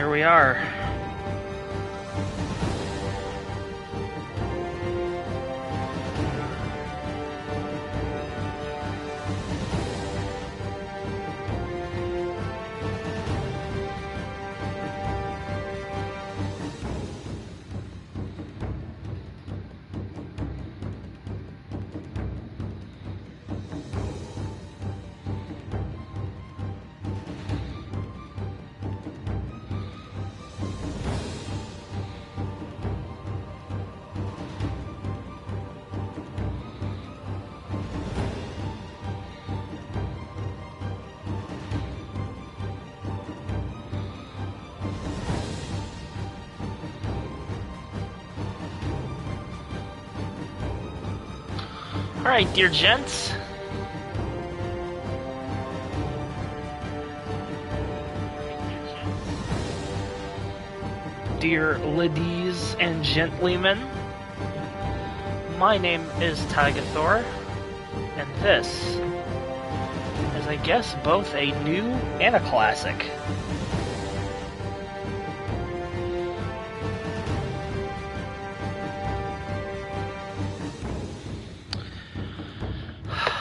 here we are. Alright, dear gents. Dear ladies and gentlemen, my name is Tigathor, and this is, I guess, both a new and a classic.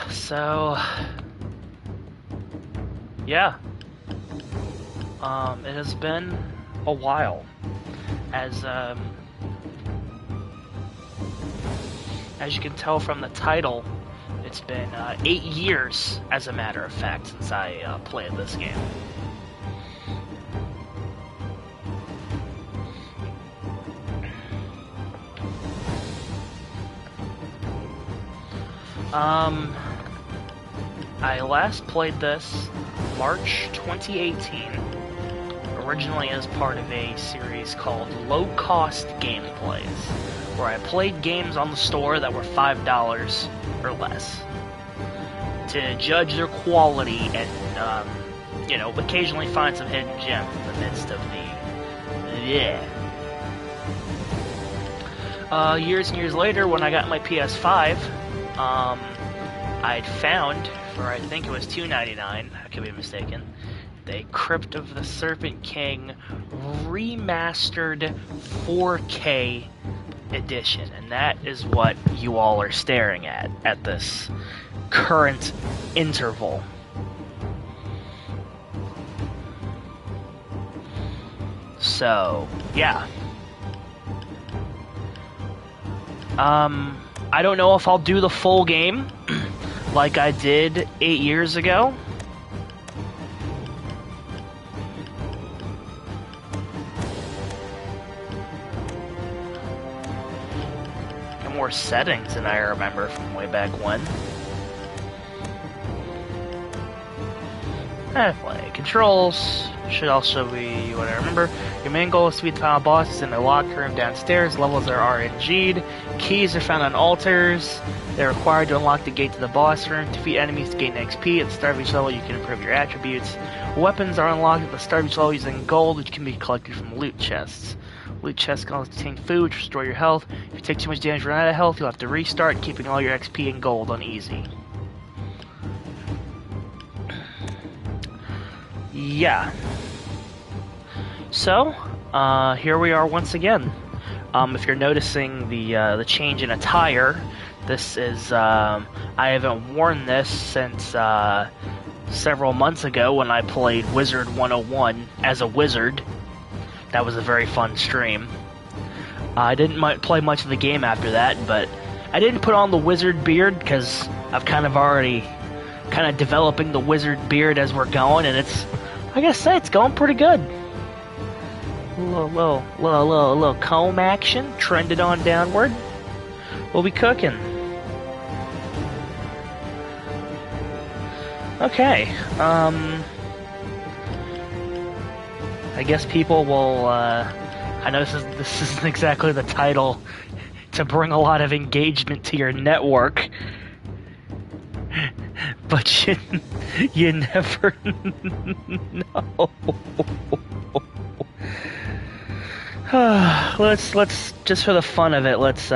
So, yeah, it has been a while, as you can tell from the title, it's been 8 years, as a matter of fact, since I played this game. I last played this March 2018, originally as part of a series called Low Cost Gameplays, where I played games on the store that were $5 or less, to judge their quality and, you know, occasionally find some hidden gems in the midst of the, years and years later, when I got my PS5, I'd found, for I think it was $2.99, I could be mistaken, the Crypt of the Serpentking Remastered 4K edition, and that is what you all are staring at this current interval. So, yeah. I don't know if I'll do the full game like I did 8 years ago. Got more settings than I remember from way back when. Play controls should also be what I remember. Your main goal is to beat the final boss in the locker room downstairs. Levels are RNG'd. Keys are found on altars. They're required to unlock the gate to the boss room. Defeat enemies to gain XP. At the start of each level, you can improve your attributes. Weapons are unlocked at the start of each level using gold, which can be collected from loot chests. Loot chests can also contain food, which restore your health. If you take too much damage and run out of health, you'll have to restart, keeping all your XP and gold on easy. Yeah. So, here we are once again. If you're noticing the change in attire, this is, I haven't worn this since, several months ago when I played Wizard 101 as a wizard. That was a very fun stream. I didn't play much of the game after that, but I didn't put on the wizard beard because I've kind of developing the wizard beard as we're going, and it's, I gotta say, it's going pretty good. Little comb action, trended on downward. We'll be cooking. Okay, I guess people will, I know this isn't exactly the title to bring a lot of engagement to your network, but you never know. Let's just for the fun of it, let's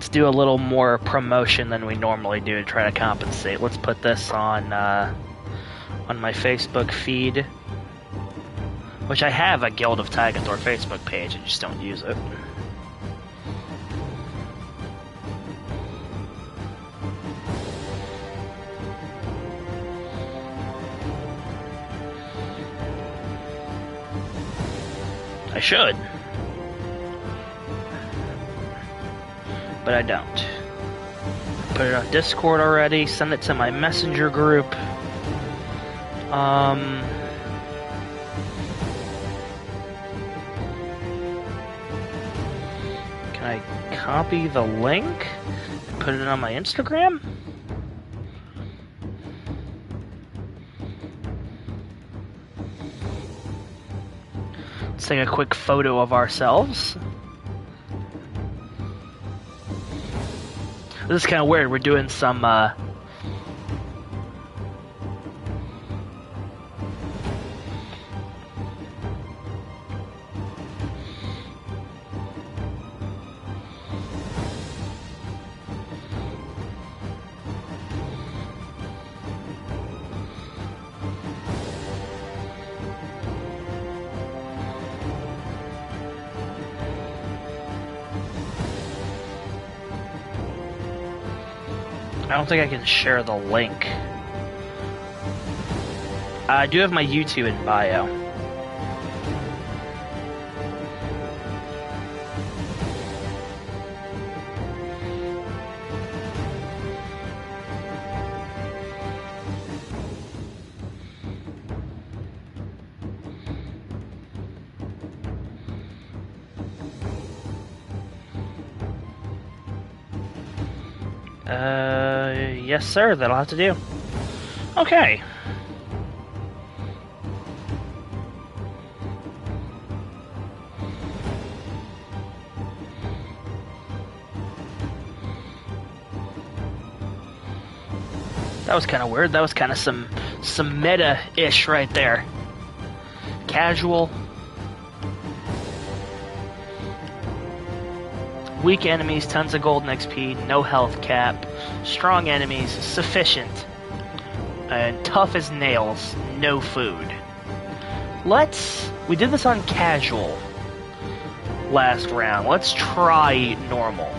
do a little more promotion than we normally do to try to compensate. Let's put this on my Facebook feed. Which I have a Guild of Tagathor Facebook page, I just don't use it. I should. But I don't. Put it on Discord already, send it to my messenger group. Can I copy the link and put it on my Instagram? Let's take a quick photo of ourselves. This is kind of weird. We're doing some I don't think I can share the link. I do have my YouTube in bio. Yes, sir, that'll have to do. Okay. That was kind of weird. That was kind of some meta-ish right there. Casual. Weak enemies, tons of golden XP, no health cap. Strong enemies, sufficient. And tough as nails, no food. We did this on casual last round. Let's try normal.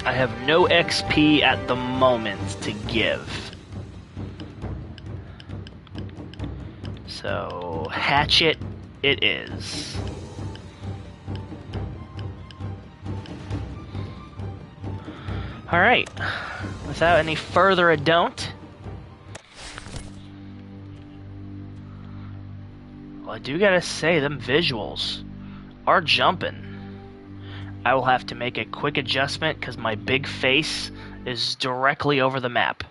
I have no XP at the moment to give. So, hatchet it is. Alright, without any further ado, well, I do gotta say, them visuals are jumping. I will have to make a quick adjustment because my big face is directly over the map.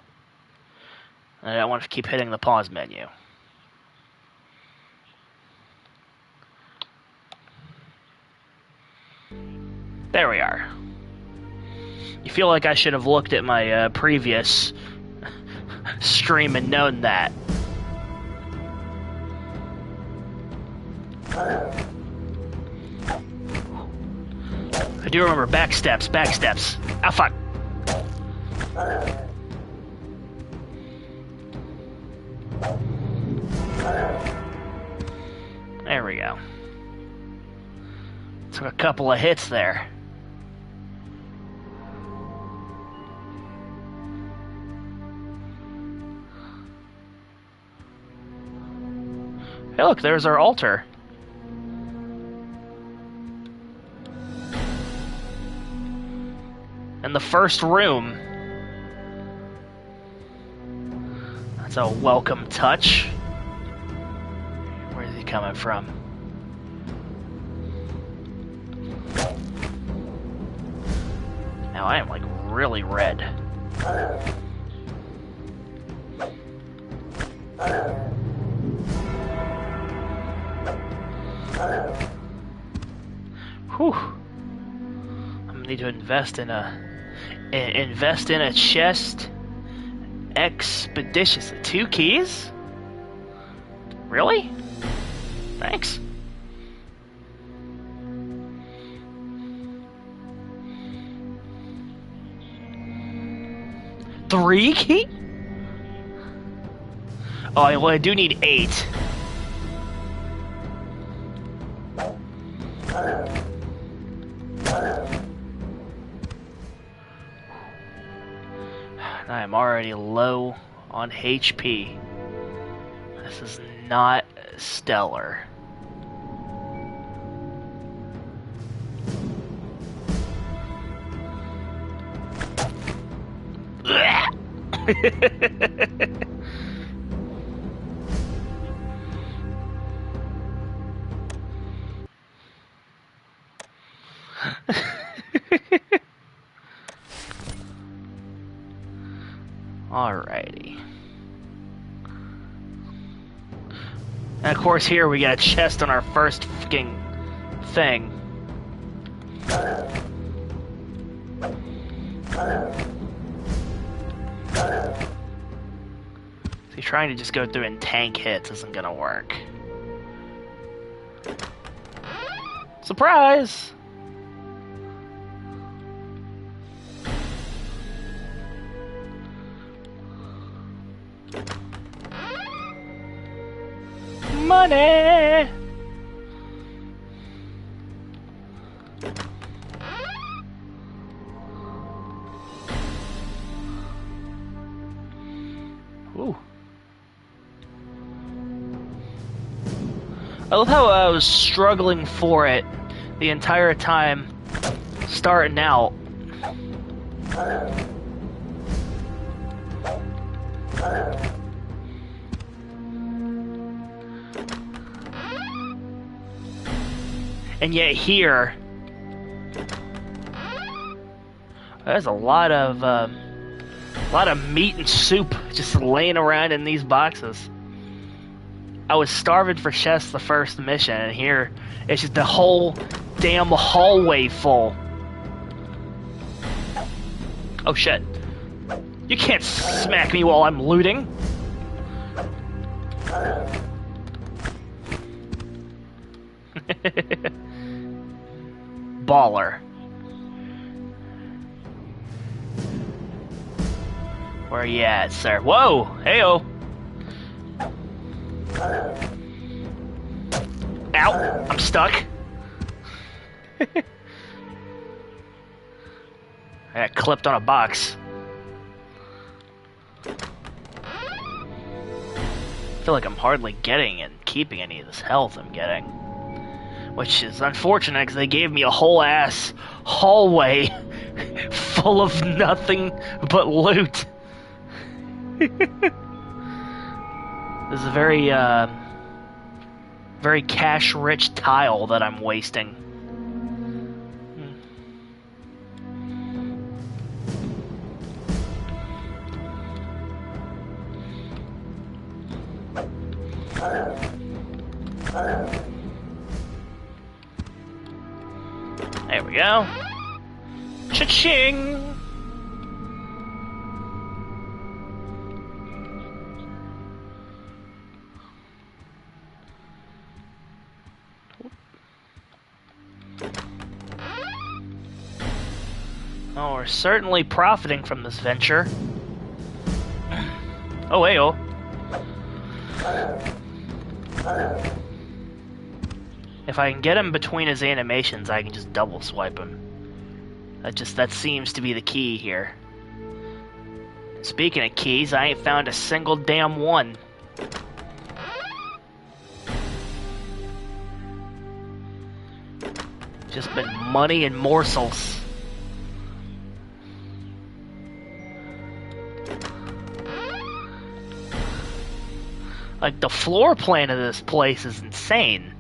And I don't want to keep hitting the pause menu. There we are. You feel like I should have looked at my previous stream and known that. I do remember backsteps. Ah, fuck. There we go. Took a couple of hits there. Hey, look, there's our altar. In the first room. That's a welcome touch. Where's he coming from? Now I am like really red. Whew. I'm gonna need to invest in a chest expeditiously. 2 keys? Really? Thanks. 3 key? Oh, well, I do need 8. I am already low on HP. This is not stellar. Alrighty. And of course here we get a chest on our first fucking thing. See, trying to just go through and tank hits isn't gonna work. Surprise! Money! Ooh. I love how I was struggling for it the entire time starting out. And yet here, there's a lot of meat and soup just laying around in these boxes. I was starving for chests the first mission, and here it's just the whole damn hallway full. Oh shit. You can't smack me while I'm looting. Baller. Where you at, sir? Whoa! Heyo! Ow! I'm stuck. I got clipped on a box. I feel like I'm hardly getting and keeping any of this health I'm getting. Which is unfortunate because they gave me a whole ass hallway full of nothing but loot. This is a very, very cash-rich tile that I'm wasting. There we go. Cha-ching! Oh, we're certainly profiting from this venture. Oh, heyo. If I can get him between his animations, I can just double swipe him. That seems to be the key here. Speaking of keys, I ain't found a single damn one. Just been money and morsels. Like, the floor plan of this place is insane.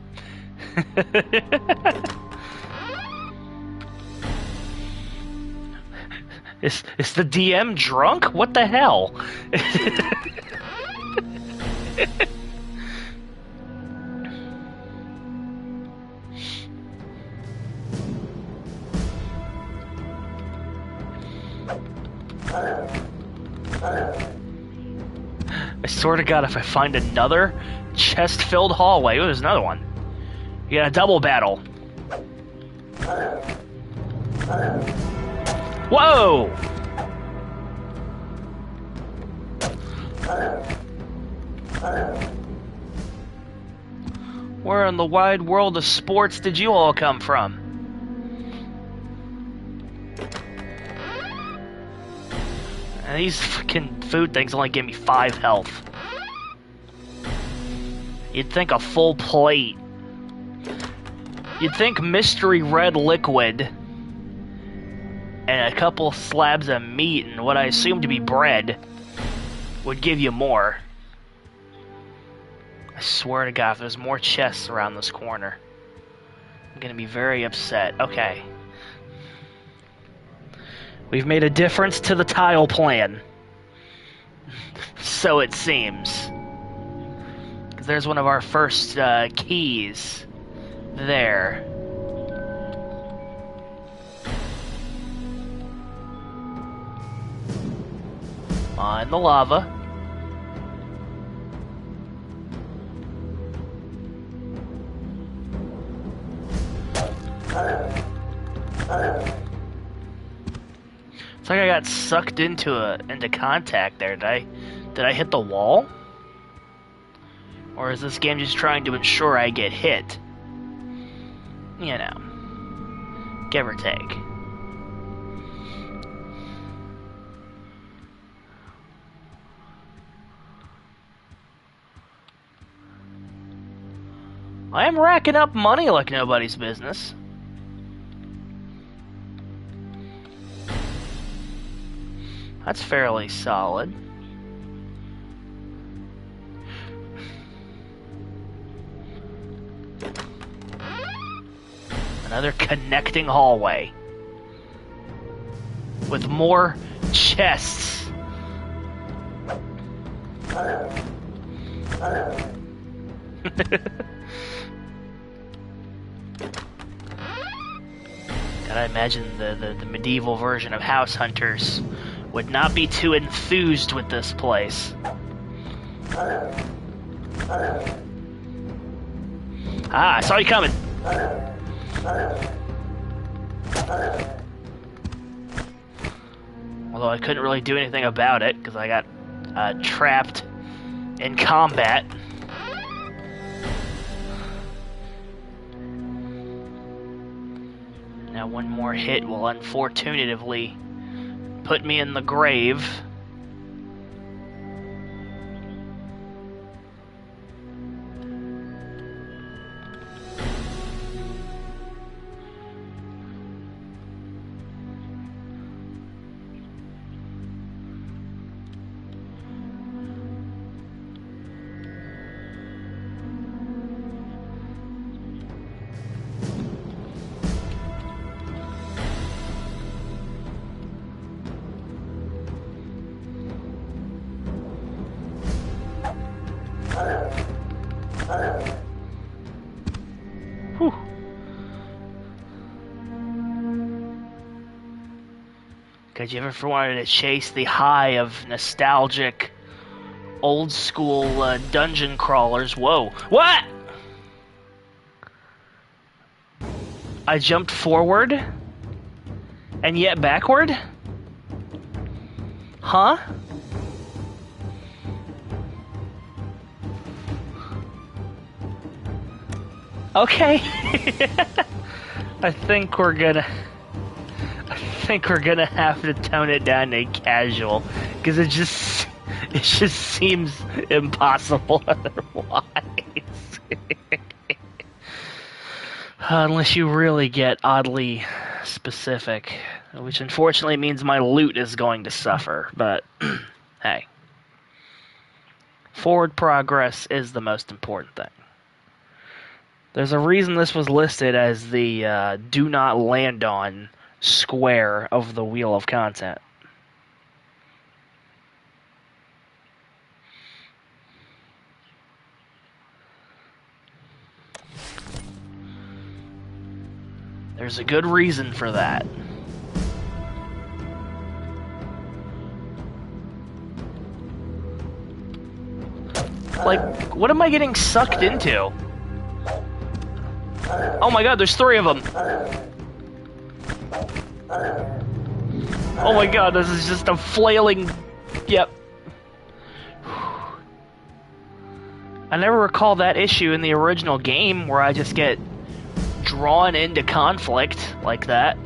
Is the DM drunk? What the hell? I swear to God, if I find another chest-filled hallway... Ooh, there's another one. You got a double battle. Whoa! Where in the wide world of sports did you all come from? And these fucking food things only give me 5 health. You'd think a full plate. You'd think mystery red liquid and a couple slabs of meat and what I assume to be bread would give you more. I swear to God, if there's more chests around this corner, I'm gonna be very upset. Okay. We've made a difference to the tile plan. So it seems. There's one of our first keys there. On the lava. It's like I got sucked into contact there. Did I hit the wall? Or is this game just trying to ensure I get hit? You know, give or take. I am racking up money like nobody's business. That's fairly solid. Another connecting hallway. With more chests. Gotta imagine the medieval version of House Hunters would not be too enthused with this place. Ah, I saw you coming. Although I couldn't really do anything about it because I got trapped in combat. Now one more hit will unfortunately put me in the grave. Whew. Cause you ever wanted to chase the high of nostalgic, old school dungeon crawlers? Whoa! What? I jumped forward, and yet backward? Huh? Okay. I think we're gonna have to tone it down to casual, because it just seems impossible otherwise. Unless you really get oddly specific, which unfortunately means my loot is going to suffer, but hey. Forward progress is the most important thing. There's a reason this was listed as the do not land on square of the wheel of content. There's a good reason for that. Like, what am I getting sucked into? Oh my god, there's 3 of them! Oh my god, this is just a flailing... Yep. I never recall that issue in the original game where I just get drawn into conflict like that.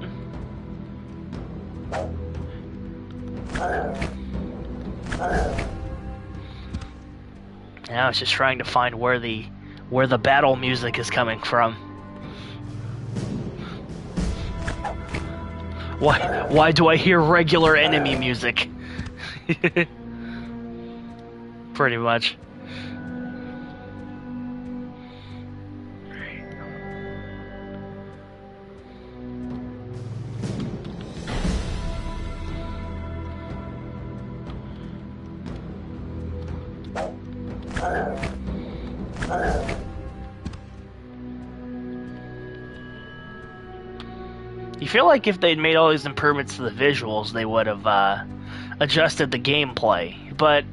Now it's just trying to find where the battle music is coming from. Why do I hear regular enemy music? Pretty much. You feel like if they'd made all these improvements to the visuals, they would have adjusted the gameplay, but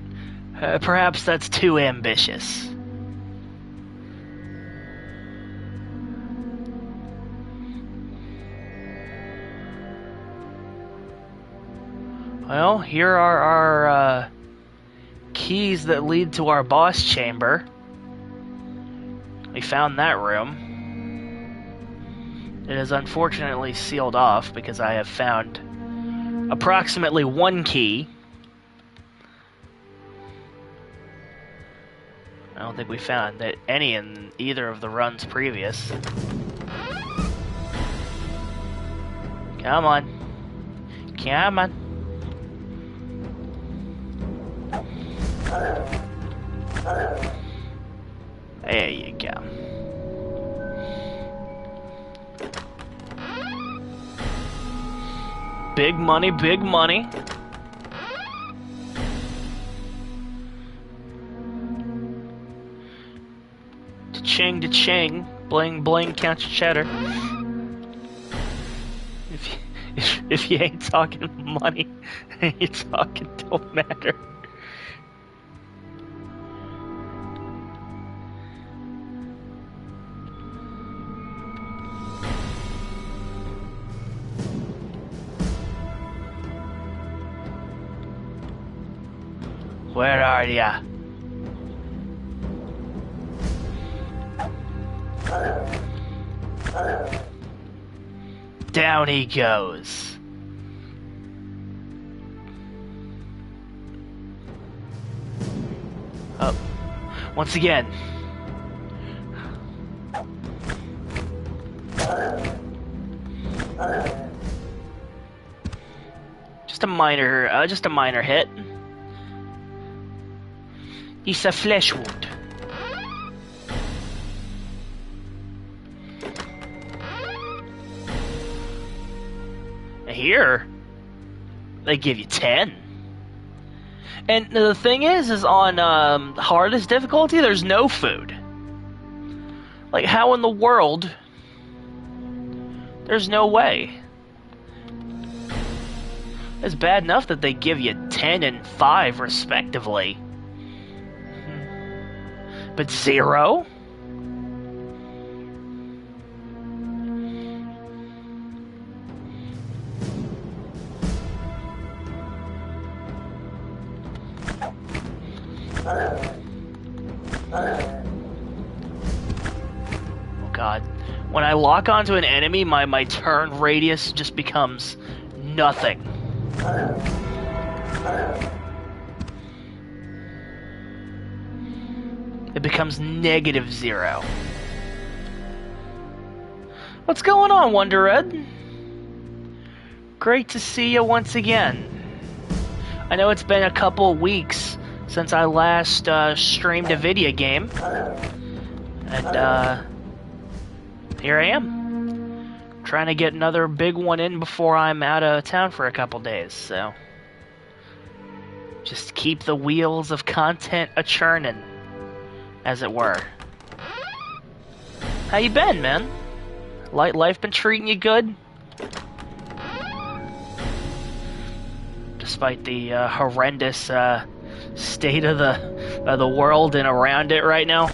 perhaps that's too ambitious. Well, here are our keys that lead to our boss chamber. We found that room. It is unfortunately sealed off because I have found approximately one key. I don't think we found any in either of the runs previous. Come on. Come on. There you go. Big money, big money. Cha-ching, cha-ching. Bling, bling, count your cheddar. If you ain't talking money, you talking don't matter. Where are ya? Down he goes. Oh, once again. Just a minor hit. It's a flesh wound. Here, they give you 10. And the thing is on hardest difficulty, there's no food. Like, how in the world? There's no way. It's bad enough that they give you 10 and 5 respectively. But 0? Oh god. When I lock onto an enemy, my turn radius just becomes nothing. It becomes -0. What's going on, Wonder Red? Great to see you once again. I know it's been a couple weeks since I last streamed a video game. And here I am. Trying to get another big one in before I'm out of town for a couple days, so... just keep the wheels of content a-churning, as it were. How you been, man? Life been treating you good? Despite the horrendous state of the world and around it right now.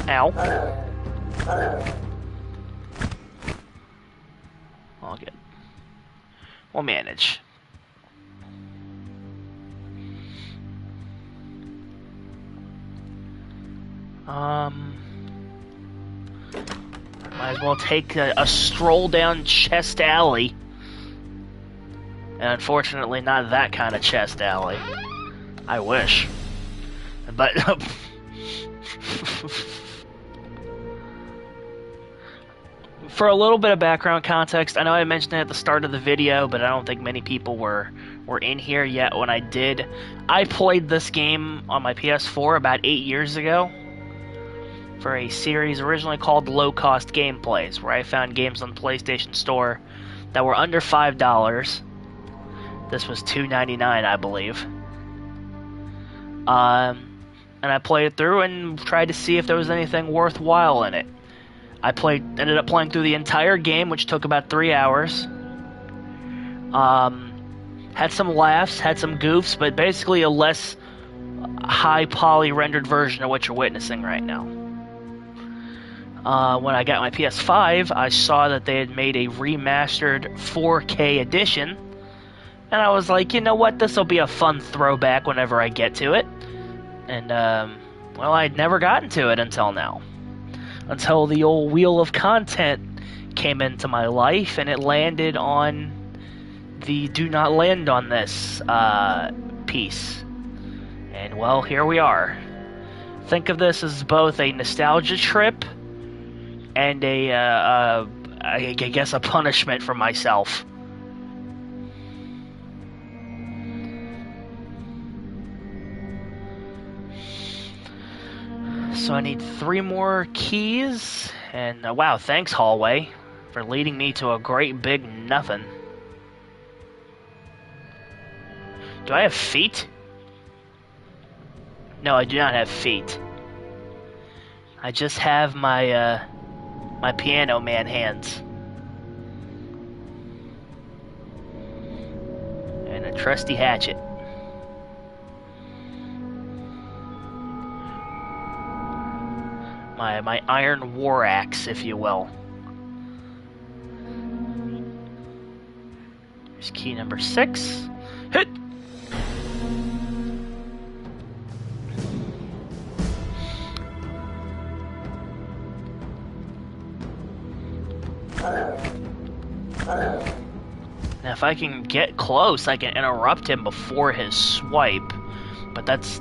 Ow. All good. We'll manage. Might as well take a stroll down Chest Alley. And unfortunately, not that kind of Chest Alley. I wish. But... For a little bit of background context, I know I mentioned it at the start of the video, but I don't think many people were in here yet when I did. I played this game on my PS4 about 8 years ago for a series originally called Low Cost Gameplays, where I found games on the PlayStation Store that were under $5. This was $2.99, I believe. And I played it through and tried to see if there was anything worthwhile in it. I ended up playing through the entire game, which took about 3 hours. Had some laughs, had some goofs, but basically a less high poly rendered version of what you're witnessing right now. When I got my PS5, I saw that they had made a remastered 4K edition, and I was like, you know what, this will be a fun throwback whenever I get to it. And, well, I'd never gotten to it until now. Until the old wheel of content came into my life, and it landed on the do not land on this piece. And, well, here we are. Think of this as both a nostalgia trip and I guess a punishment for myself. So I need 3 more keys, and wow, thanks hallway for leading me to a great big nothing. Do I have feet? No, I do not have feet. I just have my my piano man hands. And a trusty hatchet. My iron war axe, if you will. Here's key number 6. Hit! Now if I can get close, I can interrupt him before his swipe, but that's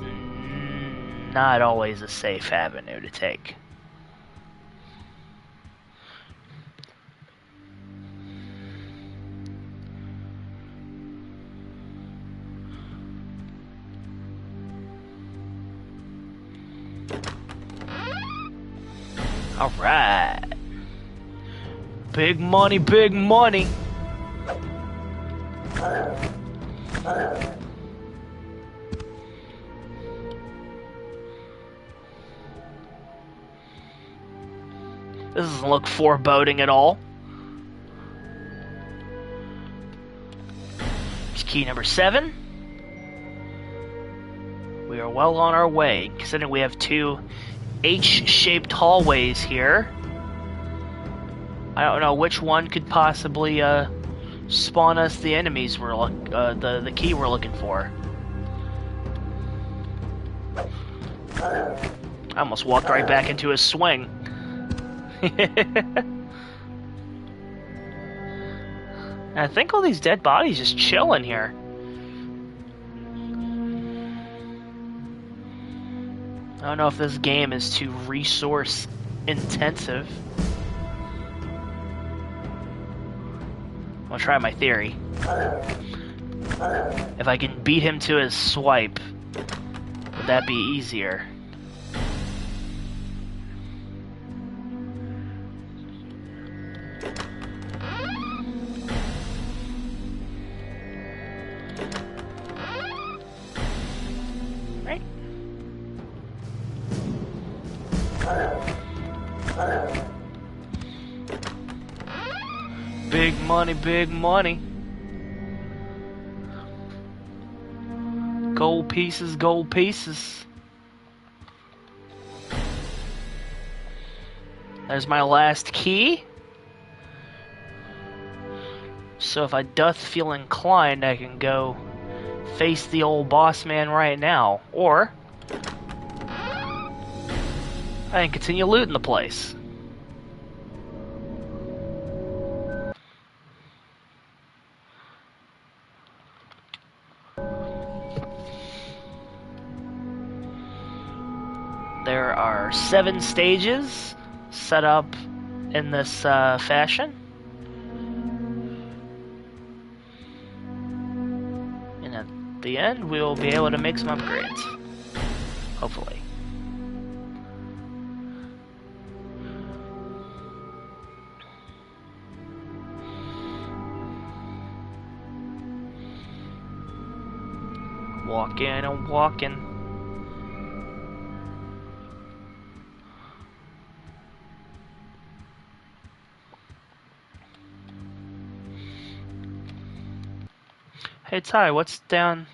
not always a safe avenue to take. Alright. Big money, big money. This doesn't look foreboding at all. Here's key number 7. We are well on our way, considering we have 2 H-shaped hallways here. I don't know which one could possibly spawn us the enemies the key we're looking for. I almost walked right back into his swing. I think all these dead bodies just chilling here. I don't know if this game is too resource intensive. I'll try my theory. If I can beat him to his swipe, would that be easier? Right? Big money, big money. Gold pieces, gold pieces. There's my last key. So if I doth feel inclined, I can go face the old boss man right now. Or I can continue looting the place. There are 7 stages set up in this fashion. And at the end, we will be able to make some upgrades. Hopefully. Walking and walking. Hey Ty, what's down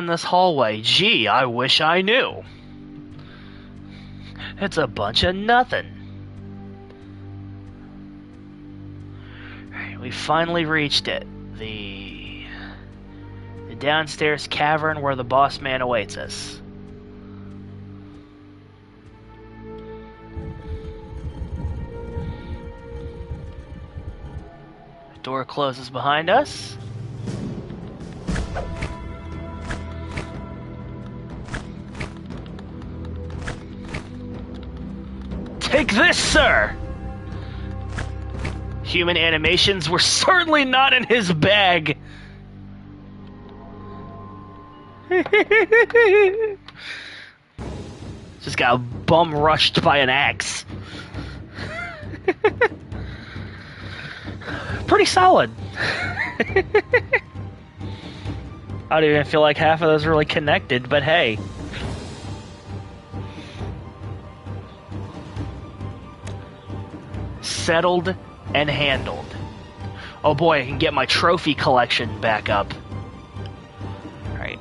this hallway? Gee, I wish I knew. It's a bunch of nothing. Alright, we finally reached it. The downstairs cavern where the boss man awaits us. The door closes behind us. Take this, sir! Human animations were certainly not in his bag. Just got bum rushed by an axe. Pretty solid. I don't even feel like half of those are really connected, but hey. Settled and handled. Oh boy, I can get my trophy collection back up. Alright.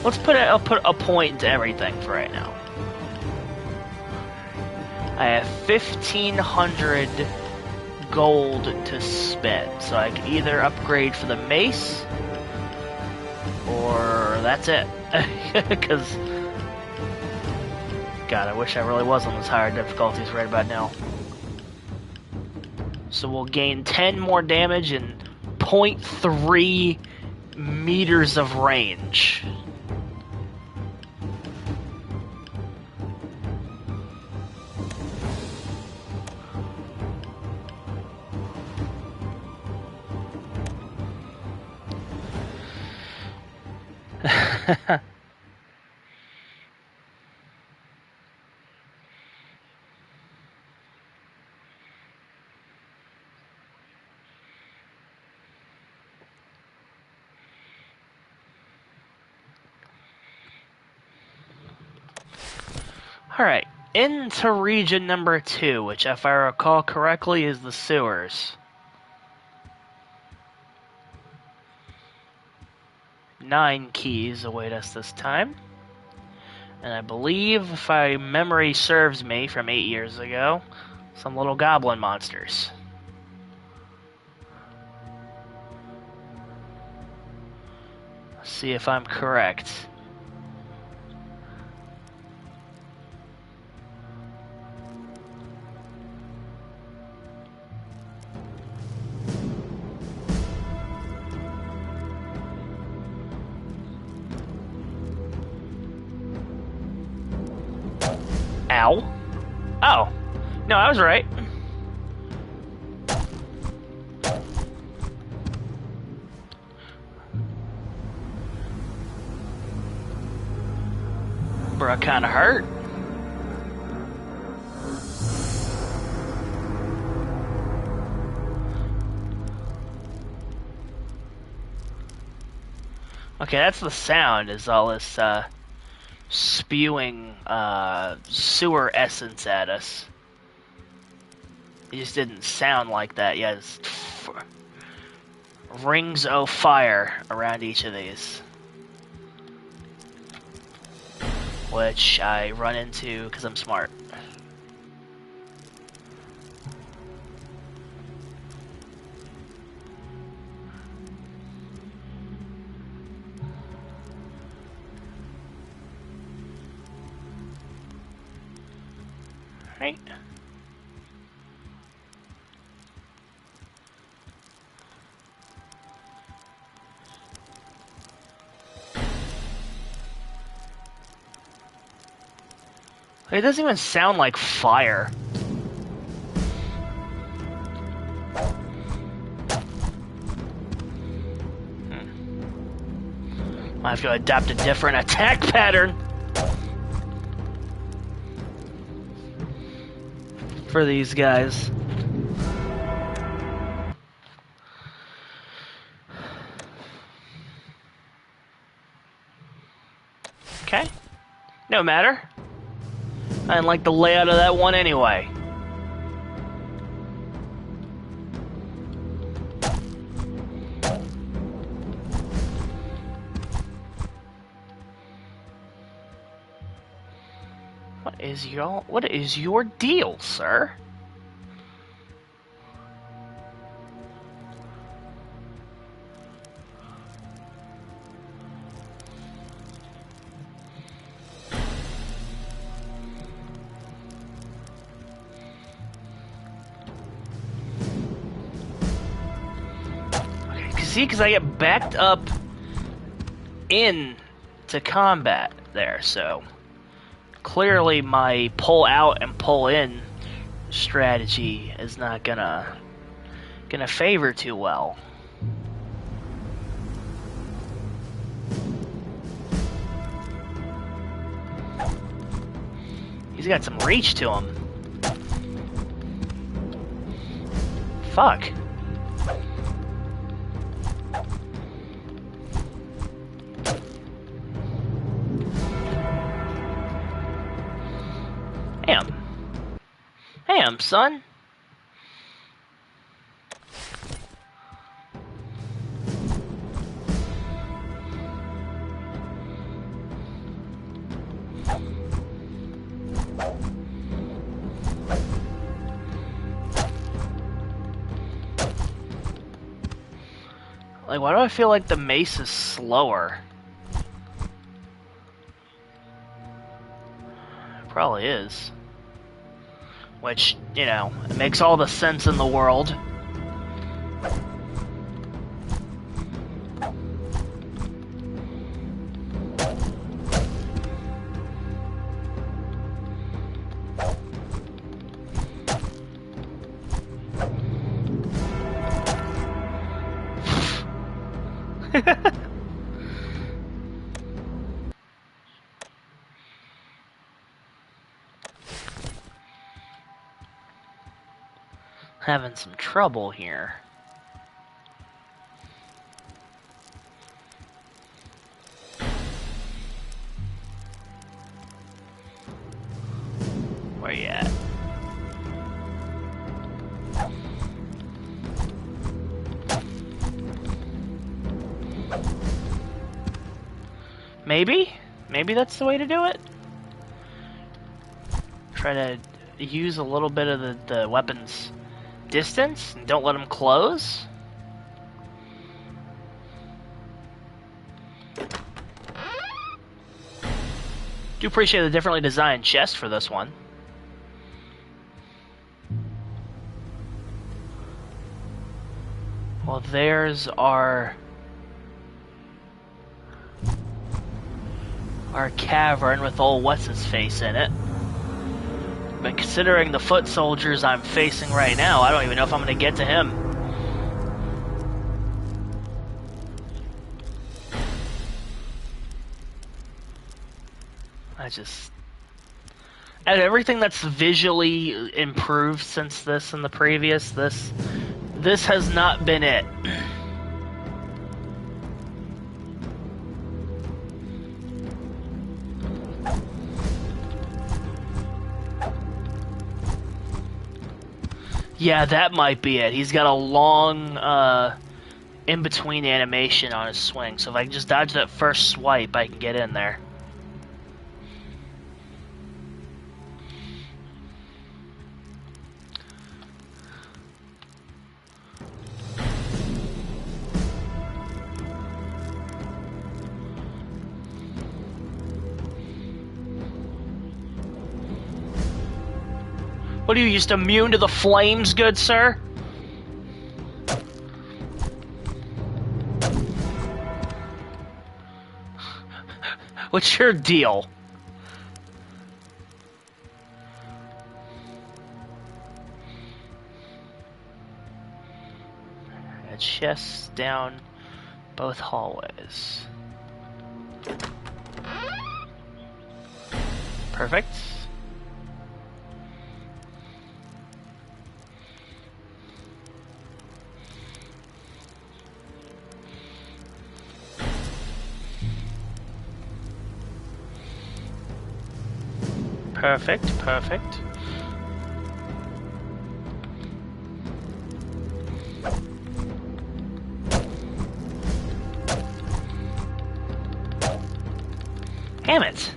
I'll put a point to everything for right now. I have 1,500 gold to spend, so I can either upgrade for the mace, or that's it. Because, God, I wish I really was on those higher difficulties right about now. So we'll gain 10 more damage and 0.3 meters of range. Alright, into region number 2, which if I recall correctly is the sewers. 9 keys await us this time. And I believe, if my memory serves me from 8 years ago, some little goblin monsters. Let's see if I'm correct. Ow. Oh. No, I was right. Bruh, kinda hurt. Okay, that's the sound, is all this, spewing, sewer essence at us. It just didn't sound like that yet. It's rings of fire around each of these. Which I run into because I'm smart. Right. It doesn't even sound like fire. I have to adapt a different attack pattern for these guys. Okay. No matter. I didn't like the layout of that one anyway. What is your deal, sir? See, because I get backed up in to combat there, so clearly my pull out and pull in strategy is not gonna favor too well. He's got some reach to him. Fuck. Damn, son. Like, why do I feel like the mace is slower? It probably is. Which, you know, it makes all the sense in the world. Having some trouble here. Where you at? Maybe? Maybe that's the way to do it? Try to use a little bit of the weapon's distance and don't let them close? Do appreciate the differently designed chest for this one. Well, there's our cavern with old what's-his-face in it. But considering the foot soldiers I'm facing right now, I don't even know if I'm going to get to him. And everything that's visually improved since this and the previous, this has not been it. Yeah, that might be it. He's got a long, in-between animation on his swing, so if I can just dodge that first swipe, I can get in there. What are you, just immune to the flames, good sir? What's your deal? A chest down both hallways. Perfect. Perfect, perfect. Damn it.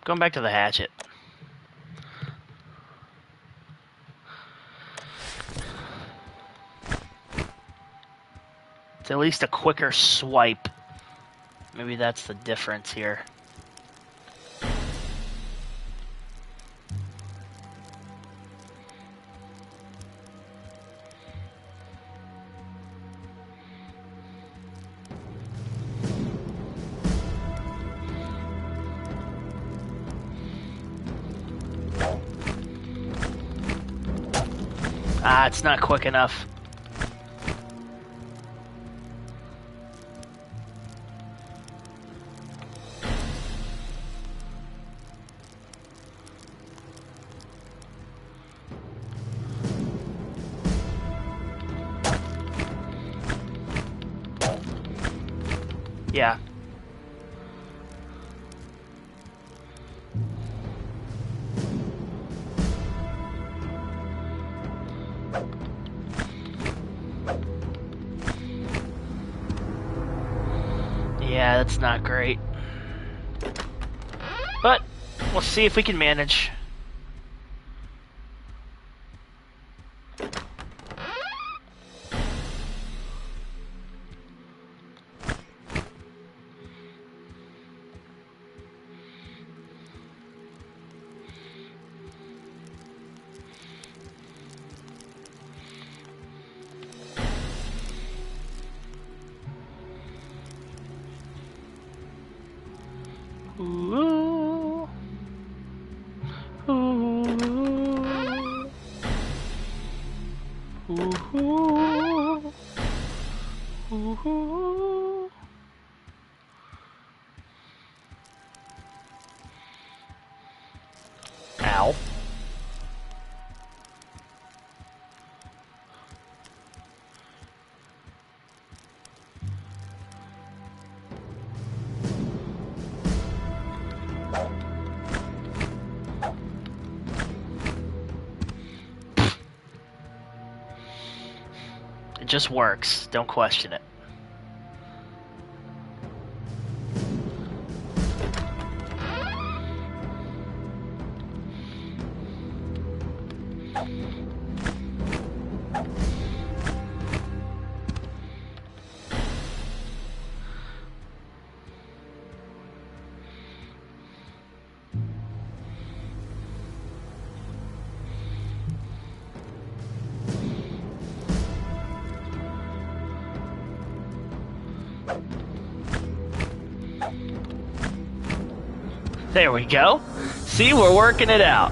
Going back to the hatchet. It's at least a quicker swipe. Maybe that's the difference here. Ah, it's not quick enough. Yeah. Yeah, that's not great. But we'll see if we can manage. Ooh. Ooh. Ooh. Ooh. Ow. It just works. Don't question it. There we go. See, we're working it out.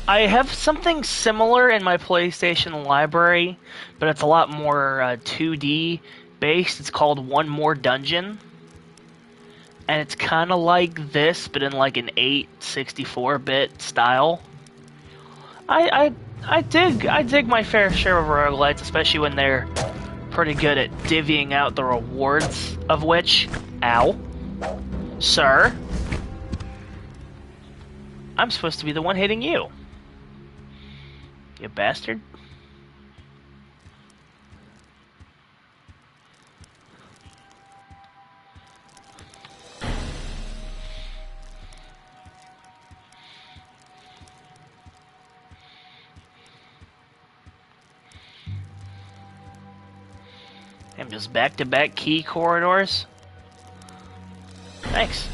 I have something similar in my PlayStation library, but it's a lot more 2D based. It's called One More Dungeon. and it's kind of like this, but in like an 864-bit style. I dig my fair share of roguelites, especially when they're pretty good at divvying out the rewards of which. Ow, sir! I'm supposed to be the one hitting you, you bastard. I'm just back-to-back key corridors. Thanks.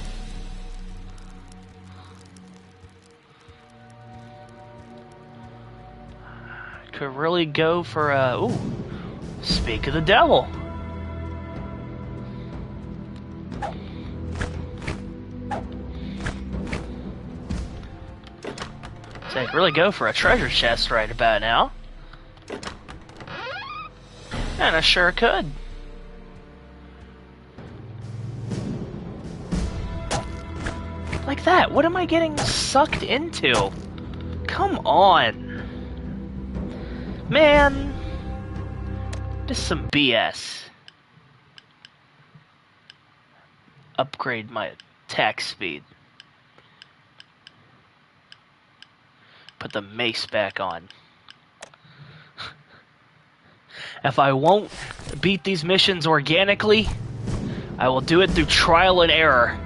Could really go for a... Ooh. Speak of the devil. So I could really go for a treasure chest right about now. And I sure could. Like that. What am I getting sucked into? Come on. Man. This is some BS. Upgrade my attack speed. Put the mace back on. If I won't beat these missions organically, I will do it through trial and error.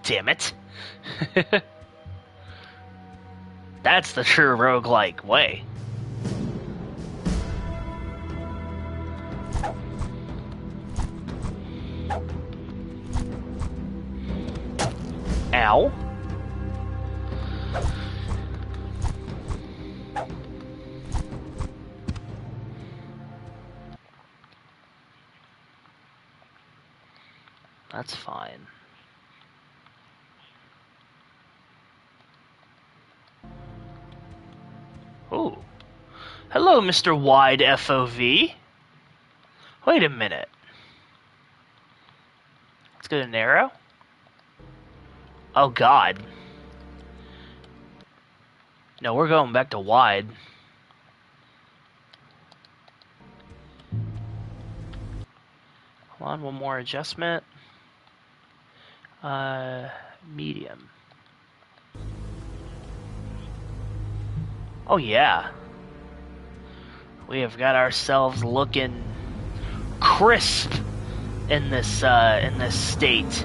Damn it. That's the true roguelike way. Ow. That's fine. Ooh. Hello, Mr. Wide FOV. Wait a minute. Let's go to narrow. Oh, God. No, we're going back to wide. Hold on, one more adjustment. Medium. Oh, yeah. We have got ourselves looking crisp in this state.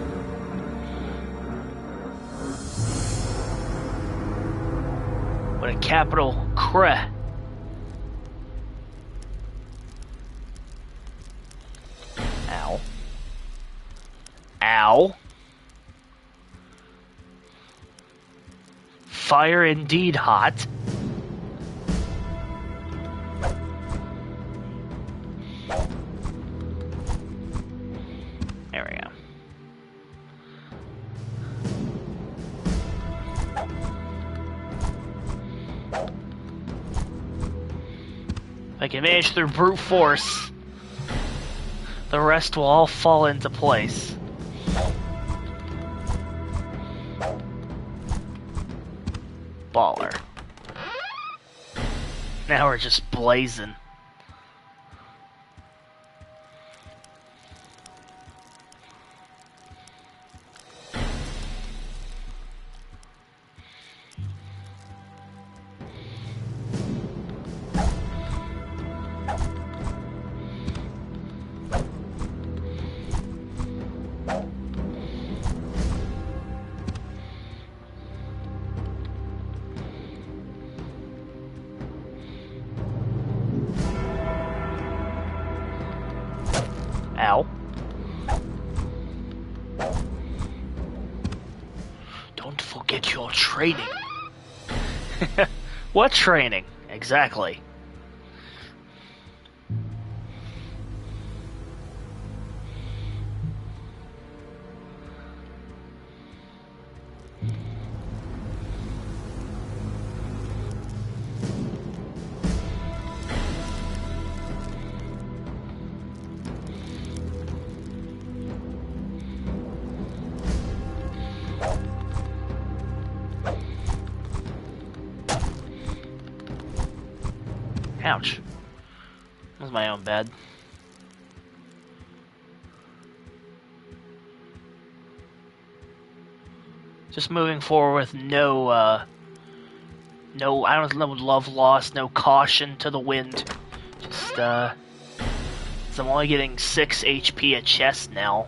With a capital cr. Ow. Ow. Fire indeed hot. There we go. If I can manage through brute force, the rest will all fall into place. Baller. Now we're just blazing. Ow. Don't forget your training. What training? Exactly. Ouch. That was my own bad. Just moving forward with no I don't know, love lost, no caution to the wind. Just, so I'm only getting 6 HP a chest now,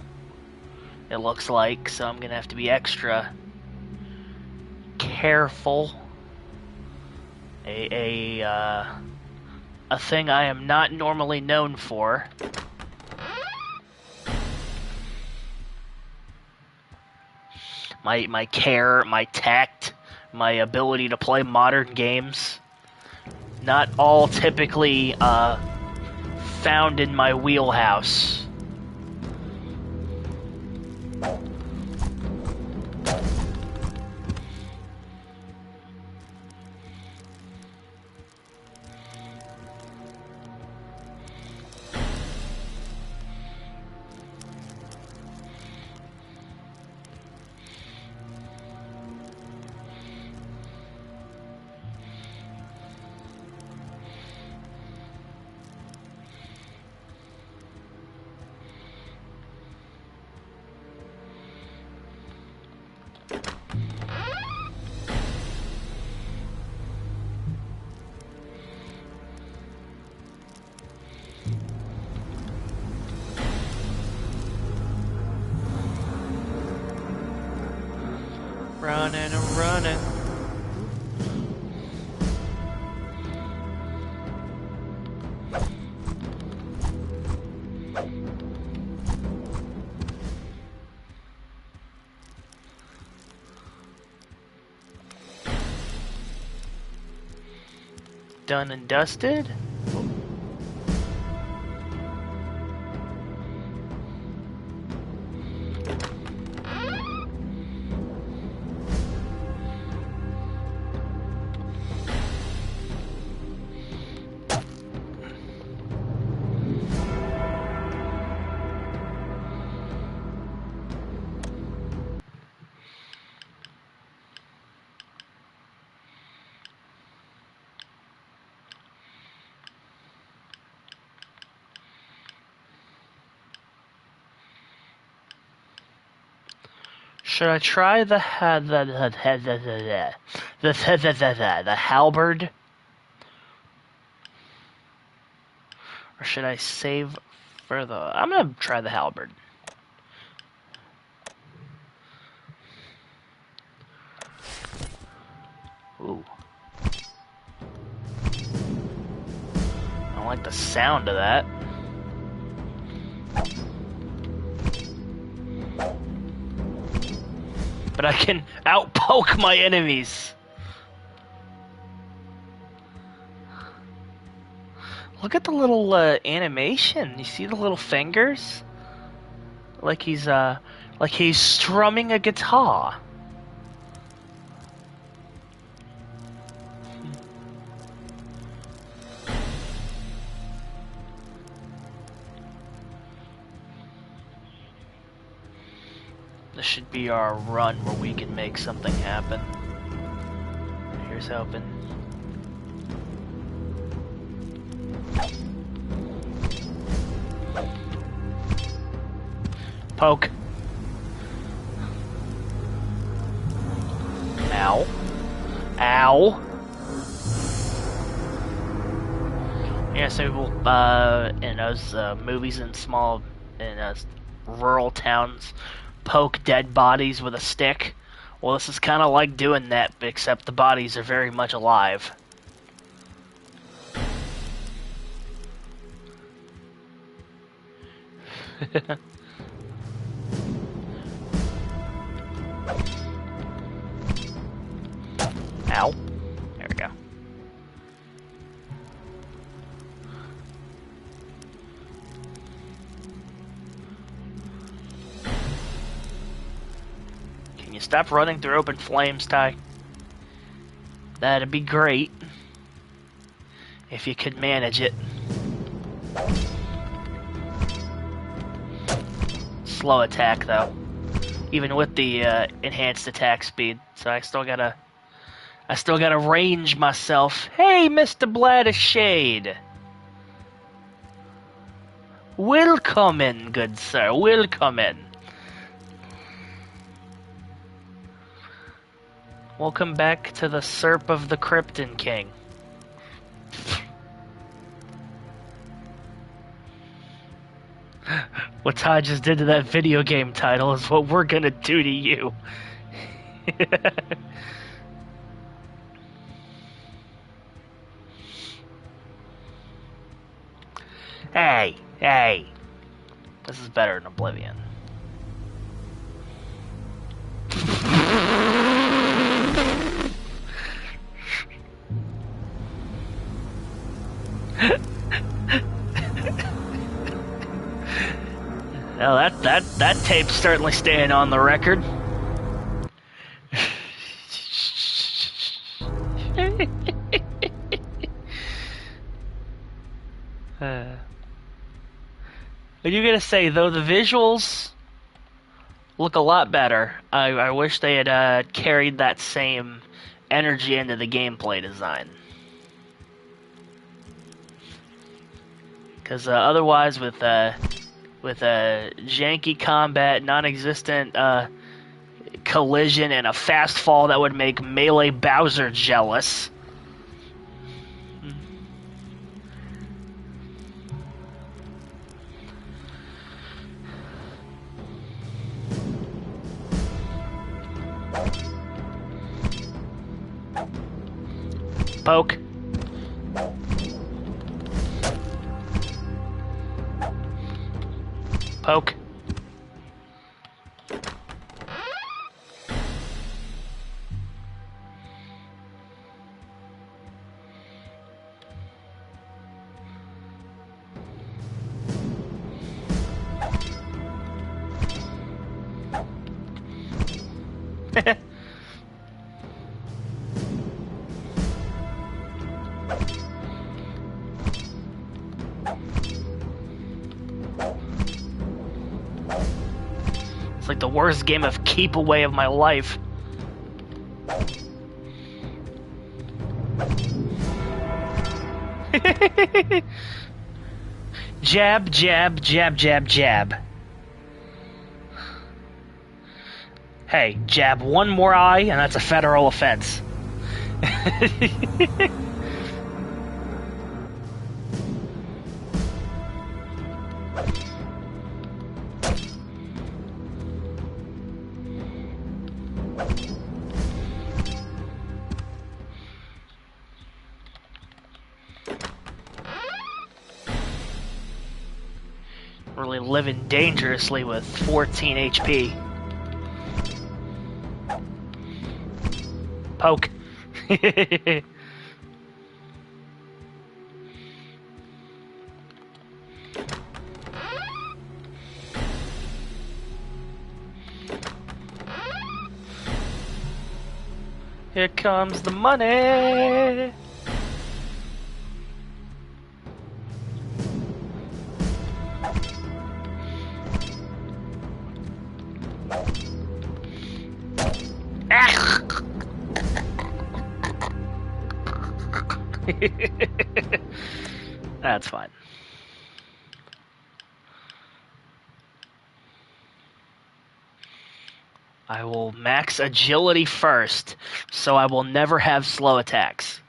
it looks like, so I'm gonna have to be extra careful. A thing I am not normally known for. My care, my tact, my ability to play modern games, not all typically found in my wheelhouse. Running and running. Done and dusted? Should I try the halberd? Or should I save for the... I'm gonna try the halberd. Ooh. I don't like the sound of that. But I can outpoke my enemies. Look at the little animation. You see the little fingers? Like he's strumming a guitar. This should be our run where we can make something happen. Here's hoping. Poke. Ow. Ow. Yeah, so in those movies in rural towns, poke dead bodies with a stick. Well, this is kind of like doing that, except the bodies are very much alive. Ow. There we go. Can you stop running through open flames, Ty? That'd be great. If you could manage it. Slow attack, though. Even with the enhanced attack speed. So I still gotta... I still gotta range myself. Hey, Mr. Bladdershade. Welcome in, good sir. Welcome in. Welcome back to the Serp of the Cryptoftheserpentking. What Todd just did to that video game title is what we're gonna do to you. Hey, hey. This is better than Oblivion. Well, that tape's certainly staying on the record. What are you gonna say? Though the visuals look a lot better, I wish they had carried that same energy into the gameplay design. Because otherwise, with janky combat, non-existent collision, and a fast fall that would make Melee Bowser jealous. Poke. Poke. It's like the worst game of keep away of my life. Jab, jab, jab, jab, jab. Hey, jab one more eye, and that's a federal offense. Really living dangerously with 14 HP. Poke. Here comes the money. That's fine. I will max agility first, so I will never have slow attacks.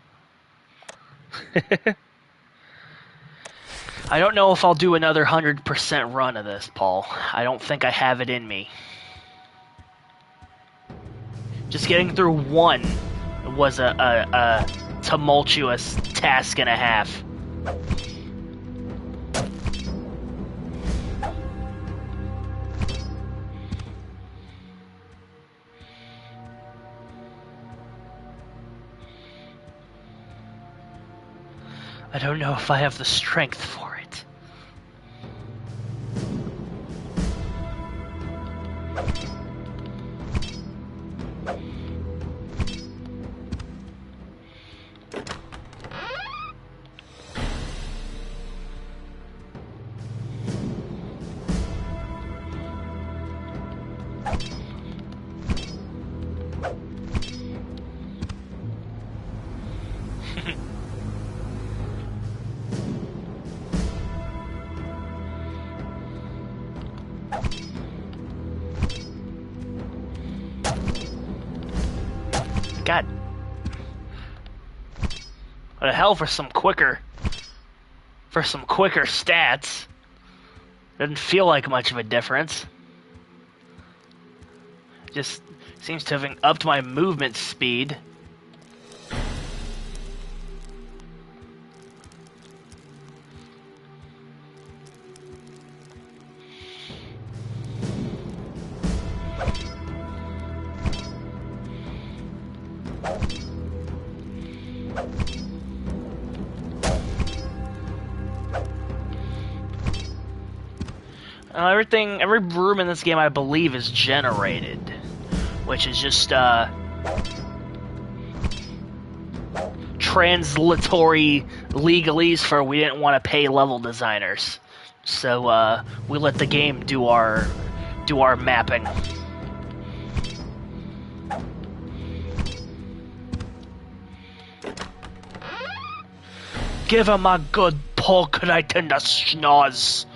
I don't know if I'll do another 100% run of this, Paul. I don't think I have it in me. Just getting through one was a tumultuous task and a half. I don't know if I have the strength for it. God. What the hell for some quicker stats. Doesn't feel like much of a difference. Just seems to have upped my movement speed. Every room in this game, I believe, is generated, which is just translatory legalese for we didn't want to pay level designers, so we let the game do our mapping. Give him a good poke right in the schnoz.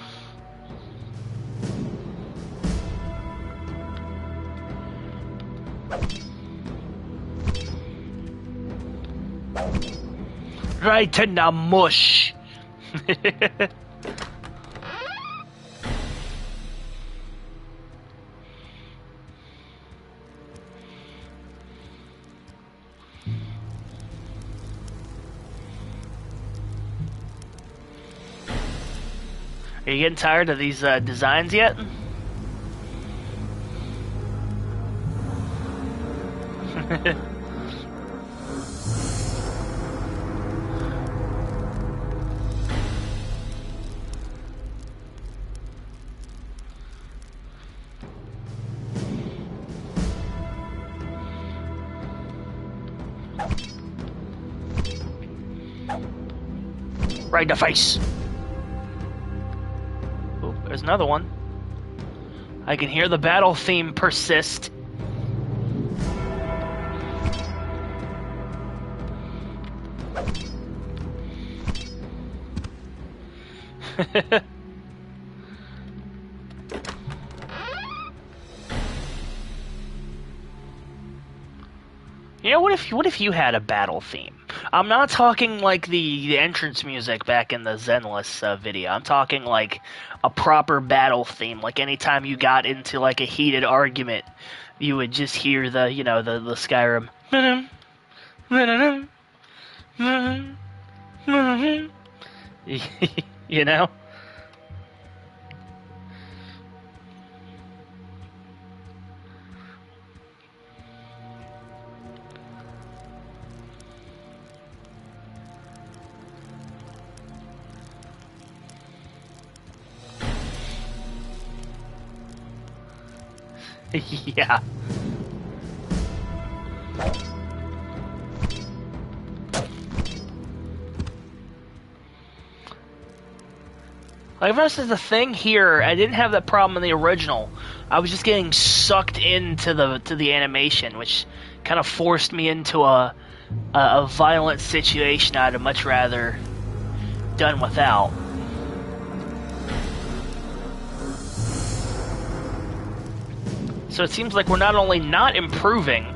Right in the mush. Are you getting tired of these designs yet? Right in the face. Oh, there's another one. I can hear the battle theme persist. You know, what if you had a battle theme? I'm not talking like the entrance music back in the Zenless video. I'm talking like a proper battle theme. Like anytime you got into like a heated argument, you would just hear the Skyrim. You know? Yeah. Like, versus the thing here, I didn't have that problem in the original. I was just getting sucked into the animation, which kind of forced me into a violent situation I'd have much rather done without. So it seems like we're not only not improving,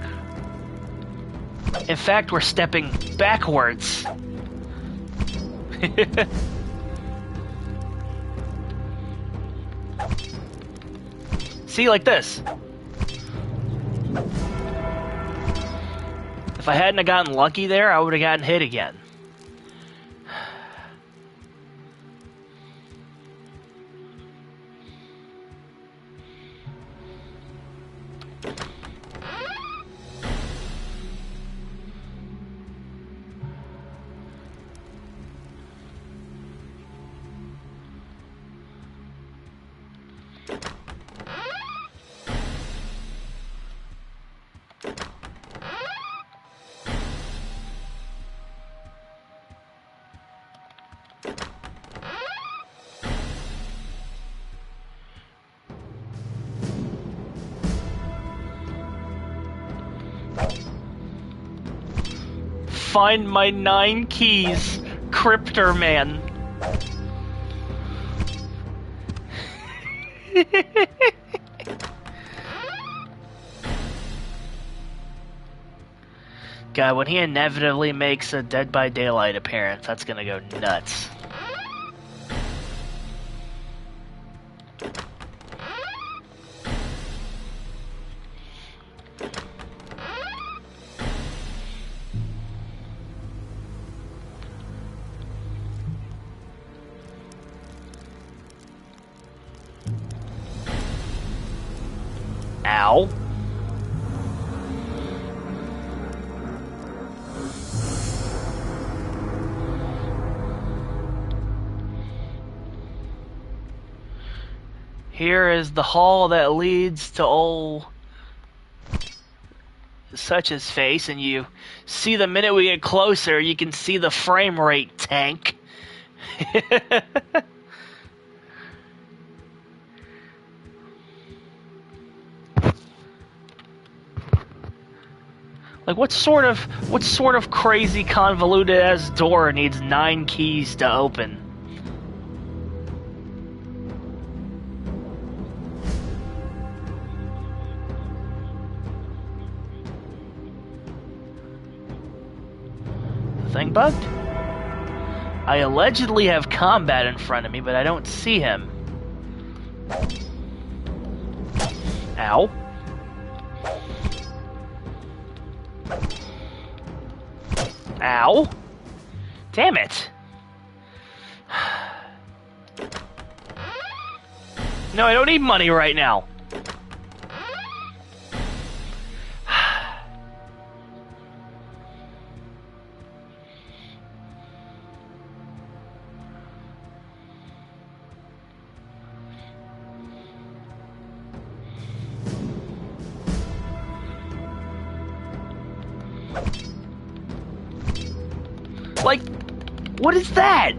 in fact, we're stepping backwards. See, like this. If I hadn't have gotten lucky there, I would have gotten hit again. Find my 9 keys, Cryptor Man. God, when he inevitably makes a Dead by Daylight appearance, that's gonna go nuts. Ow. Here is the hall that leads to old Such's face, and you see the minute we get closer, you can see the frame rate tank. Like, what sort of crazy convoluted ass door needs 9 keys to open? Thing bugged? I allegedly have combat in front of me, but I don't see him. Ow. Ow. Damn it. No, I don't need money right now. Like, what is that?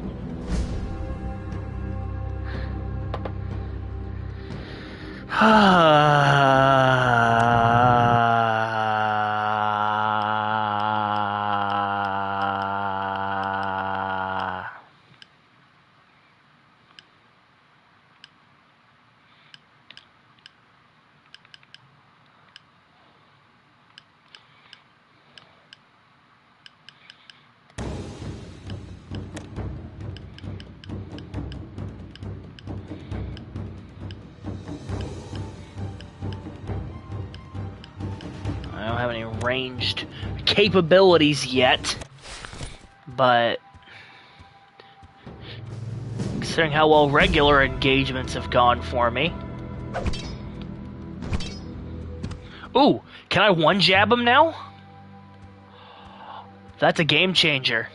I don't have any ranged capabilities yet, but considering how well regular engagements have gone for me. Ooh, can I one jab him now? That's a game changer.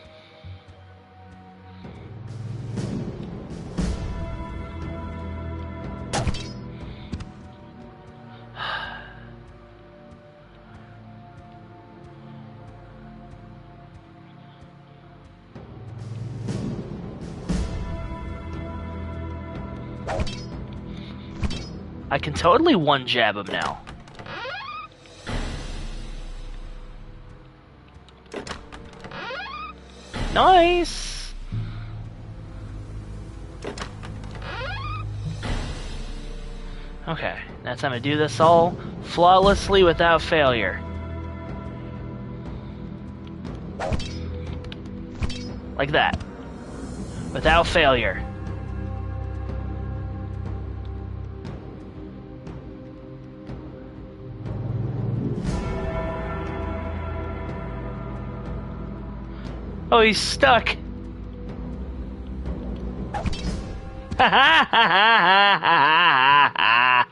I can totally one jab him now. Nice! Okay, now it's time to do this all flawlessly without failure. Like that. Without failure. Oh, he's stuck. Ha ha ha ha ha ha.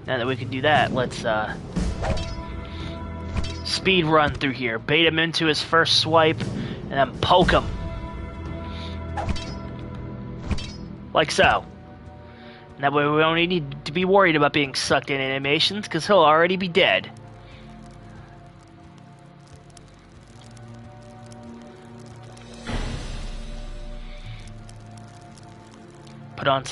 Now that we can do that, let's speed run through here. Bait him into his first swipe, and then poke him. Like so. And that way we don't need to be worried about being sucked in animations, because he'll already be dead. Put on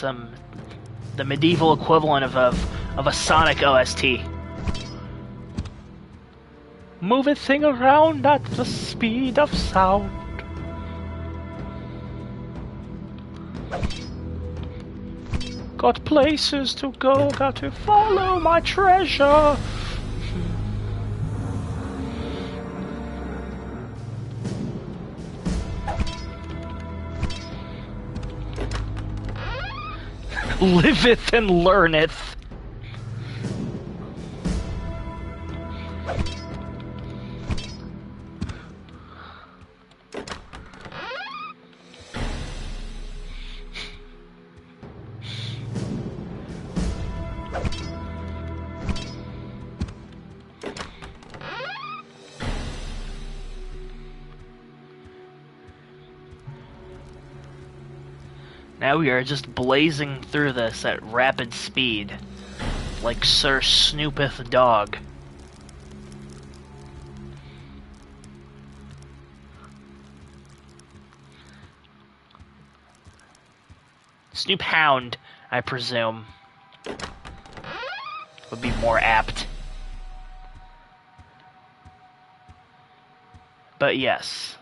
the medieval equivalent of a Sonic OST. Move a thing around at the speed of sound. Got places to go, got to follow my treasure. Liveth and learneth. Now we are just blazing through this at rapid speed, like Sir Snoopeth Dog. Snoop Hound, I presume, would be more apt. But yes.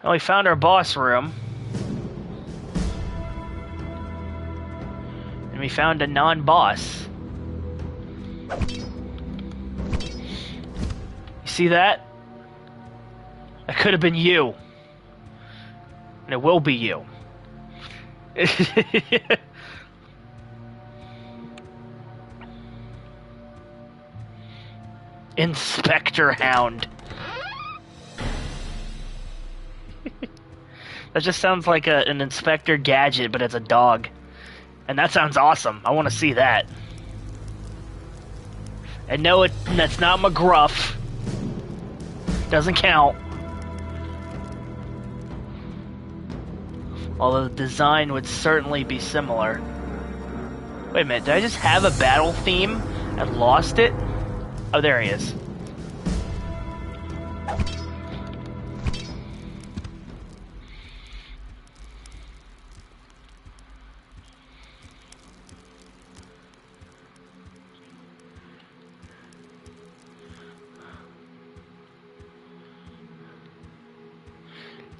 Well, we found our boss room. And we found a non-boss. You see that? That could have been you. And it will be you. Inspector Hound. That just sounds like an Inspector Gadget, but it's a dog. And that sounds awesome. I want to see that. And no, that's not McGruff. Doesn't count. Although the design would certainly be similar. Wait a minute, did I just have a battle theme and lost it? Oh, there he is.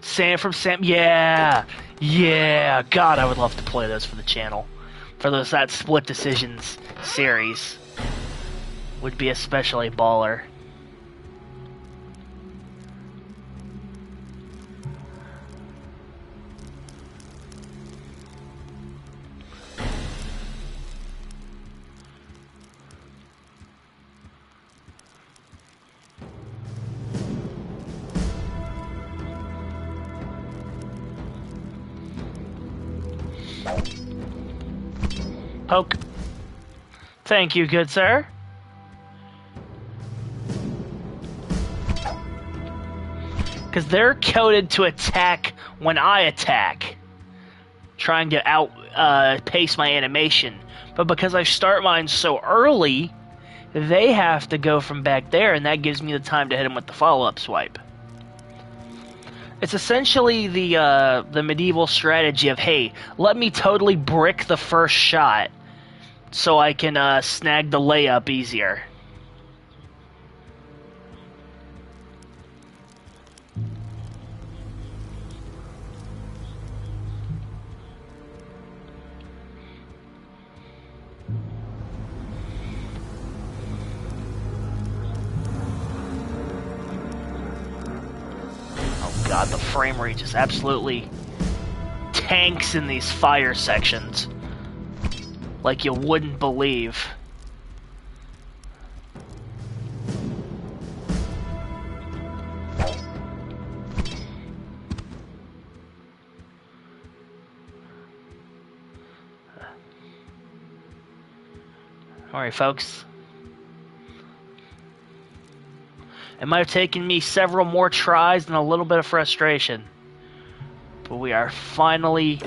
Sam from Sam, yeah, God, I would love to play those for the channel. For that Split Decisions series would be especially baller. Poke. Thank you, good sir. Because they're coded to attack when I attack, trying to pace my animation. But because I start mine so early, they have to go from back there, and that gives me the time to hit them with the follow-up swipe. It's essentially the medieval strategy of, hey, let me totally brick the first shot so I can snag the layup easier. Oh god, the frame rate just absolutely tanks in these fire sections. Like you wouldn't believe. Alright, folks. It might have taken me several more tries and a little bit of frustration. But we are finally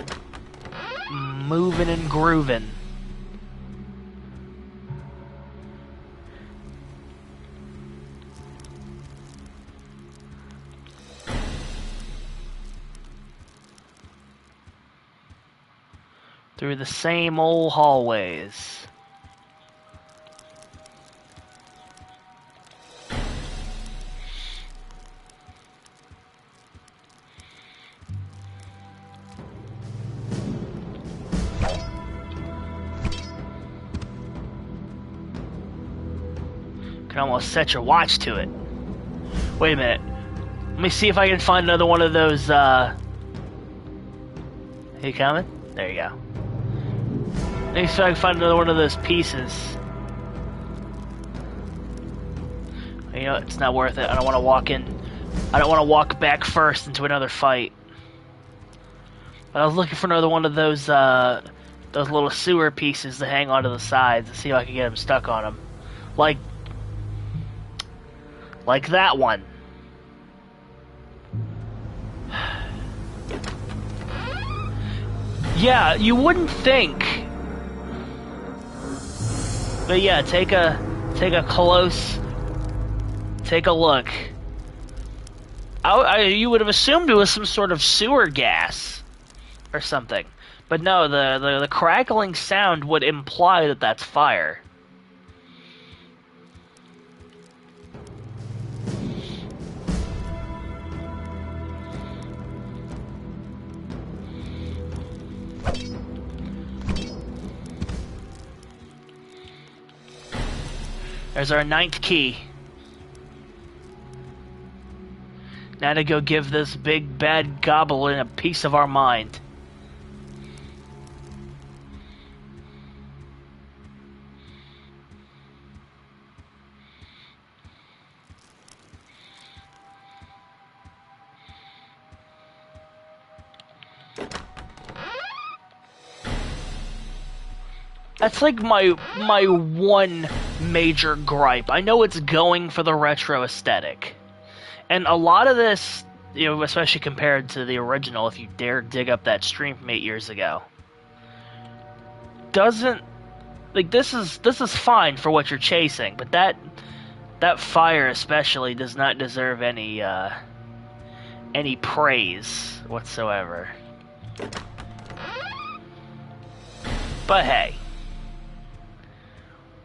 moving and grooving. Through the same old hallways. Can almost set your watch to it. Wait a minute. Let me see if I can find another one of those, You coming? There you go. Let me see if I can find another one of those pieces. You know, it's not worth it. I don't want to walk in. I don't want to walk back first into another fight. But I was looking for another one of those little sewer pieces to hang onto the sides to see if I can get them stuck on them. Like that one. Yeah, you wouldn't think. But yeah, take a look. You would have assumed it was some sort of sewer gas or something. But no, the crackling sound would imply that that's fire. There's our 9th key. Now to go give this big bad goblin a piece of our mind. That's like my one major gripe. I know it's going for the retro aesthetic. And a lot of this, you know, especially compared to the original, if you dare dig up that stream from 8 years ago, doesn't, like, this is fine for what you're chasing, but that fire especially does not deserve any praise whatsoever. But hey.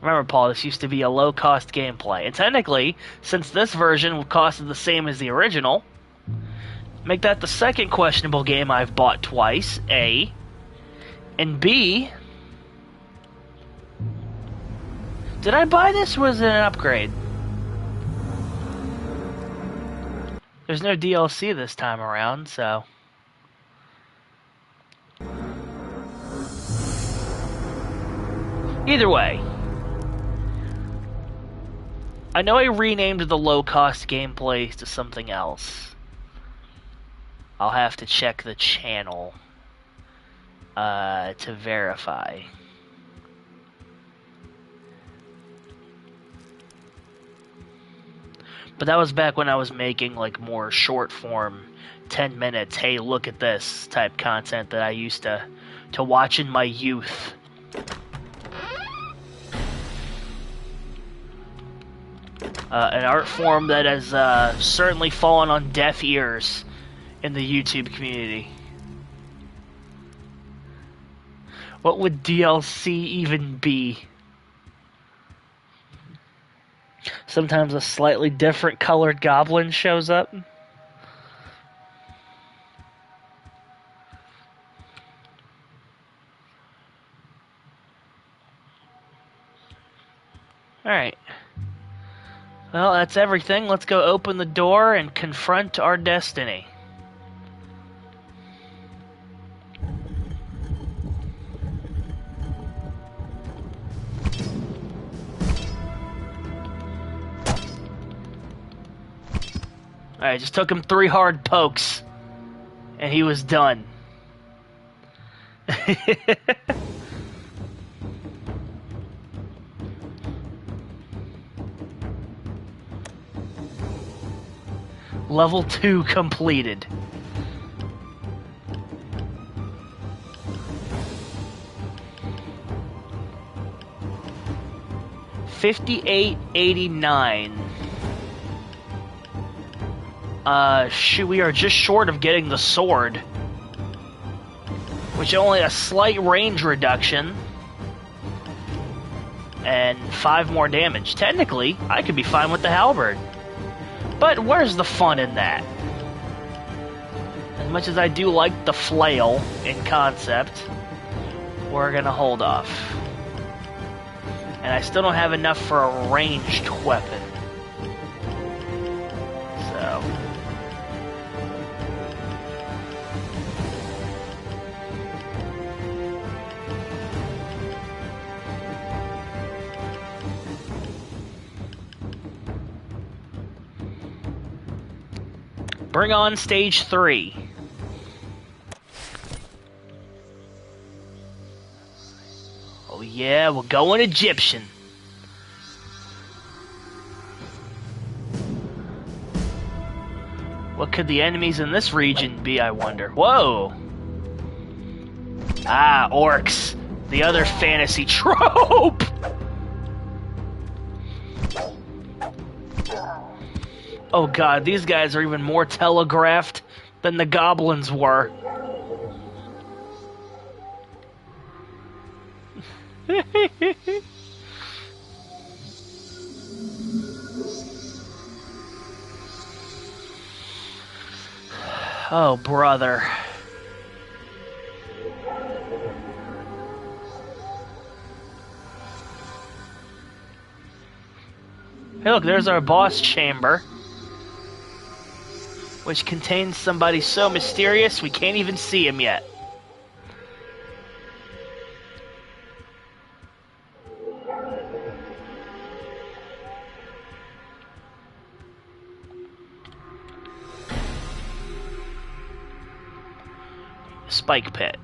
Remember, Paul, this used to be a low-cost gameplay. And technically, since this version costed the same as the original, make that the second questionable game I've bought twice, A. And B, did I buy this or was it an upgrade? There's no DLC this time around, so... Either way, I know I renamed the low-cost gameplay to something else. I'll have to check the channel to verify. But that was back when I was making like more short-form, 10 minutes, hey, look at this type content that I used to watch in my youth. An art form that has certainly fallen on deaf ears in the YouTube community. What would DLC even be? Sometimes a slightly different colored goblin shows up. Alright. Well, that's everything. Let's go open the door and confront our destiny. Alright, just took him 3 hard pokes, and he was done. Level 2 completed. $58.89. Shoot, we are just short of getting the sword. Which only a slight range reduction. And 5 more damage. Technically, I could be fine with the halberd. But where's the fun in that? As much as I do like the flail in concept, we're gonna hold off. And I still don't have enough for a ranged weapon. So... bring on stage 3. Oh yeah, we're going Egyptian. What could the enemies in this region be, I wonder? Whoa! Ah, orcs. The other fantasy trope! Oh god, these guys are even more telegraphed than the goblins were. Oh, brother. Hey, look, there's our boss chamber. Which contains somebody so mysterious we can't even see him yet. Spike pit.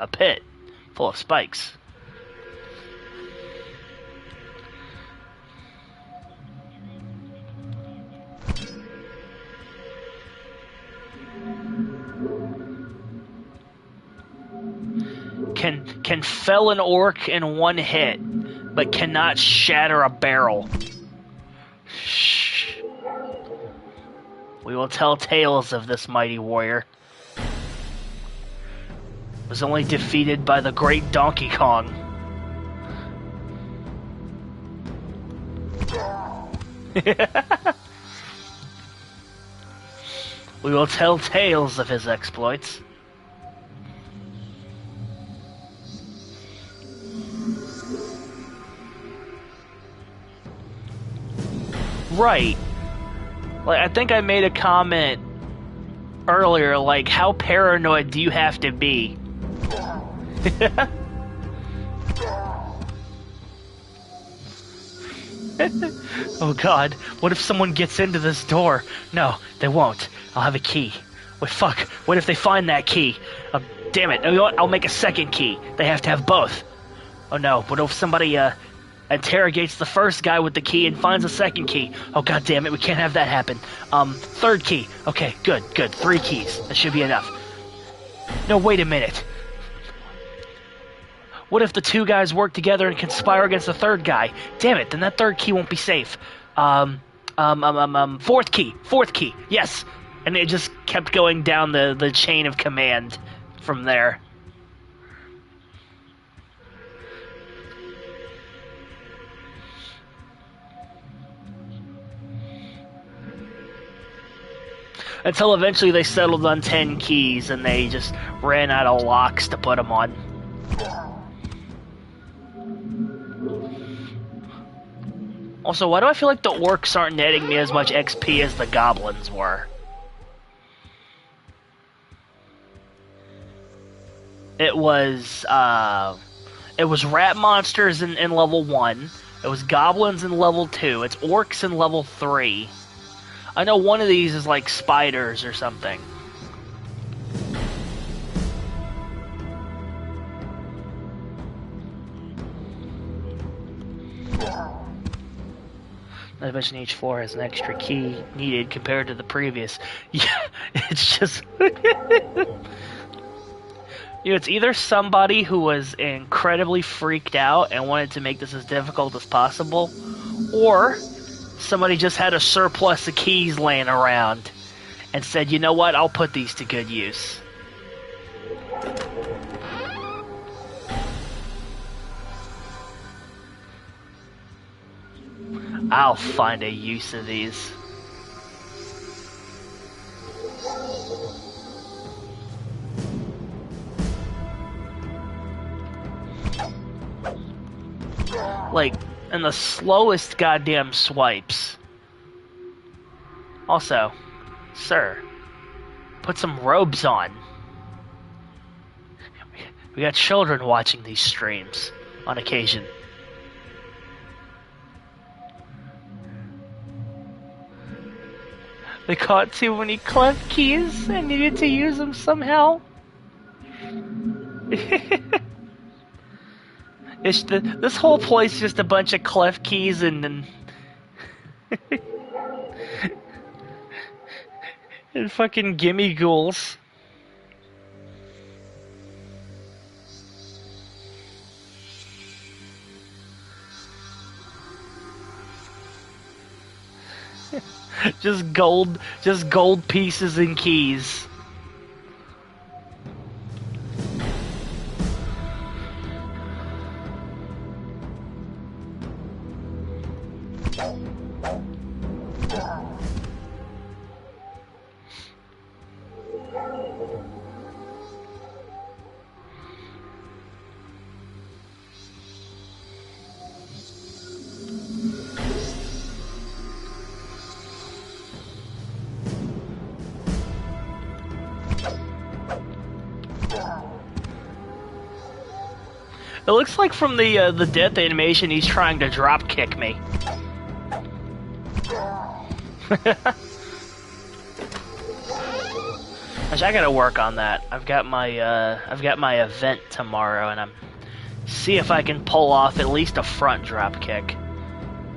A pit full of spikes. Can fell an orc in one hit, but cannot shatter a barrel. Shh. We will tell tales of this mighty warrior. Was only defeated by the great Donkey Kong. We will tell tales of his exploits. Right. Like, I think I made a comment earlier, like, how paranoid do you have to be? Oh god, what if someone gets into this door? No, they won't. I'll have a key. Wait, fuck, what if they find that key? Damn it, you know what? I'll make a second key. They have to have both. Oh no, what if somebody, interrogates the first guy with the key and finds a second key? Oh god damn it, we can't have that happen. Third key. Okay, good. 3 keys. That should be enough. No, wait a minute. What if the 2 guys work together and conspire against the third guy? Damn it, then that third key won't be safe. Fourth key. Yes. And it just kept going down the chain of command from there. Until eventually they settled on 10 keys and they just ran out of locks to put them on. Also, why do I feel like the orcs aren't netting me as much XP as the goblins were? It was rat monsters in level 1. It was goblins in level 2. It's orcs in level 3. I know one of these is like spiders or something. I bet each floor has an extra key needed compared to the previous. Yeah, it's just... it's either somebody who was incredibly freaked out and wanted to make this as difficult as possible, or somebody just had a surplus of keys laying around and said, you know what, I'll put these to good use. I'll find a use of these. Like, in the slowest goddamn swipes. Also, sir, put some robes on. We got children watching these streams on occasion. They caught too many clef keys and needed to use them somehow. This whole place is just a bunch of clef keys and and fucking gimme ghouls. just gold pieces and keys. It looks like from the death animation he's trying to drop kick me. Actually, I gotta work on that. I've got my event tomorrow, and see if I can pull off at least a front drop kick.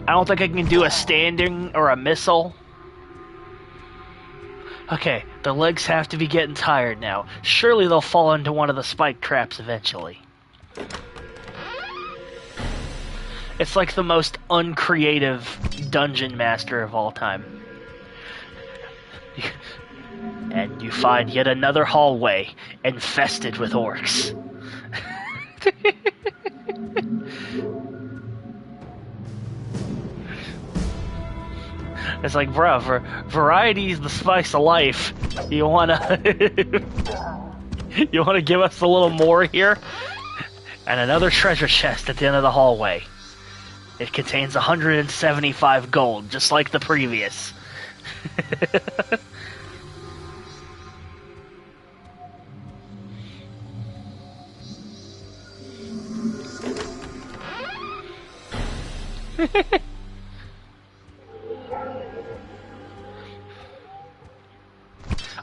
I don't think I can do a standing or a missile. Okay, the legs have to be getting tired now. Surely they'll fall into one of the spike traps eventually. It's like the most uncreative dungeon master of all time. And you find yet another hallway infested with orcs. It's like, bro, variety is the spice of life. You wanna... you wanna give us a little more here? And another treasure chest at the end of the hallway. It contains 175 gold, just like the previous.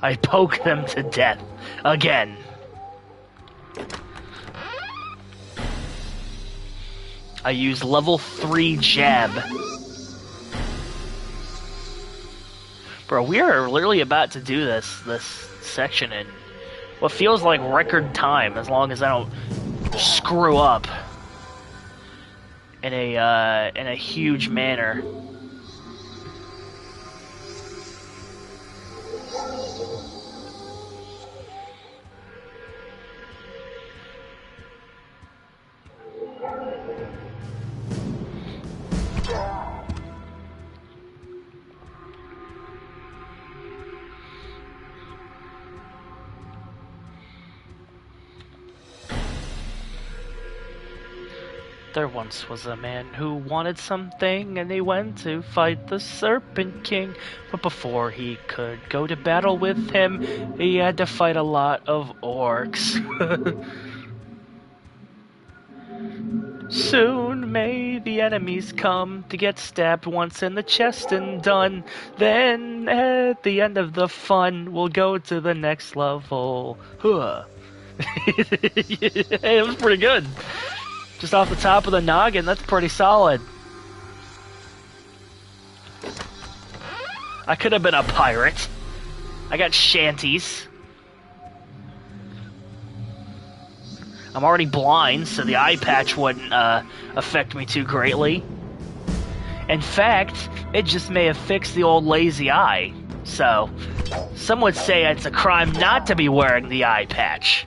I poke them to death again. I use level 3 jab. Bro, we are literally about to do this section in what feels like record time, as long as I don't screw up in a huge manner. There once was a man who wanted something, and he went to fight the Serpent King. But before he could go to battle with him, he had to fight a lot of orcs. Soon may the enemies come to get stabbed once in the chest and done. Then at the end of the fun, we'll go to the next level. Huh. Hey, it was pretty good. Just off the top of the noggin, that's pretty solid. I could have been a pirate. I got shanties. I'm already blind, so the eye patch wouldn't affect me too greatly. In fact, it just may have fixed the old lazy eye. So, some would say it's a crime not to be wearing the eye patch.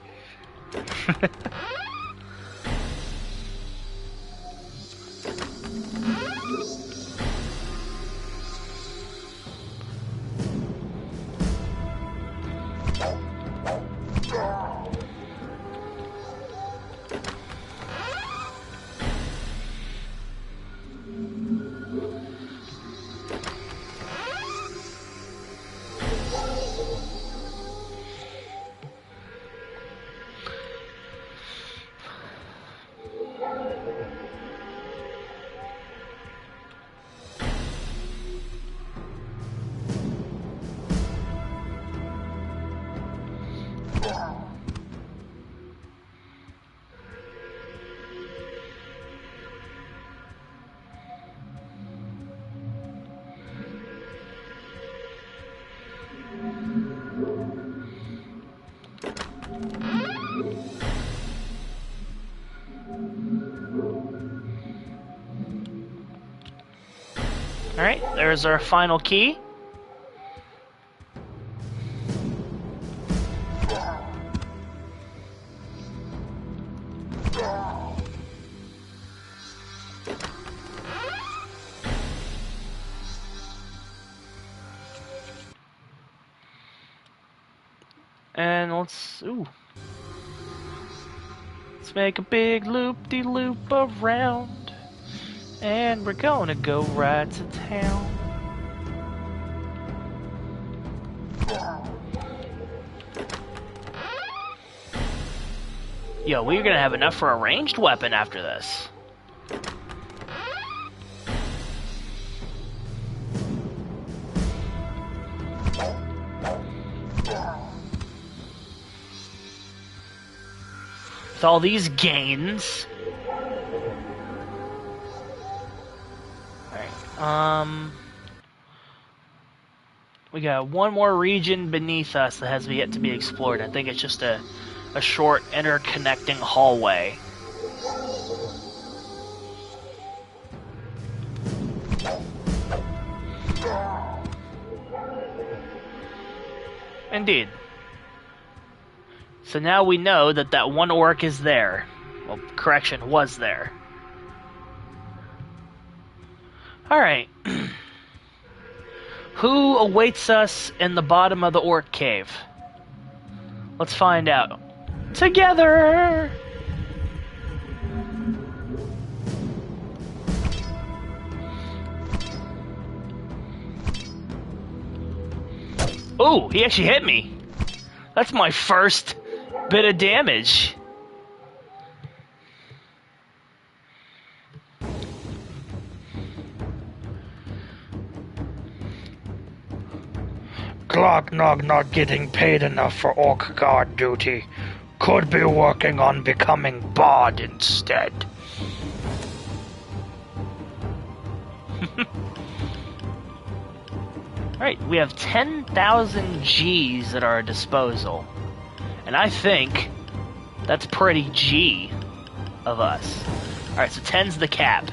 Alright, there's our final key. And let's make a big loop-de-loop around. And we're gonna go right to town. Yo, we're gonna have enough for a ranged weapon after this. With all these gains. Alright, we got one more region beneath us that has yet to be explored. I think it's just a short interconnecting hallway. Indeed. So now we know that that one orc is there. Well, correction, was there. Alright. Who awaits us in the bottom of the orc cave? Let's find out. Together! Ooh, he actually hit me. That's my first bit of damage. Glognog not getting paid enough for orc guard duty. Could be working on becoming bard instead. Alright, we have 10,000 G's at our disposal. And I think that's pretty G of us. Alright, so 10's the cap.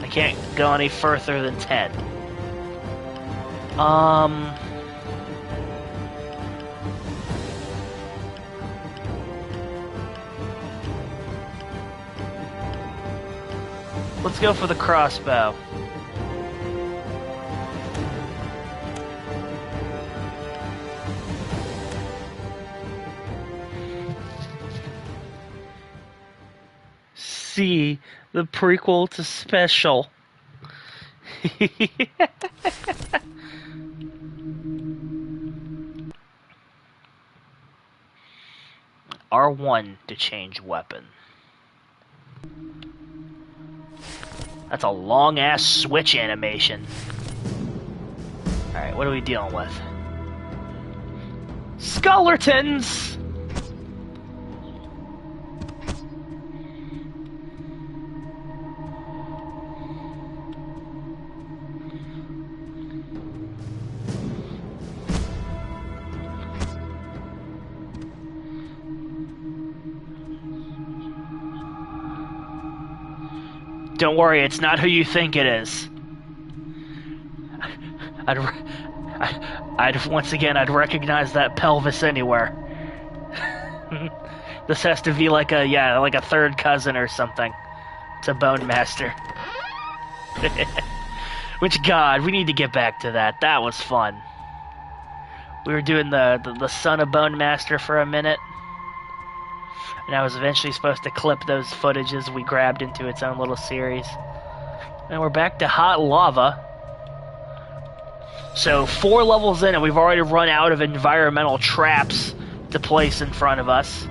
I can't go any further than 10. Let's go for the crossbow. See the prequel to Special. R1 to change weapon. That's a long-ass switch animation. Alright, what are we dealing with? Skeletons! Don't worry, it's not who you think it is. I'd recognize that pelvis anywhere. This has to be like a third cousin or something to Bone Master. Which, God, we need to get back to that. That was fun. We were doing the son of Bone Master for a minute. And I was eventually supposed to clip those footages we grabbed into its own little series. And we're back to hot lava. So 4 levels in and we've already run out of environmental traps to place in front of us.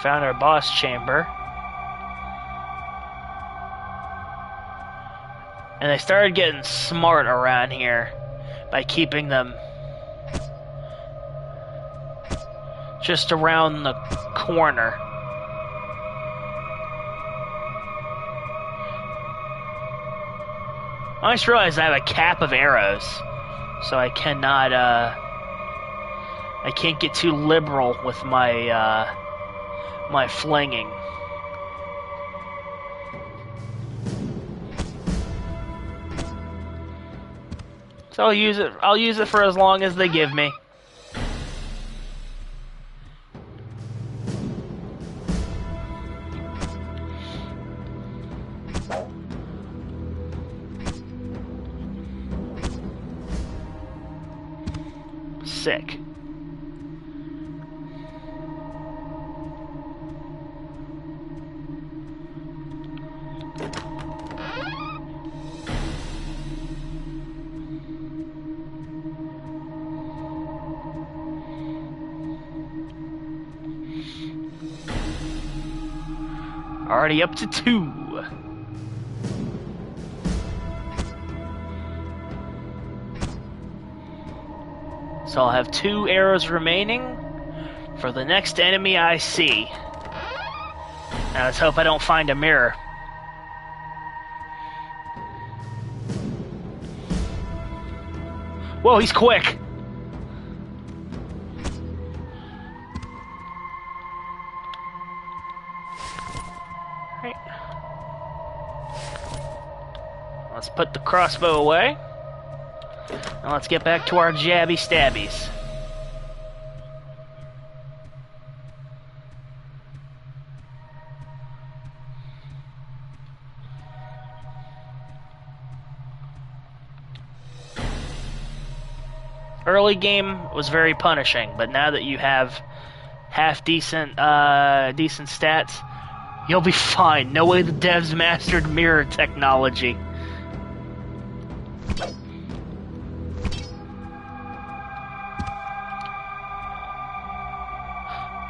Found our boss chamber. And they started getting smart around here by keeping them just around the corner. I just realized I have a cap of arrows, so I cannot, I can't get too liberal with my, my flinging. So I'll use it for as long as they give me. Sick. Already up to 2. So I'll have 2 arrows remaining for the next enemy I see. Now let's hope I don't find a mirror. Whoa, he's quick! Right. Let's put the crossbow away. Now let's get back to our jabby stabbies. Early game was very punishing, but now that you have half decent stats, you'll be fine. No way the devs mastered mirror technology.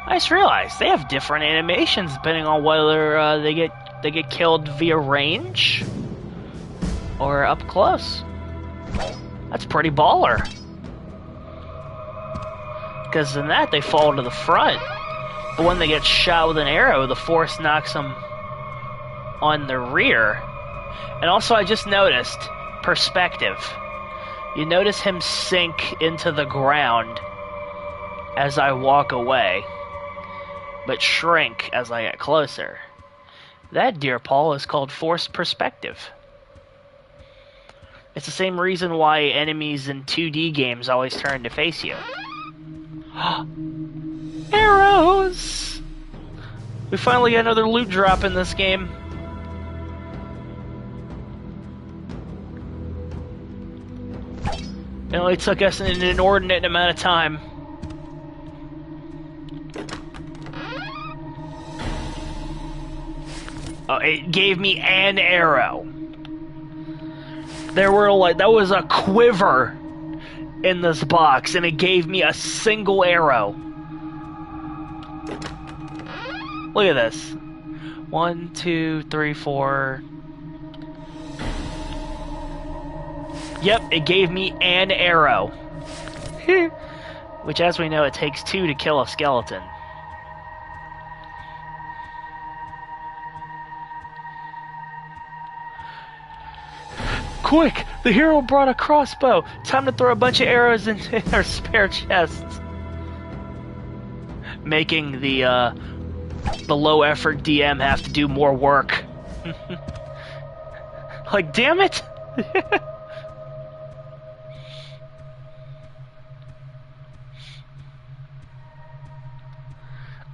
I just realized they have different animations depending on whether they get killed via range or up close. That's pretty baller. Because in that they fall to the front, but when they get shot with an arrow, the force knocks them on the rear. And also, I just noticed perspective. You notice him sink into the ground as I walk away, but shrink as I get closer. That, dear Paul, is called forced perspective. It's the same reason why enemies in 2D games always turn to face you. Arrows! We finally got another loot drop in this game. It only took us an inordinate amount of time. Oh, it gave me an arrow. There were that was a quiver in this box, and it gave me a single arrow. Look at this. 1, 2, 3, 4. Yep, it gave me an arrow. Which, as we know, it takes 2 to kill a skeleton. Quick! The hero brought a crossbow! Time to throw a bunch of arrows into our spare chests. Making the low-effort DM have to do more work. Like, damn it!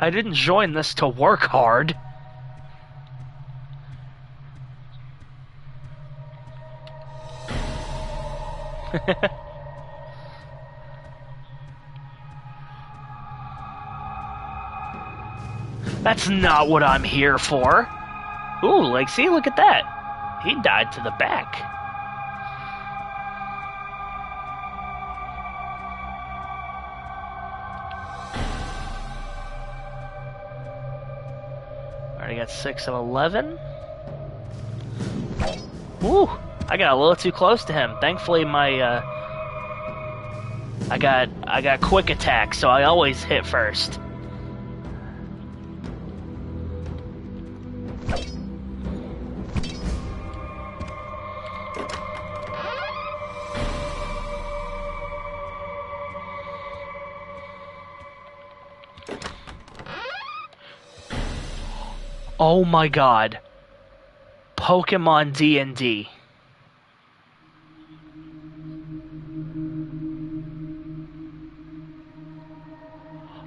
I didn't join this to work hard. That's not what I'm here for. Ooh, like, see, look at that. He died to the back. Alright, I got 6 of 11. Ooh, I got a little too close to him. Thankfully, my, I got quick attack, so I always hit first. Oh my god. Pokemon D&D.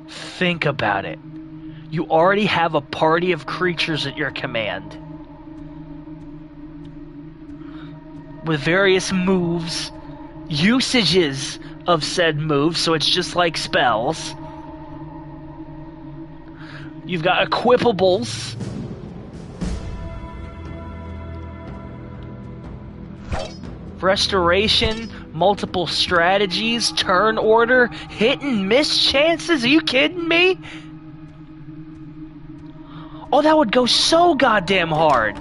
Think about it. You already have a party of creatures at your command. With various moves, usages of said moves, so it's just like spells. You've got equipables. Restoration, multiple strategies, turn order, hit and miss chances. Are you kidding me? Oh, that would go so goddamn hard.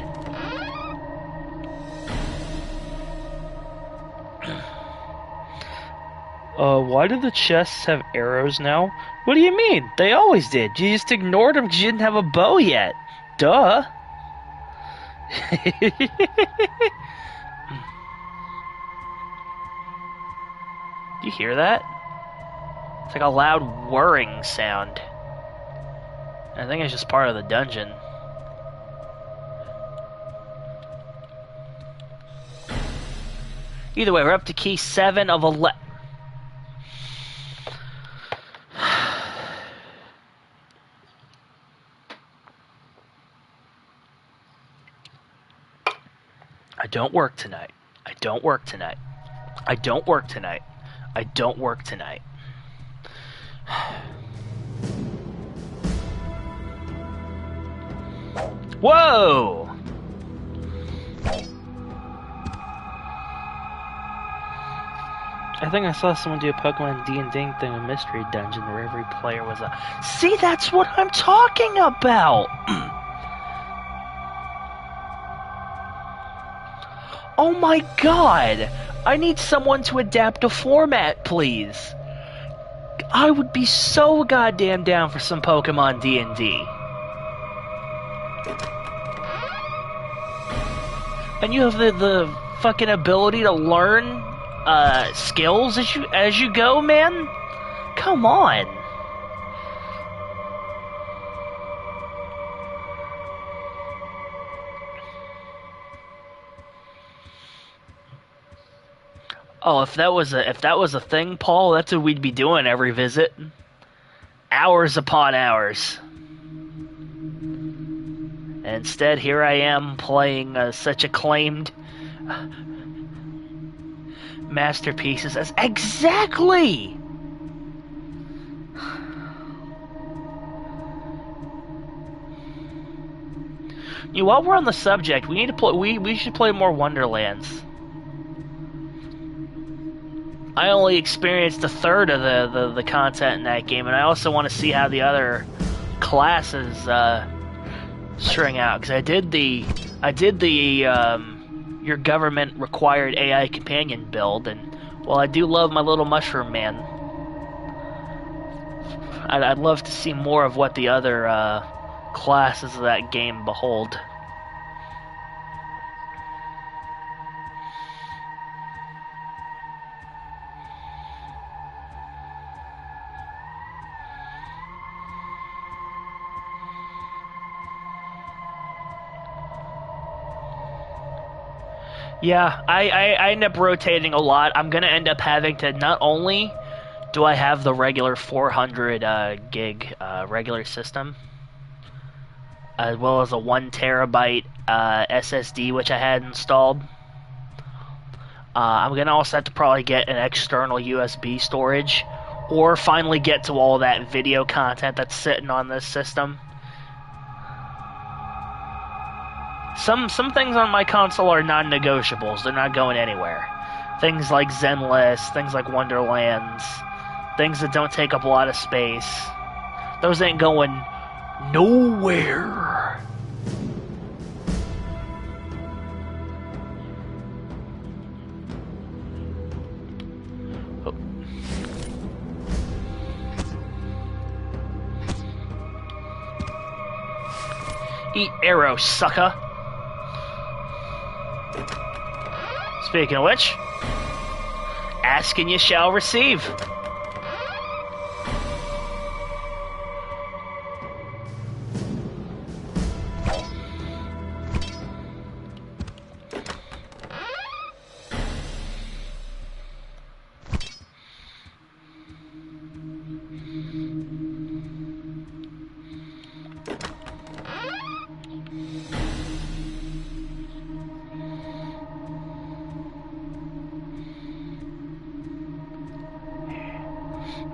Why do the chests have arrows now? What do you mean? They always did. You just ignored them because you didn't have a bow yet. Duh. Do you hear that? It's like a loud whirring sound. I think it's just part of the dungeon. Either way, we're up to key 7 of 11. I don't work tonight. I don't work tonight. I don't work tonight. I don't work tonight. Whoa! I think I saw someone do a Pokemon D&D thing, a mystery dungeon where every player was a... See, that's what I'm talking about! Oh my god! I need someone to adapt a format, please. I would be so goddamn down for some Pokemon D&D. And you have the fucking ability to learn skills as you go, man? Come on. Oh, if that was a thing, Paul, that's what we'd be doing every visit. Hours upon hours. And instead, here I am playing such acclaimed masterpieces as exactly. You know, while we're on the subject, we need to play. We should play more Wonderlands. I only experienced a third of the content in that game, and I also want to see how the other classes string out, because I did the your government required AI companion build, and well, I do love my little mushroom man. I'd love to see more of what the other classes of that game behold. Yeah, I end up rotating a lot. I'm gonna end up having to, not only do I have the regular 400 gig regular system, as well as a 1 terabyte SSD which I had installed. I'm gonna also have to probably get an external USB storage, or finally get to all that video content that's sitting on this system. Some things on my console are non-negotiables. They're not going anywhere. Things like Zenless, things like Wonderlands, things that don't take up a lot of space. Those ain't going nowhere. Oh. Eat arrow, sucker. Speaking of which, ask and you shall receive.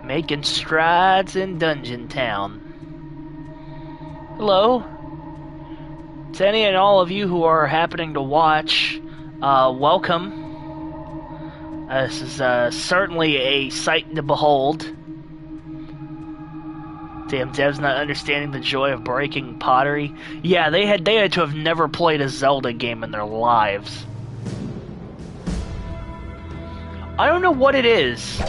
Making strides in Dungeon Town. Hello. To any and all of you who are happening to watch, welcome. This is certainly a sight to behold. Damn, Dev's not understanding the joy of breaking pottery. Yeah, they had to have never played a Zelda game in their lives. I don't know what it is.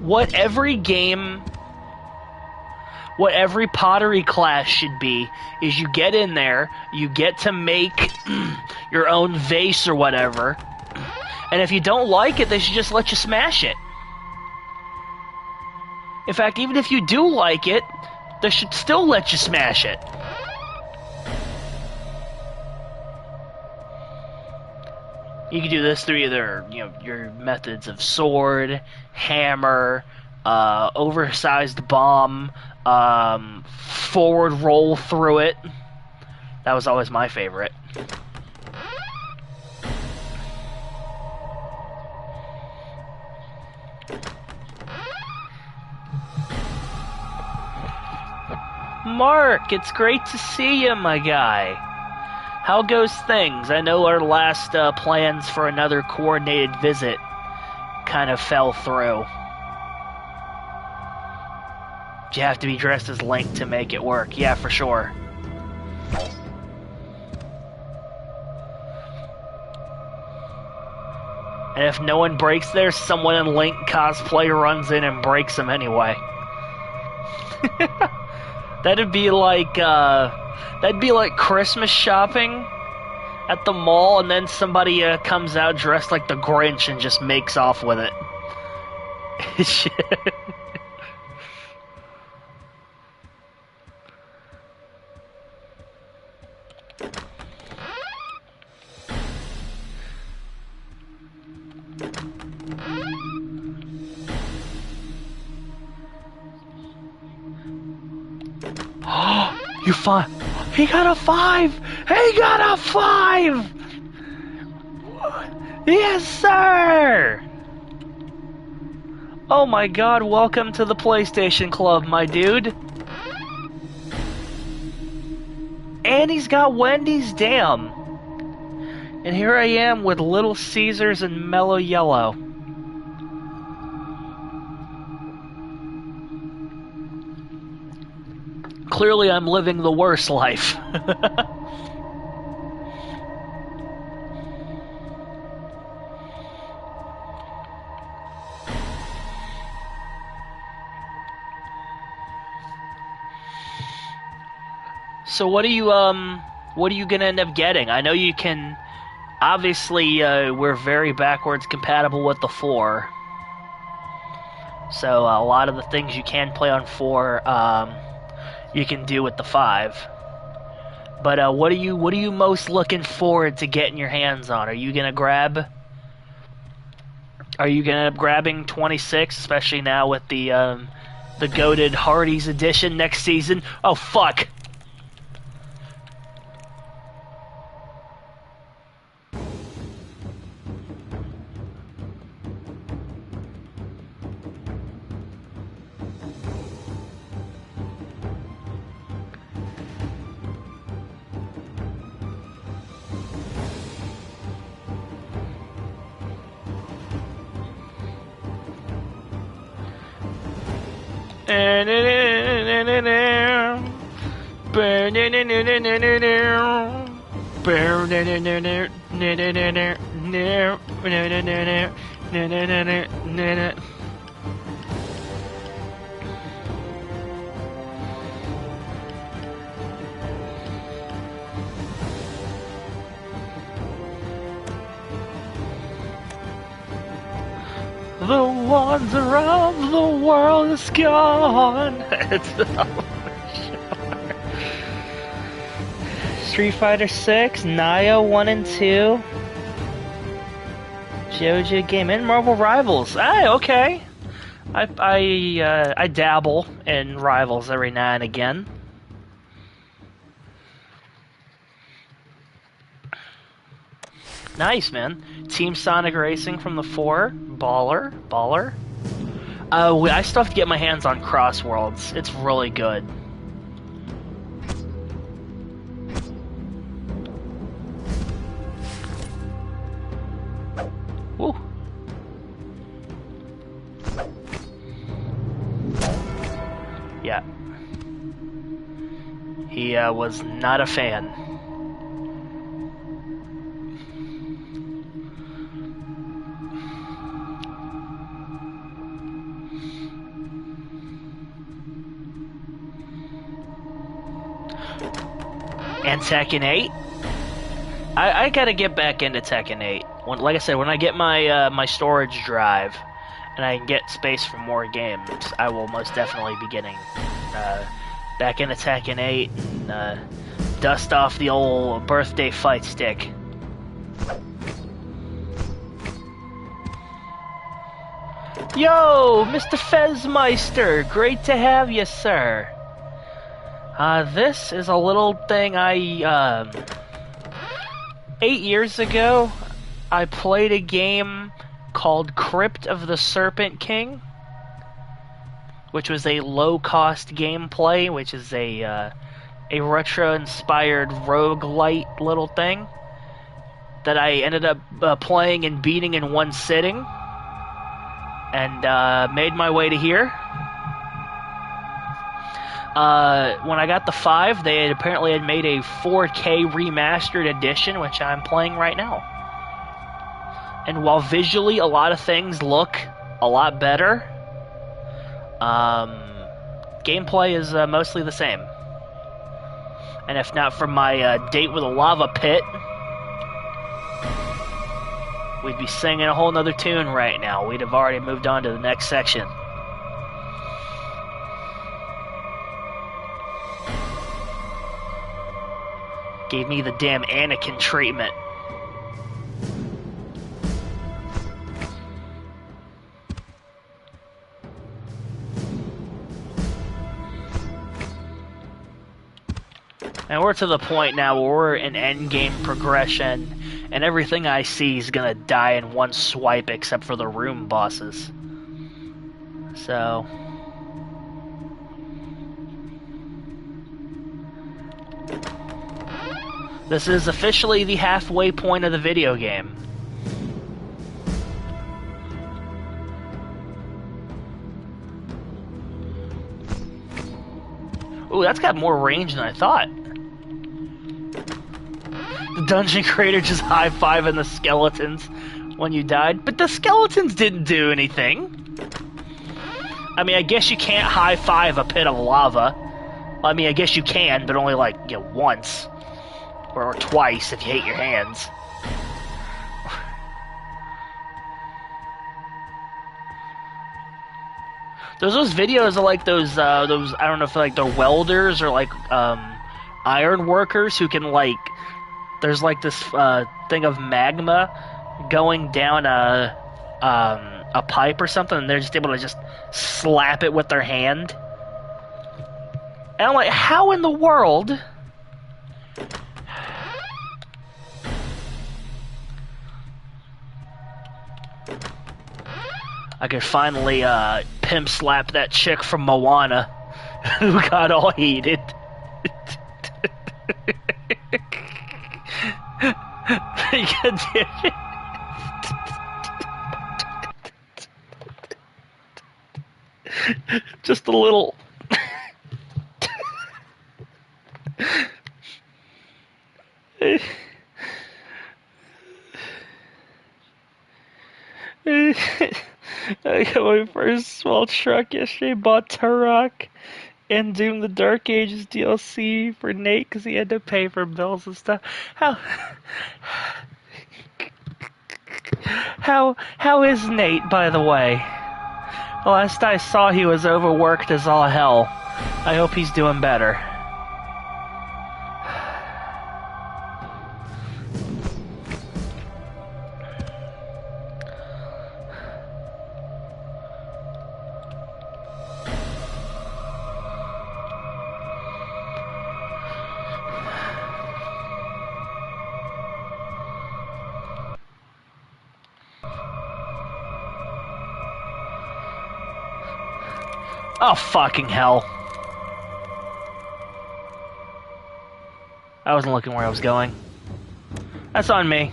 What every pottery class should be is you get in there, you get to make your own vase or whatever, and if you don't like it, they should just let you smash it. In fact, even if you do like it, they should still let you smash it. You can do this through either, your methods of sword, hammer, oversized bomb, forward roll through it. That was always my favorite. Mark, it's great to see you, my guy. How goes things? I know our last plans for another coordinated visit kind of fell through. Do you have to be dressed as Link to make it work? Yeah, for sure. And if no one breaks there, someone in Link cosplay runs in and breaks them anyway. That'd be like Christmas shopping at the mall, and then somebody comes out dressed like the Grinch and just makes off with it. You find he got a 5! He got a 5! Yes, sir! Oh my god, welcome to the PlayStation Club, my dude. And he's got Wendy's, damn. And here I am with Little Caesars and Mellow Yellow. Clearly I'm living the worst life. So what are you gonna end up getting? I know you can. Obviously, we're very backwards compatible with the 4. So a lot of the things you can play on 4, you can do with the 5. But what are you most looking forward to getting your hands on? Are you gonna end up grabbing 26, especially now with the goated Hardy's edition next season? Oh fuck! The wonder of the world is gone. Street Fighter 6, Naya 1 and 2, JoJo Game, and Marvel Rivals. Ah, okay. I dabble in Rivals every now and again. Nice, man. Team Sonic Racing from the 4. Baller. I still have to get my hands on Crossworlds. It's really good. Woo. Yeah. He was not a fan. And Tekken 8. I gotta get back into Tekken 8. Like I said, when I get my storage drive and I can get space for more games, I will most definitely be getting back into Tekken 8 and dust off the old birthday fight stick. Yo, Mr. Fezmeister, great to have you, sir. This is a little thing 8 years ago, I played a game called Crypt of the Serpentking, which was a low-cost gameplay, which is a retro-inspired roguelite little thing that I ended up playing and beating in one sitting, and made my way to here. When I got the 5, they apparently had made a 4K remastered edition, which I'm playing right now. And while visually a lot of things look a lot better, gameplay is mostly the same. And if not for my date with a lava pit, we'd be singing a whole nother tune right now. We'd have already moved on to the next section. Gave me the damn Anakin treatment. And we're to the point now where we're in endgame progression, and everything I see is gonna die in one swipe except for the room bosses. So... this is officially the halfway point of the video game. Ooh, that's got more range than I thought. The dungeon creator just high-fiving the skeletons when you died. But the skeletons didn't do anything. I mean, I guess you can't high-five a pit of lava. I mean, I guess you can, but only like, you know, once. Or twice if you hate your hands. There's those videos of like those I don't know if like they're welders or like iron workers who can like there's like this thing of magma going down a pipe or something, and they're just able to just slap it with their hand. And I'm like, how in the world? I could finally pimp slap that chick from Moana who got all heated. Just a little. I got my first small truck yesterday, bought Turok and Doom the Dark Ages DLC for Nate because he had to pay for bills and stuff. How is Nate, by the way? The last I saw, he was overworked as all hell. I hope he's doing better. Oh, fucking hell. I wasn't looking where I was going. That's on me.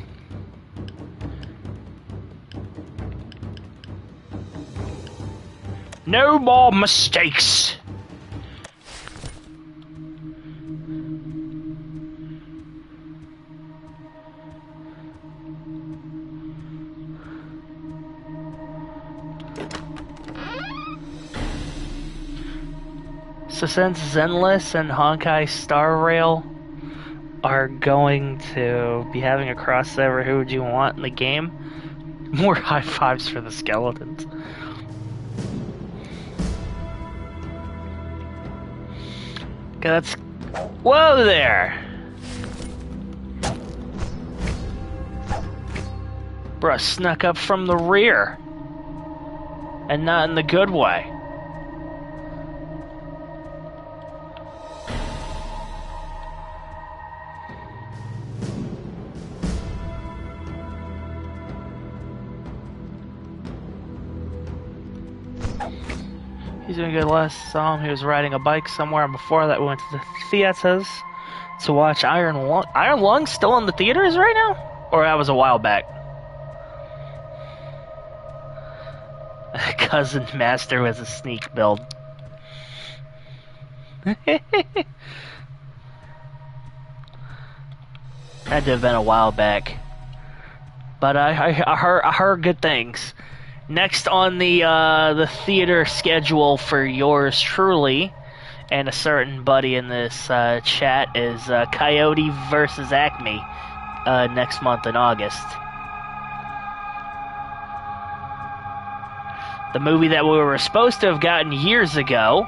No more mistakes. So since Zenless and Honkai Star Rail are going to be having a crossover, who would you want in the game? More high fives for the skeletons. Okay, that's... Whoa there! Bruh snuck up from the rear. And not in the good way. He's doing good. Last saw him, he was riding a bike somewhere, and before that we went to the theaters to watch Iron Lung. Iron Lung's still in the theaters right now? Or that was a while back? Cousin Master was a sneak build. Had to have been a while back. But I heard good things. Next on the theater schedule for yours truly, and a certain buddy in this chat, is Coyote versus Acme next month in August. The movie that we were supposed to have gotten years ago,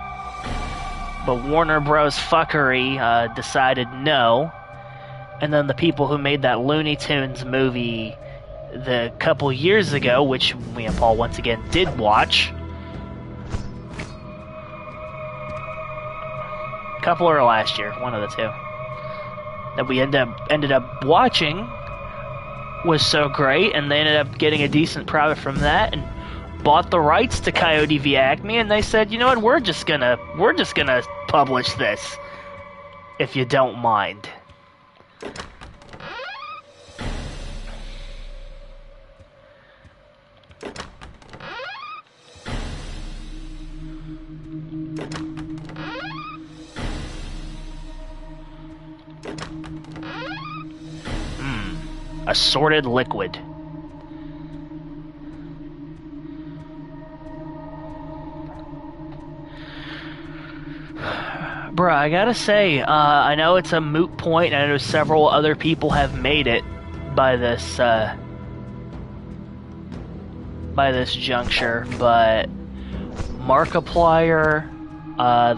but Warner Bros. Fuckery decided no, and then the people who made that Looney Tunes movie the couple years ago, which me and Paul once again did watch. Couple or last year, one of the two. That we ended up watching was so great, and they ended up getting a decent profit from that, and bought the rights to Coyote v Acme, and they said, you know what, we're just gonna publish this, if you don't mind. Assorted liquid. Bruh, I gotta say, I know it's a moot point, and I know several other people have made it by this juncture, but Markiplier,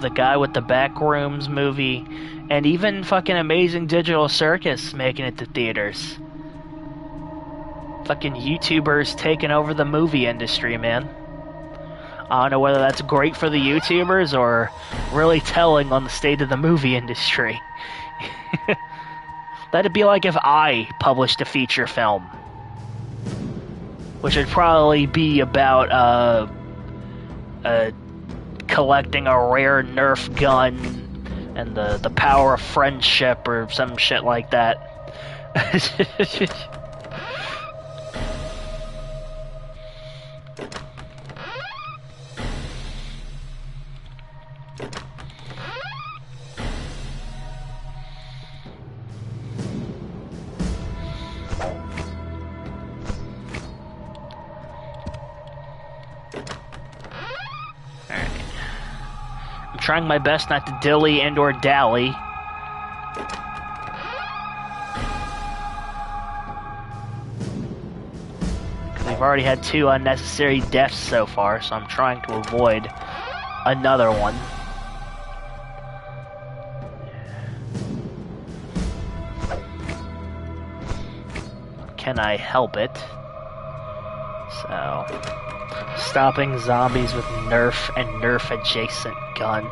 the guy with the Backrooms movie, and even fucking Amazing Digital Circus making it to theaters. Fucking YouTubers taking over the movie industry, man. I don't know whether that's great for the YouTubers or really telling on the state of the movie industry. That'd be like if I published a feature film, which would probably be about collecting a rare Nerf gun and the power of friendship or some shit like that. Trying my best not to dilly and or dally. Because we've already had 2 unnecessary deaths so far, so I'm trying to avoid another one. Can I help it? So... stopping zombies with Nerf and Nerf adjacent guns.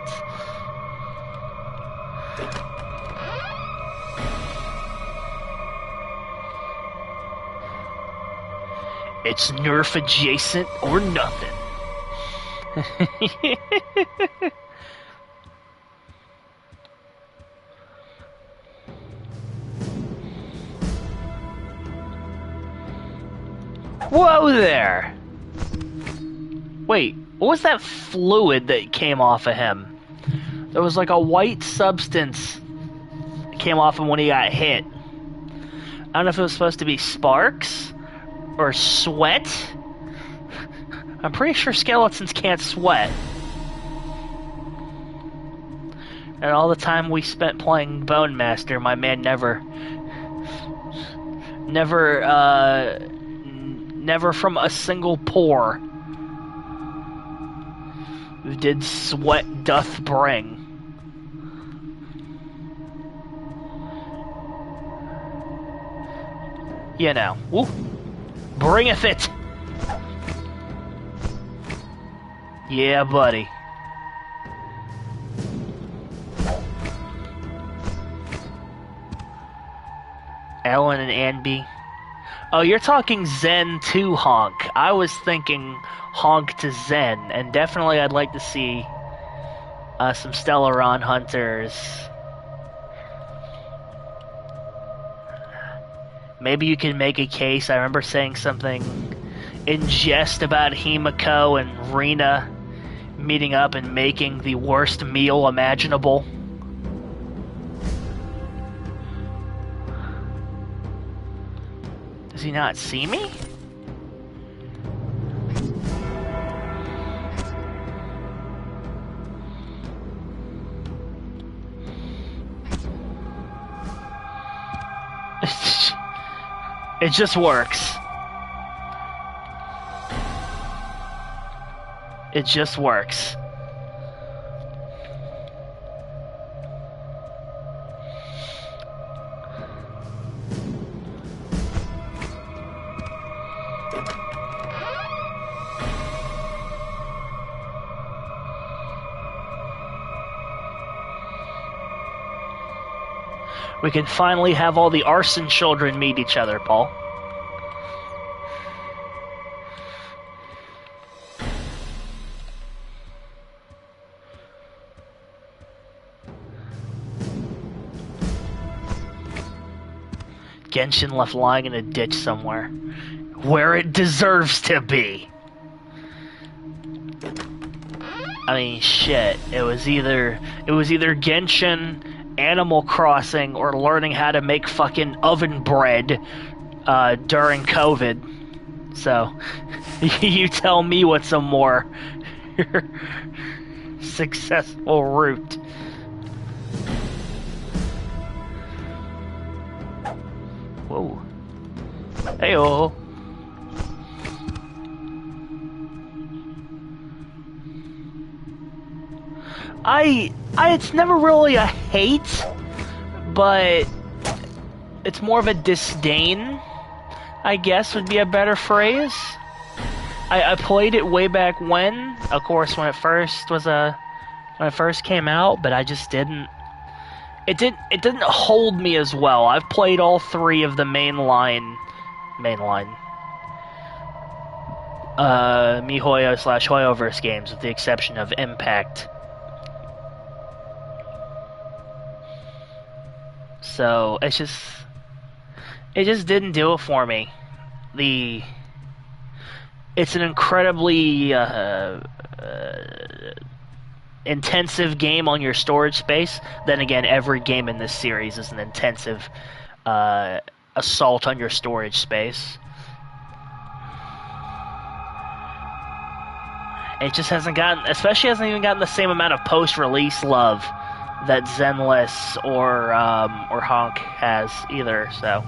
It's Nerf adjacent or nothing. Whoa there! Wait, what was that fluid that came off of him? There was like a white substance that came off him when he got hit. I don't know if it was supposed to be sparks or sweat. I'm pretty sure skeletons can't sweat. And all the time we spent playing Bone Master, my man never from a single pore did sweat doth bring. You know, woo, bringeth it. Yeah, buddy. Ellen and Anby. Oh, you're talking Zen to Honk. I was thinking Honk to Zen, and definitely I'd like to see some Stellaron hunters. Maybe you can make a case. I remember saying something in jest about Himiko and Rena meeting up and making the worst meal imaginable. Does he not see me? It just works. It just works. We can finally have all the arson children meet each other, Paul. Genshin left lying in a ditch somewhere. Where it deserves to be. I mean, shit. It was either Genshin, Animal Crossing, or learning how to make fucking oven bread during COVID. So, you tell me what's a more successful route. Whoa. Heyo. It's never really a hate, but it's more of a disdain, I guess would be a better phrase. I played it way back when, of course, when it first came out, but I just didn't. It didn't hold me as well. I've played all three of the mainline MiHoYo/Hoyoverse games, with the exception of Impact. So it just didn't do it for me. It's an incredibly intensive game on your storage space. Then again, every game in this series is an intensive assault on your storage space. It just hasn't even gotten the same amount of post-release love that Zenless or Honk has either. So.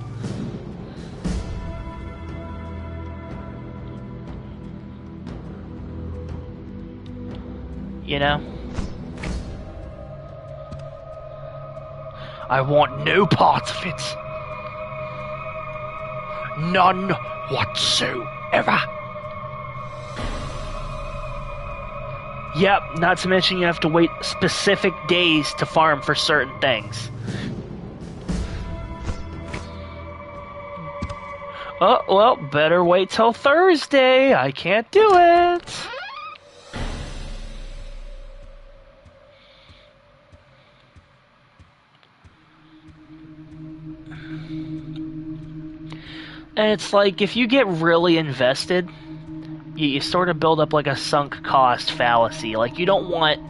You know? I want no parts of it. None whatsoever. Yep, not to mention you have to wait specific days to farm for certain things. Oh, well, better wait till Thursday. I can't do it. And it's like, if you get really invested, you sort of build up like a sunk cost fallacy. Like, you don't want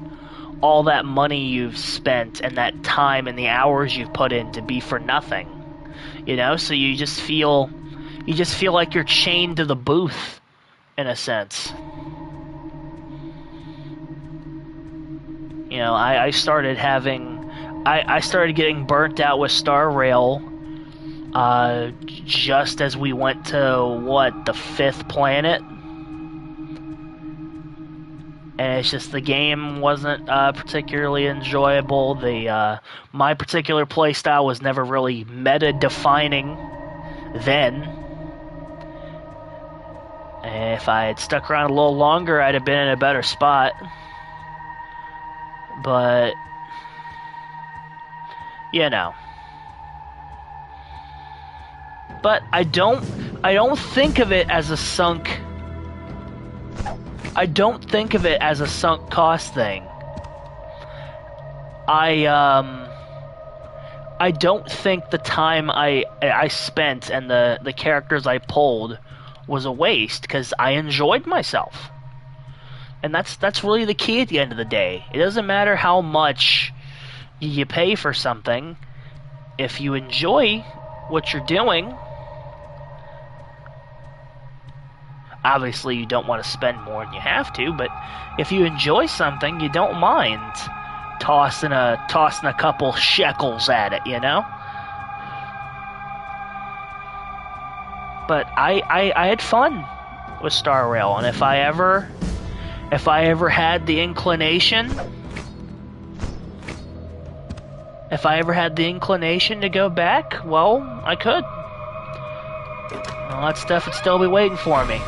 all that money you've spent and that time and the hours you've put in to be for nothing. You know? So you just feel like you're chained to the booth, in a sense. You know, I started getting burnt out with Star Rail just as we went to, the 5th planet? And it's just, the game wasn't particularly enjoyable. My particular playstyle was never really meta-defining then. And if I had stuck around a little longer, I'd have been in a better spot. But, you know. But I don't think of it as a sunk. I don't think of it as a sunk cost thing. I don't think the time I spent and the characters I pulled was a waste, because I enjoyed myself. And that's really the key at the end of the day. It doesn't matter how much you pay for something. If you enjoy what you're doing, obviously you don't want to spend more than you have to, but if you enjoy something, you don't mind tossing a couple shekels at it, you know? But I had fun with Star Rail, and if I ever had the inclination to go back, well, I could. All that stuff would still be waiting for me.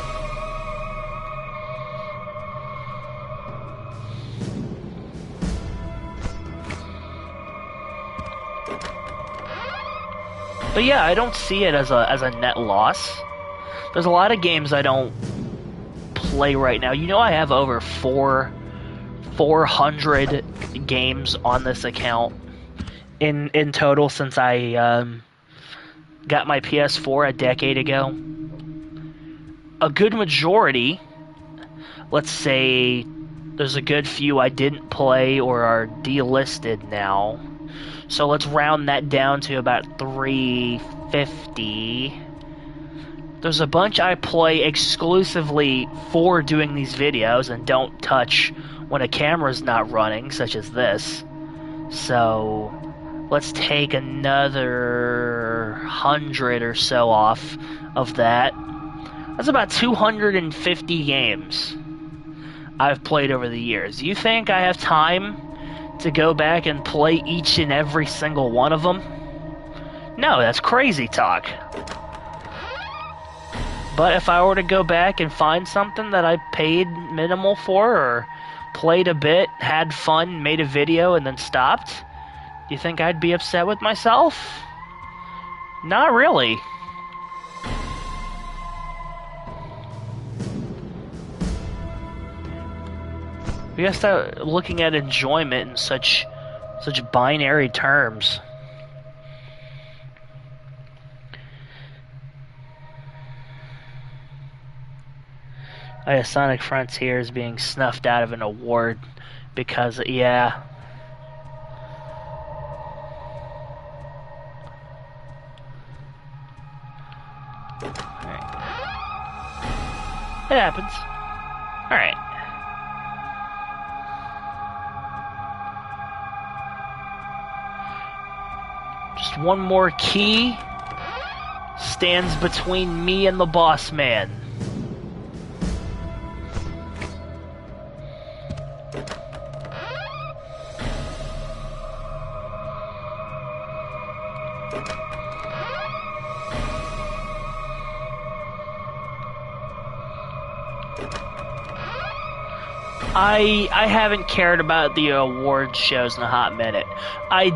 But yeah, I don't see it as a net loss. There's a lot of games I don't play right now. You know, I have over 400 games on this account in total since I got my PS4 a decade ago. A good majority, let's say there's a good few I didn't play or are delisted now. So let's round that down to about 350. There's a bunch I play exclusively for doing these videos and don't touch when a camera's not running, such as this. So let's take another 100 or so off of that. That's about 250 games I've played over the years. You think I have time to go back and play each and every single one of them? No, that's crazy talk. But if I were to go back and find something that I paid minimal for, or played a bit, had fun, made a video, and then stopped, do you think I'd be upset with myself? Not really. We gotta start looking at enjoyment in such binary terms. Oh, yeah, Sonic Frontier is being snuffed out of an award because, yeah. Alright. It happens. Alright. Just one more key stands between me and the boss man. I haven't cared about the award shows in a hot minute. I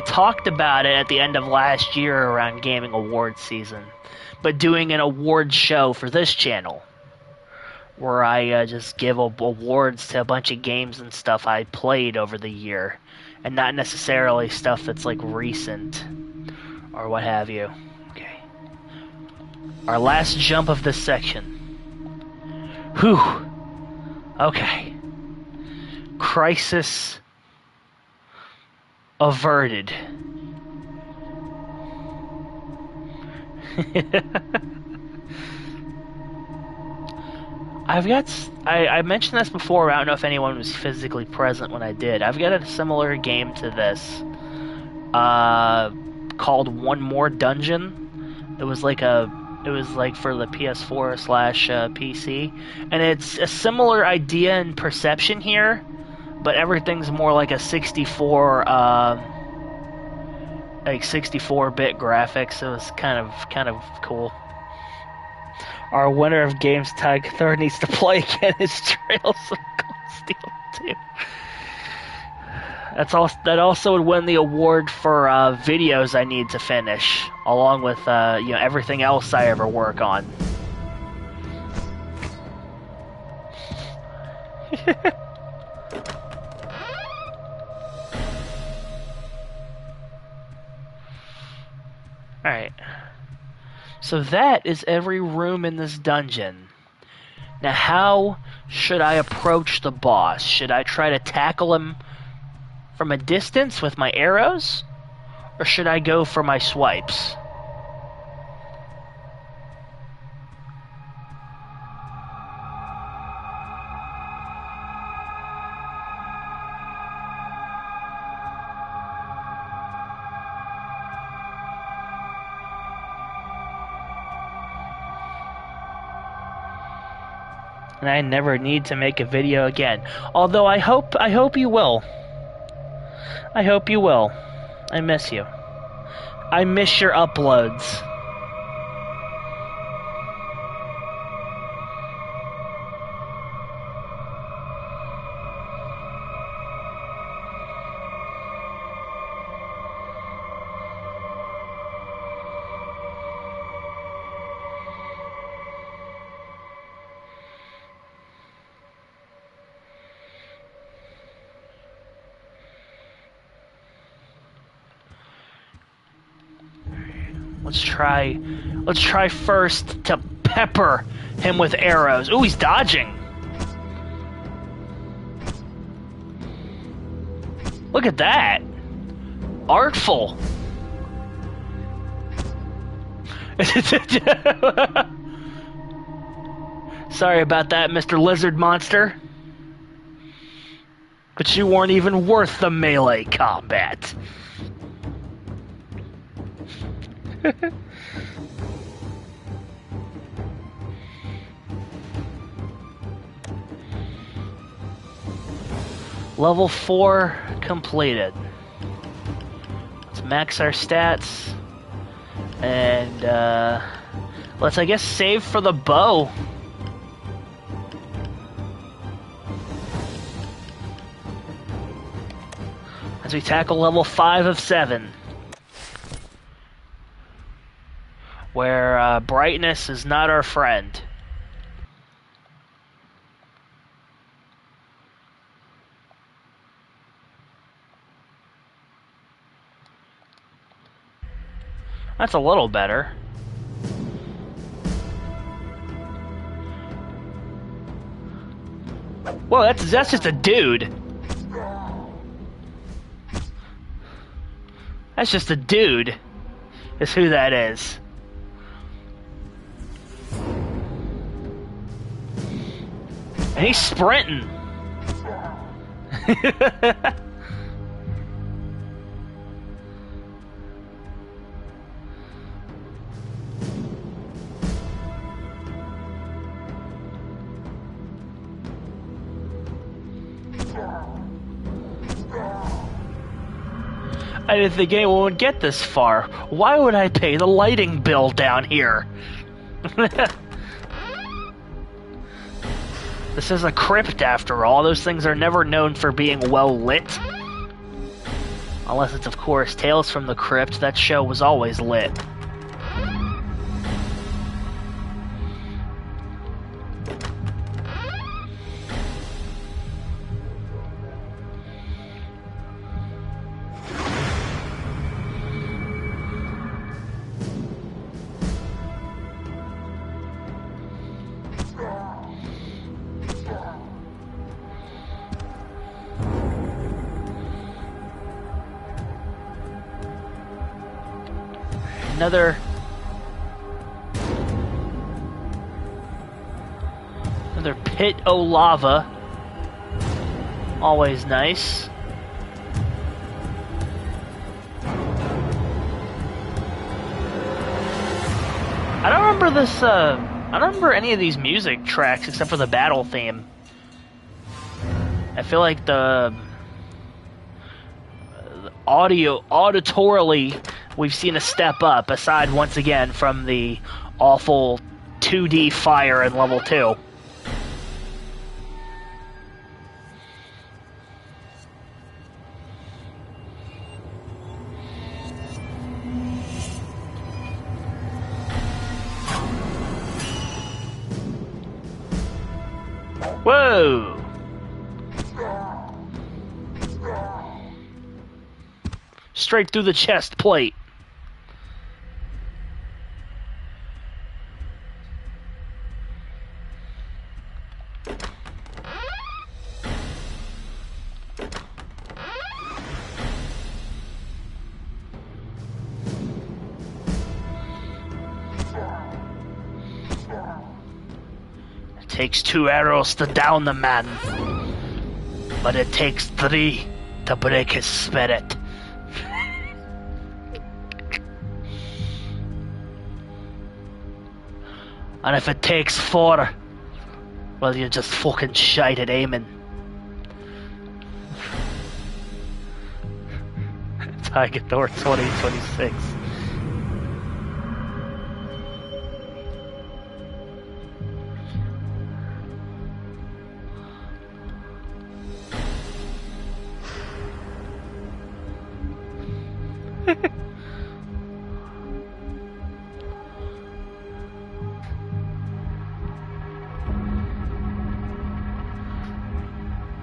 talked about it at the end of last year around gaming awards season, but doing an award show for this channel, where I just give awards to a bunch of games and stuff I played over the year, and not necessarily stuff that's like recent or what have you. Okay. Our last jump of this section. Whew. Okay. Crisis averted. I mentioned this before, I don't know if anyone was physically present when I did. I've got a similar game to this, called One More Dungeon. It was like for the PS4/PC, and it's a similar idea and perception here, but everything's more like a 64 64-bit graphics. It was kind of cool. Our winner of Games Tag 3 needs to play again is Trails of Cold Steel 2. That also would win the award for videos I need to finish, along with everything else I ever work on. Alright. So that is every room in this dungeon. Now, how should I approach the boss? Should I try to tackle him from a distance with my arrows? Or should I go for my swipes? And I never need to make a video again. Although I hope you will. I hope you will. I miss you. I miss your uploads. Let's try first to pepper him with arrows. Ooh, he's dodging. Look at that. Artful. Sorry about that, Mr. Lizard Monster. But you weren't even worth the melee combat. Level 4 completed. Let's max our stats. And, let's, I guess, save for the bow. As we tackle level 5 of 7. Where, brightness is not our friend. That's a little better. Whoa, that's just a dude. That's just a dude, is who that is. And he's sprinting. I didn't think anyone would get this far. Why would I pay the lighting bill down here? This is a crypt, after all. Those things are never known for being well lit. Unless it's, of course, Tales from the Crypt. That show was always lit. Another pit o' lava. Always nice. I don't remember this, I don't remember any of these music tracks except for the battle theme. I feel like the auditorily, we've seen a step up, aside once again from the awful 2D fire in level 2. Whoa! Straight through the chest plate. It takes 2 arrows to down the man, but it takes 3 to break his spirit. And if it takes 4, well, you're just fucking shite at aiming. Tiger Thor 2026.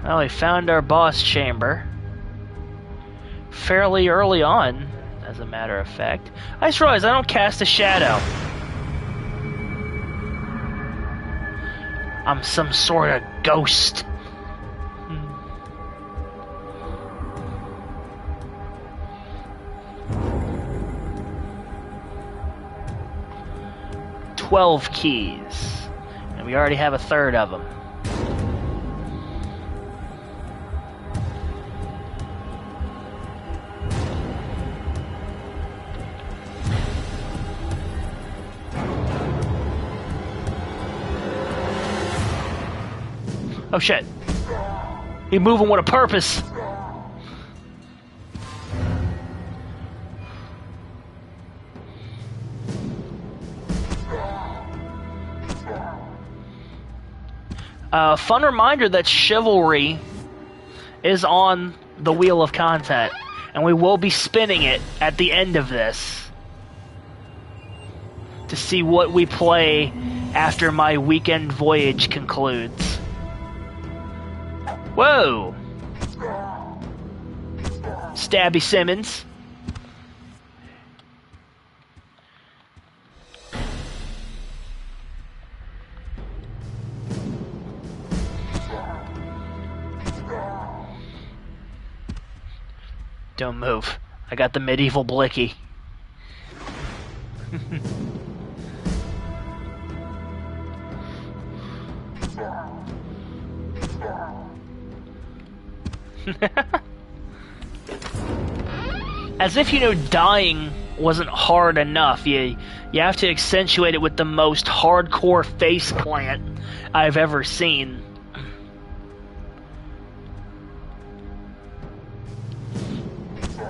Well, we found our boss chamber fairly early on, as a matter of fact. I just realized I don't cast a shadow. I'm some sort of ghost. 12 keys, and we already have a third of them. Oh shit. He moving with a purpose. Fun reminder that chivalry is on the wheel of content, and we will be spinning it at the end of this to see what we play after my weekend voyage concludes. Whoa! Stabby Simmons. Don't move. I got the medieval blicky. As if, you know, dying wasn't hard enough. You have to accentuate it with the most hardcore face plant I've ever seen.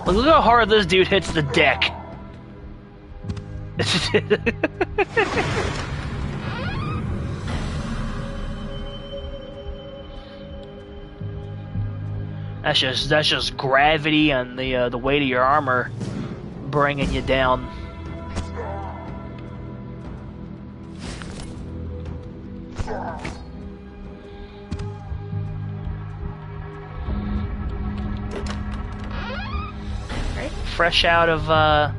Look how hard this dude hits the deck. That's just gravity and the weight of your armor bringing you down. Right, fresh out of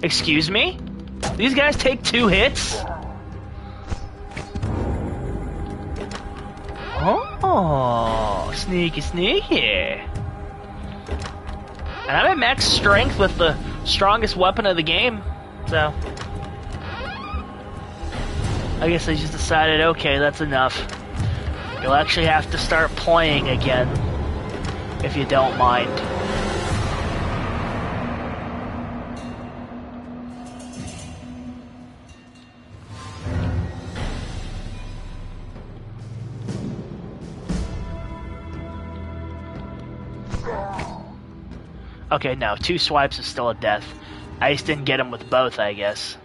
Excuse me? These guys take 2 hits? Oh, sneaky, sneaky. And I'm at max strength with the strongest weapon of the game, so I guess I just decided, okay, that's enough. You'll actually have to start playing again, if you don't mind. Okay, no, 2 swipes is still a death. I just didn't get him with both, I guess.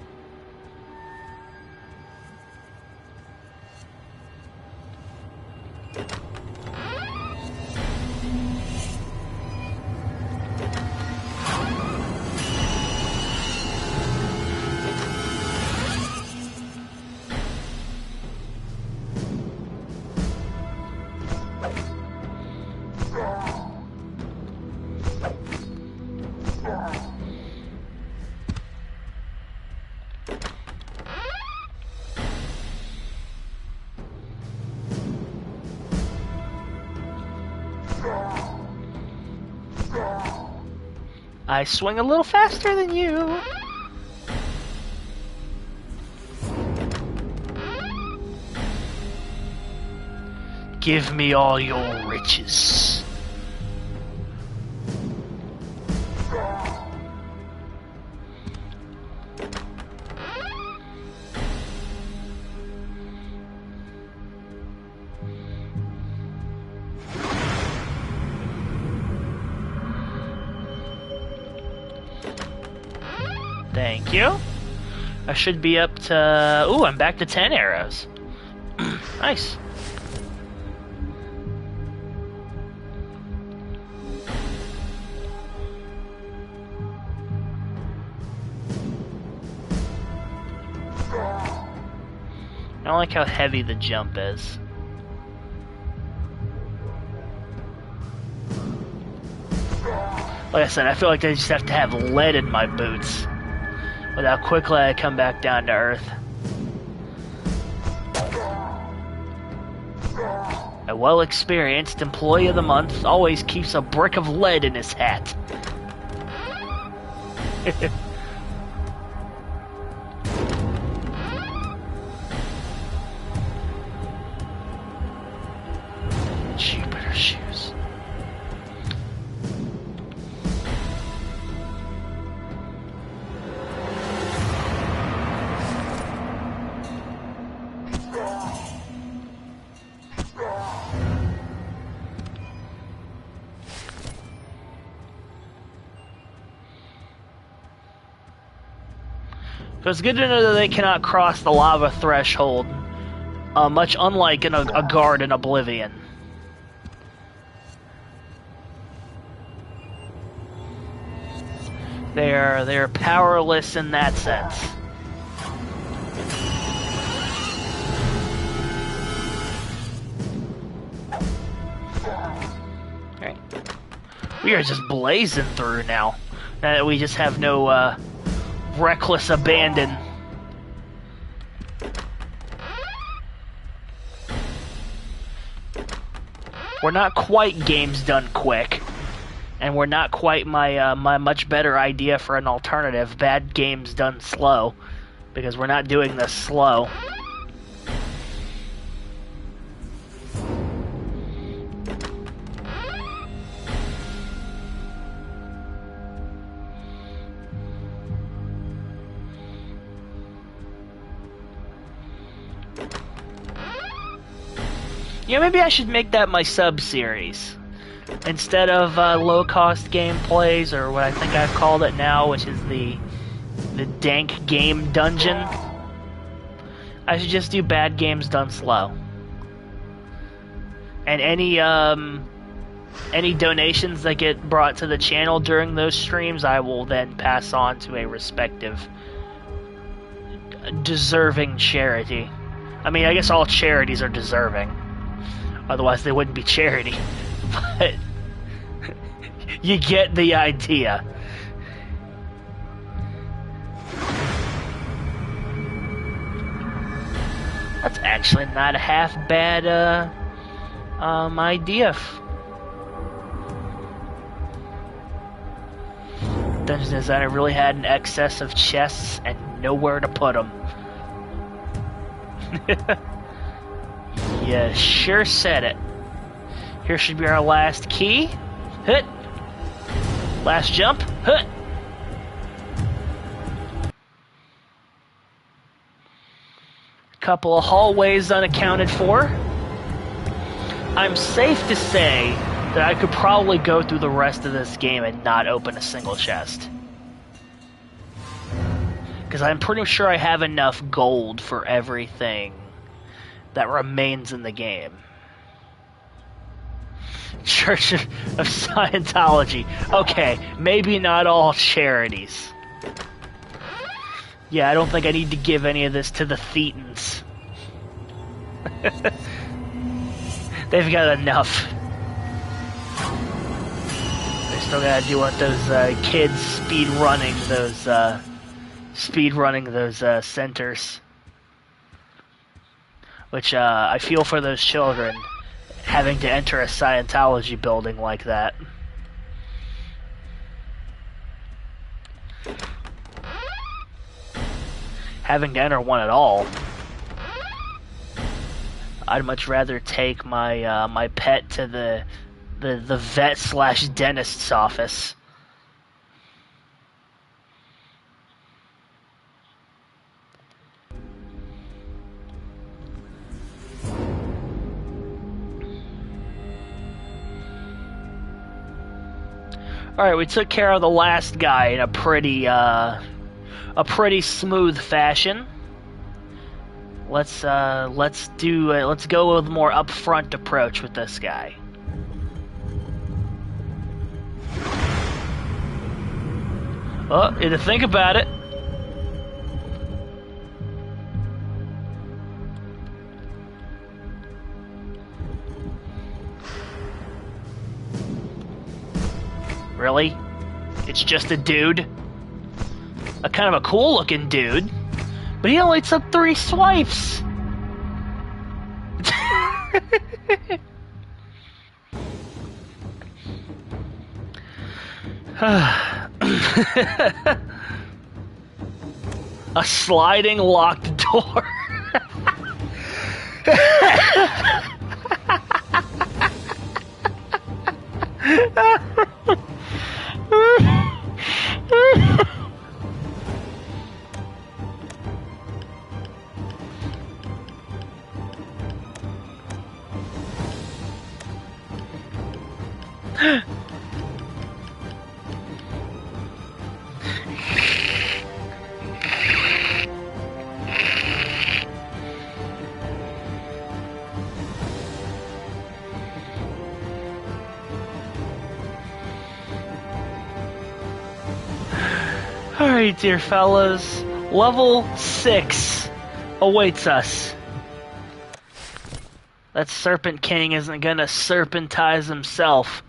I swing a little faster than you. Give me all your riches. Thank you. I should be up to... Ooh, I'm back to 10 arrows. Nice. I don't like how heavy the jump is. Like I said, I feel like I just have to have lead in my boots with how quickly I come back down to earth. A well-experienced employee of the month always keeps a brick of lead in his hat. Jupiter shoes. So it's good to know that they cannot cross the lava threshold, much unlike in a guard in Oblivion. They're powerless in that sense. Alright. We are just blazing through now. Now that we just have no reckless abandon. We're not quite games done quick. And we're not quite my much better idea for an alternative, bad games done slow, because we're not doing this slow. Yeah, maybe I should make that my sub-series. Instead of low-cost gameplays, or what I think I've called it now, which is the dank game dungeon, I should just do bad games done slow. And any donations that get brought to the channel during those streams, I will then pass on to a respective deserving charity. I mean, I guess all charities are deserving. Otherwise, they wouldn't be charity. But you get the idea. That's actually not a half bad idea. Dungeon designer really had an excess of chests and nowhere to put them. You sure said it. Here should be our last key. Hit. Last jump. Hit. Couple of hallways unaccounted for. I'm safe to say that I could probably go through the rest of this game and not open a single chest. Because I'm pretty sure I have enough gold for everything that remains in the game. Church of Scientology. Okay, maybe not all charities. Yeah, I don't think I need to give any of this to the Thetans. They've got enough. They still gotta deal with those kids speed running those centers. Which I feel for those children having to enter a Scientology building like that. Having to enter one at all. I'd much rather take my my pet to the vet / dentist's office. Alright, we took care of the last guy in a pretty smooth fashion. Let's go with a more upfront approach with this guy. Oh, you had to think about it. Really? It's just a dude? A kind of a cool looking dude. But he only took 3 swipes! A sliding locked door. Alright, dear fellas. Level 6 awaits us. That Serpent King isn't gonna serpentize himself.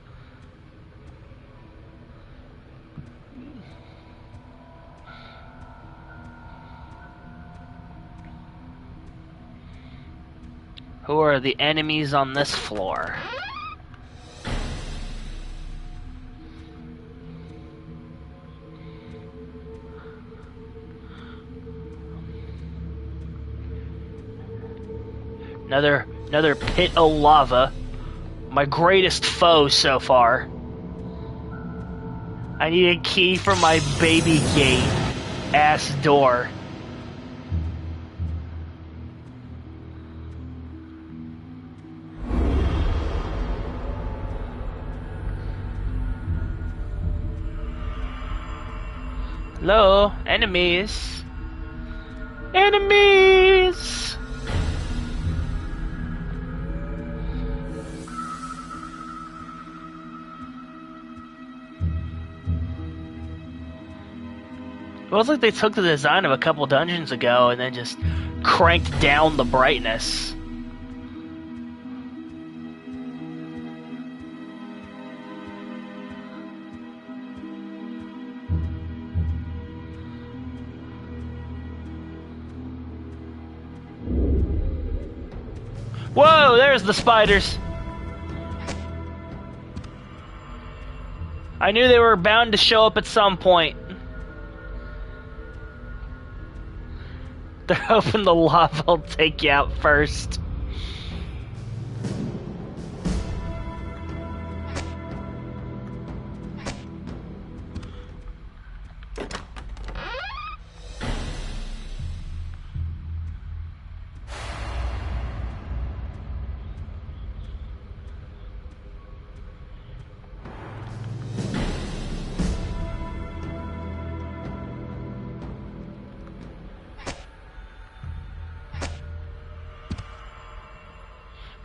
Who are the enemies on this floor? Another pit of lava. My greatest foe so far. I need a key for my baby gate ass door. Hello, enemies. Enemies! It was like they took the design of a couple dungeons ago and then just cranked down the brightness. Whoa, there's the spiders. I knew they were bound to show up at some point. They're hoping the lava will take you out first.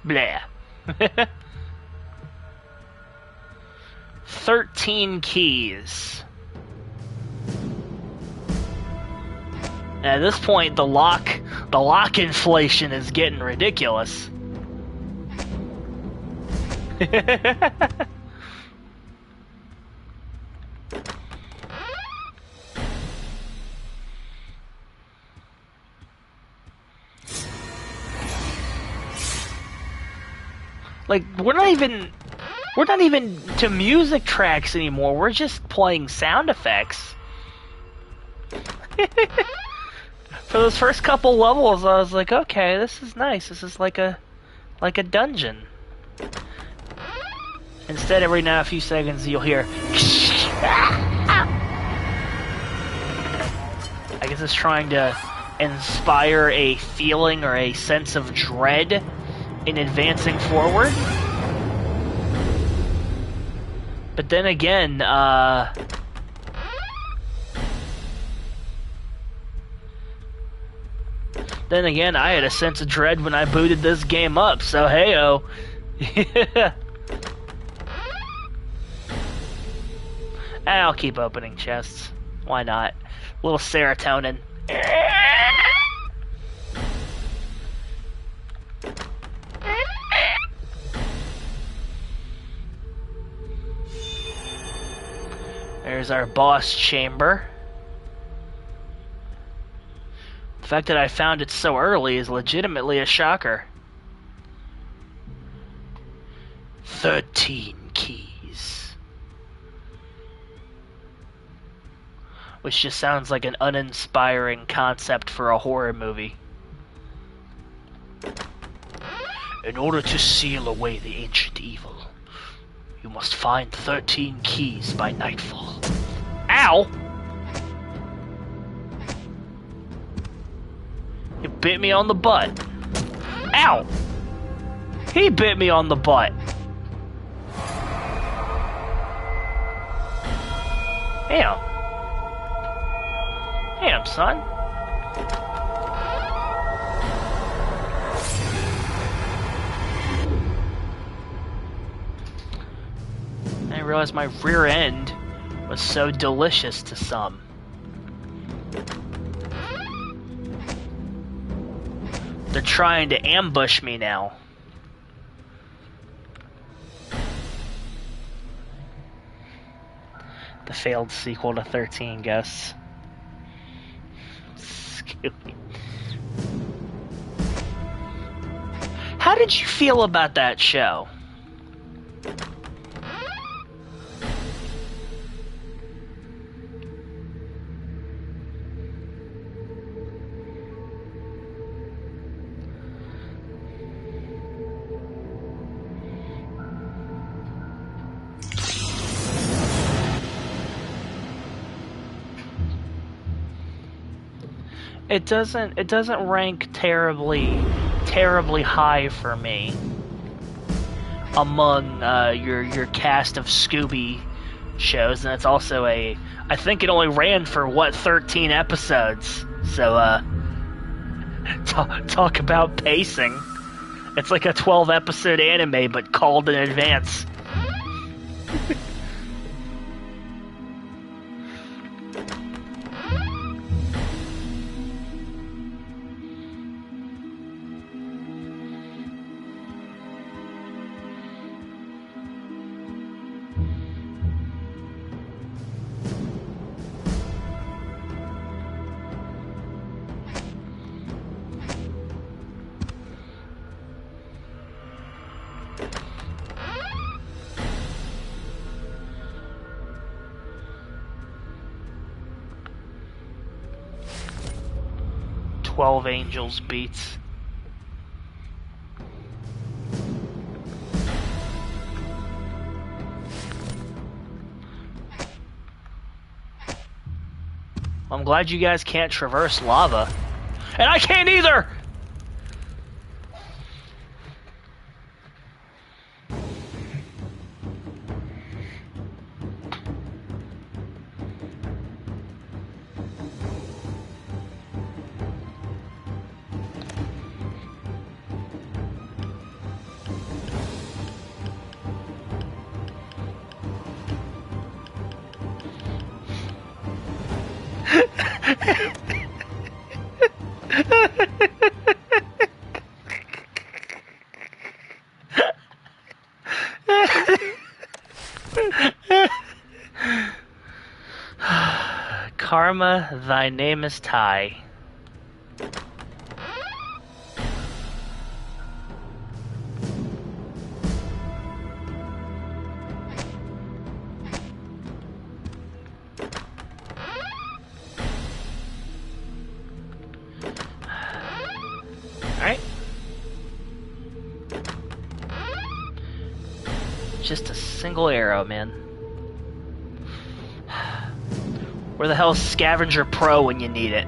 Blah. 13 keys. At this point, the lock inflation is getting ridiculous. Like, we're not even to music tracks anymore. We're just playing sound effects. For those first couple levels, I was like, okay, this is nice. This is like a dungeon. Instead, every now and a few seconds, you'll hear. I guess it's trying to inspire a feeling or a sense of dread in advancing forward. But then again, I had a sense of dread when I booted this game up, so hey-oh. I'll keep opening chests. Why not? A little serotonin. There's our boss chamber. The fact that I found it so early is legitimately a shocker. 13 keys. Which just sounds like an uninspiring concept for a horror movie. In order to seal away the ancient evil, you must find 13 keys by nightfall. Ow! You bit me on the butt. Ow! He bit me on the butt. Damn. Damn, son. I didn't realize my rear end was so delicious to some. They're trying to ambush me now. The failed sequel to 13 Ghosts. Scooby. How did you feel about that show? It doesn't rank terribly high for me among your cast of Scooby shows, and it's also I think it only ran for 13 episodes. So talk about pacing. It's like a 12 episode anime but called in advance. 12 Angels beats. I'm glad you guys can't traverse lava. And I can't either! Karma, thy name is Tai. Alright. Just a single arrow, man. Where the hell's Scavenger Pro when you need it?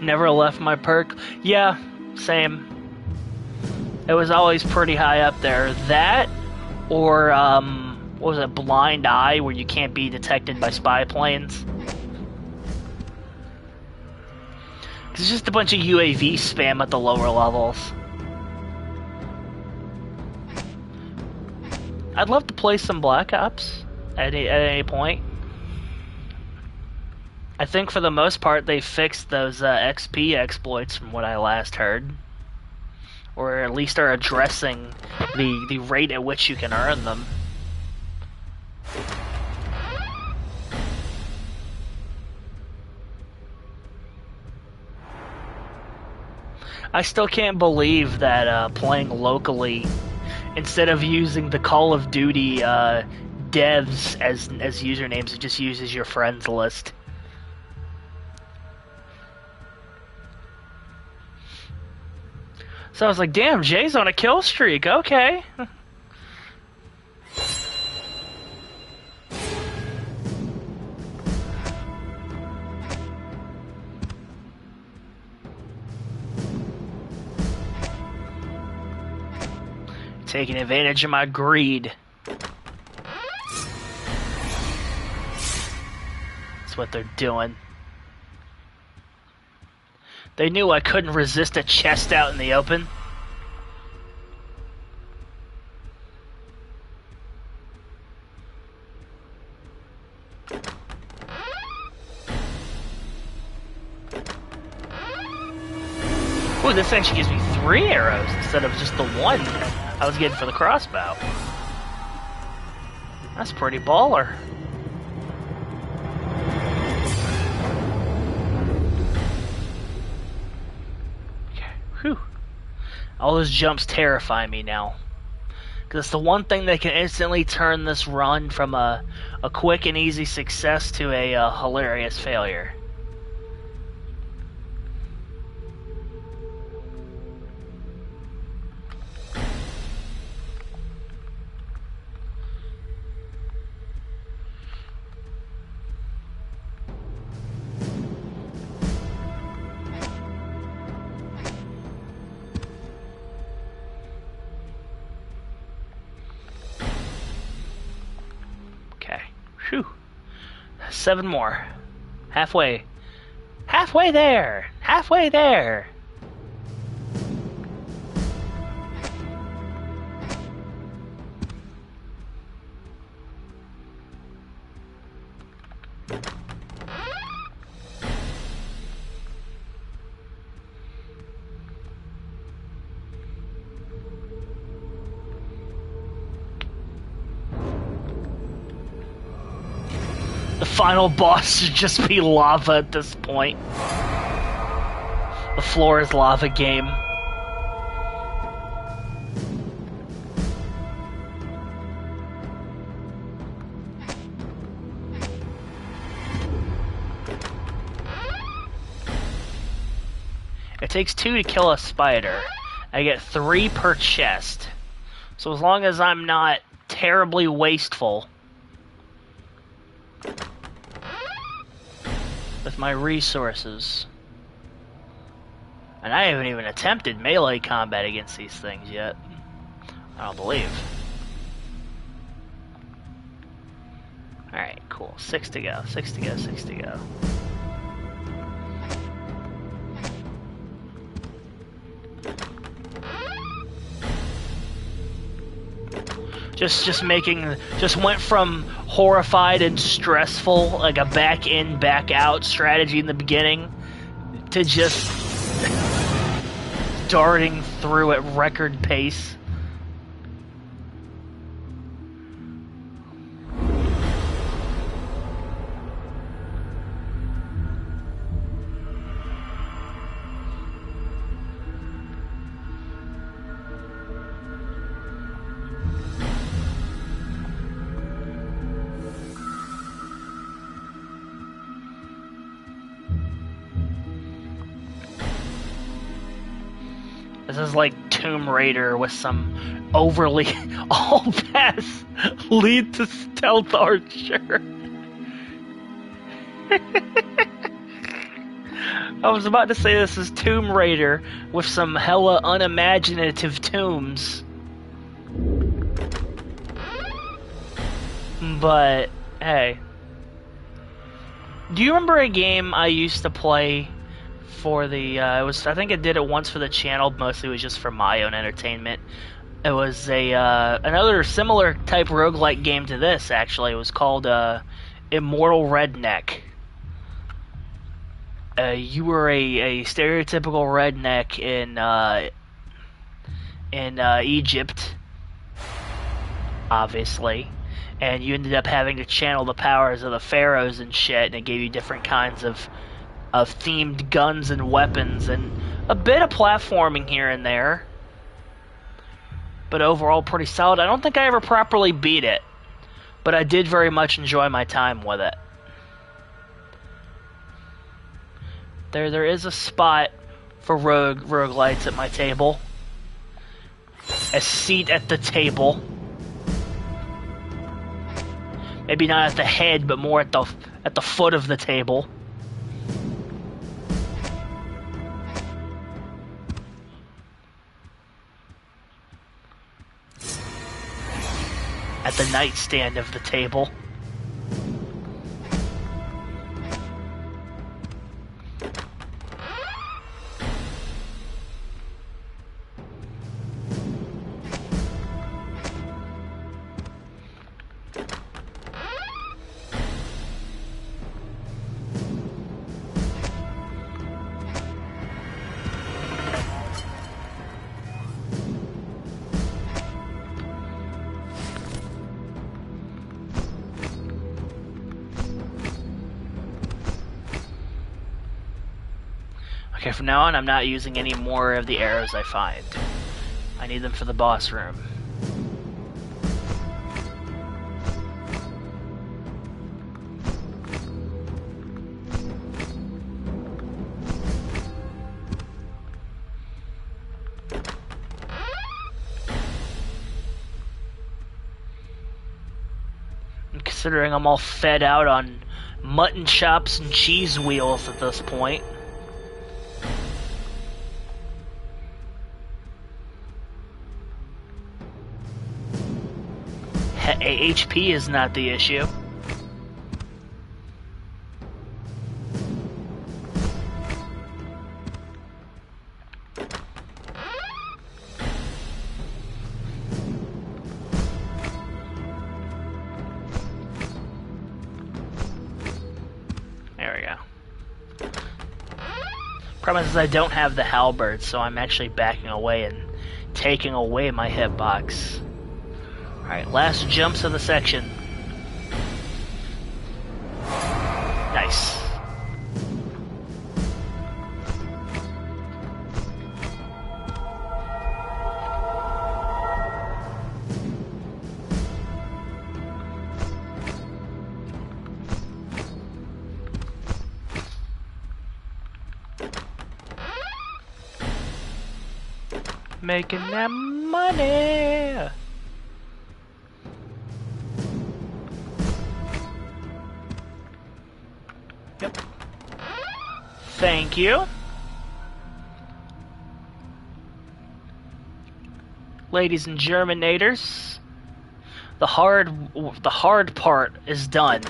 Never left my perk. Yeah, same. It was always pretty high up there. That, or, what was it, Blind Eye, where you can't be detected by spy planes? It's just a bunch of UAV spam at the lower levels. I'd love to play some Black Ops at any point. I think for the most part they fixed those XP exploits from what I last heard. Or at least are addressing the rate at which you can earn them. I still can't believe that playing locally, instead of using the Call of Duty devs as usernames, it just uses your friends list. So I was like, damn, Jay's on a kill streak. Okay. Taking advantage of my greed. That's what they're doing. They knew I couldn't resist a chest out in the open. Ooh, this actually gives me 3 arrows instead of just the 1 I was getting for the crossbow. That's pretty baller. Whew. All those jumps terrify me now. Because it's the one thing that can instantly turn this run from a quick and easy success to a hilarious failure. Whew. 7 more. Halfway. Halfway there! Halfway there! The final boss should just be lava at this point. The floor is lava game. It takes 2 to kill a spider. I get 3 per chest. So as long as I'm not terribly wasteful with my resources. And I haven't even attempted melee combat against these things yet. I don't believe. Alright, cool. 6 to go, 6 to go, 6 to go. Just went from horrified and stressful, like a back in, back out strategy in the beginning, to just darting through at record pace. This is like Tomb Raider with some overly all paths lead to Stealth Archer. I was about to say this is Tomb Raider with some hella unimaginative tombs. But hey. Do you remember a game I used to play for the, I think I did it once for the channel, mostly it was just for my own entertainment. It was another similar type roguelike game to this, actually. It was called, Immortal Redneck. You were a stereotypical redneck in Egypt, obviously. And you ended up having to channel the powers of the pharaohs and shit, and it gave you different kinds of themed guns and weapons, and a bit of platforming here and there. But overall, pretty solid. I don't think I ever properly beat it, but I did very much enjoy my time with it. There is a spot for roguelites at my table. a seat at the table. Maybe not at the head, but more at the foot of the table. At the nightstand of the table. Okay, from now on, I'm not using any more of the arrows I find. I need them for the boss room. And considering I'm all fed out on mutton chops and cheese wheels at this point. HP is not the issue. There we go. Problem is I don't have the halberd, so I'm actually backing away and taking away my hitbox. Alright, last jumps of the section. Nice. Making that money! Yep. Thank you. Ladies and Germinators, the hard part is done.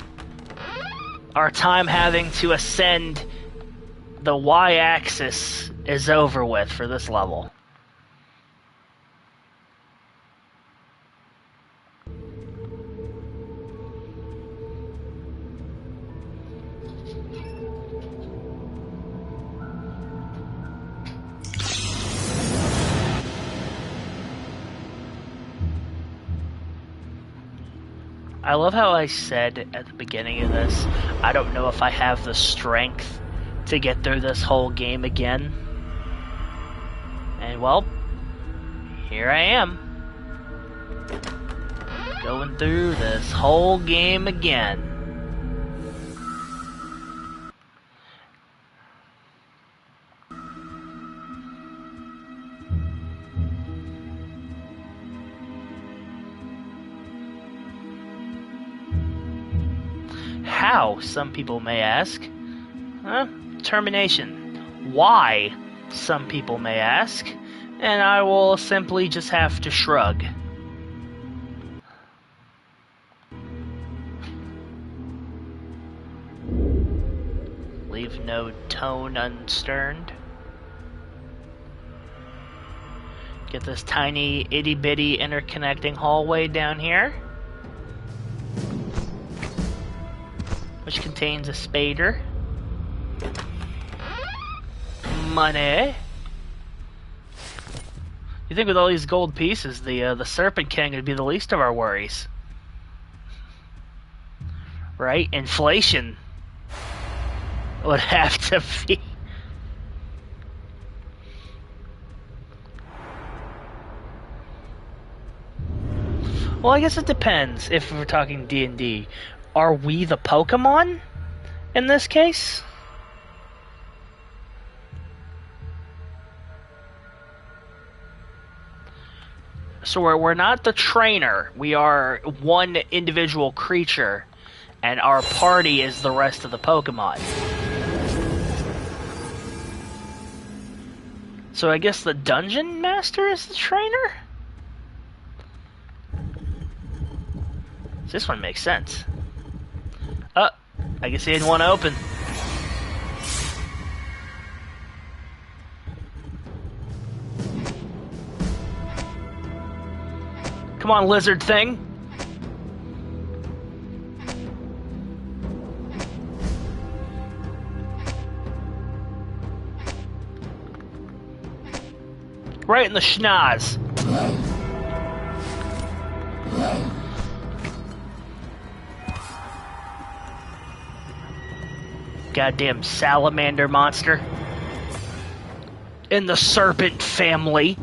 Our time having to ascend the Y-axis is over with for this level. I love how I said at the beginning of this, I don't know if I have the strength to get through this whole game again. And well, here I am. Going through this whole game again. How, some people may ask. Termination. Why, some people may ask. And I will simply just have to shrug. Leave no tone unsterned. Get this tiny itty-bitty interconnecting hallway down here, which contains a spader. Money. You think with all these gold pieces, the Serpent King would be the least of our worries, right? Inflation would have to be. Well, I guess it depends. If we're talking D&D, are we the Pokemon in this case? So we're not the trainer. We are one individual creature, and our party is the rest of the Pokemon. So I guess the Dungeon Master is the trainer? This one makes sense. Oh, I guess he didn't want to open. Come on, lizard thing. Right in the schnoz. Goddamn salamander monster. In the Serpent family.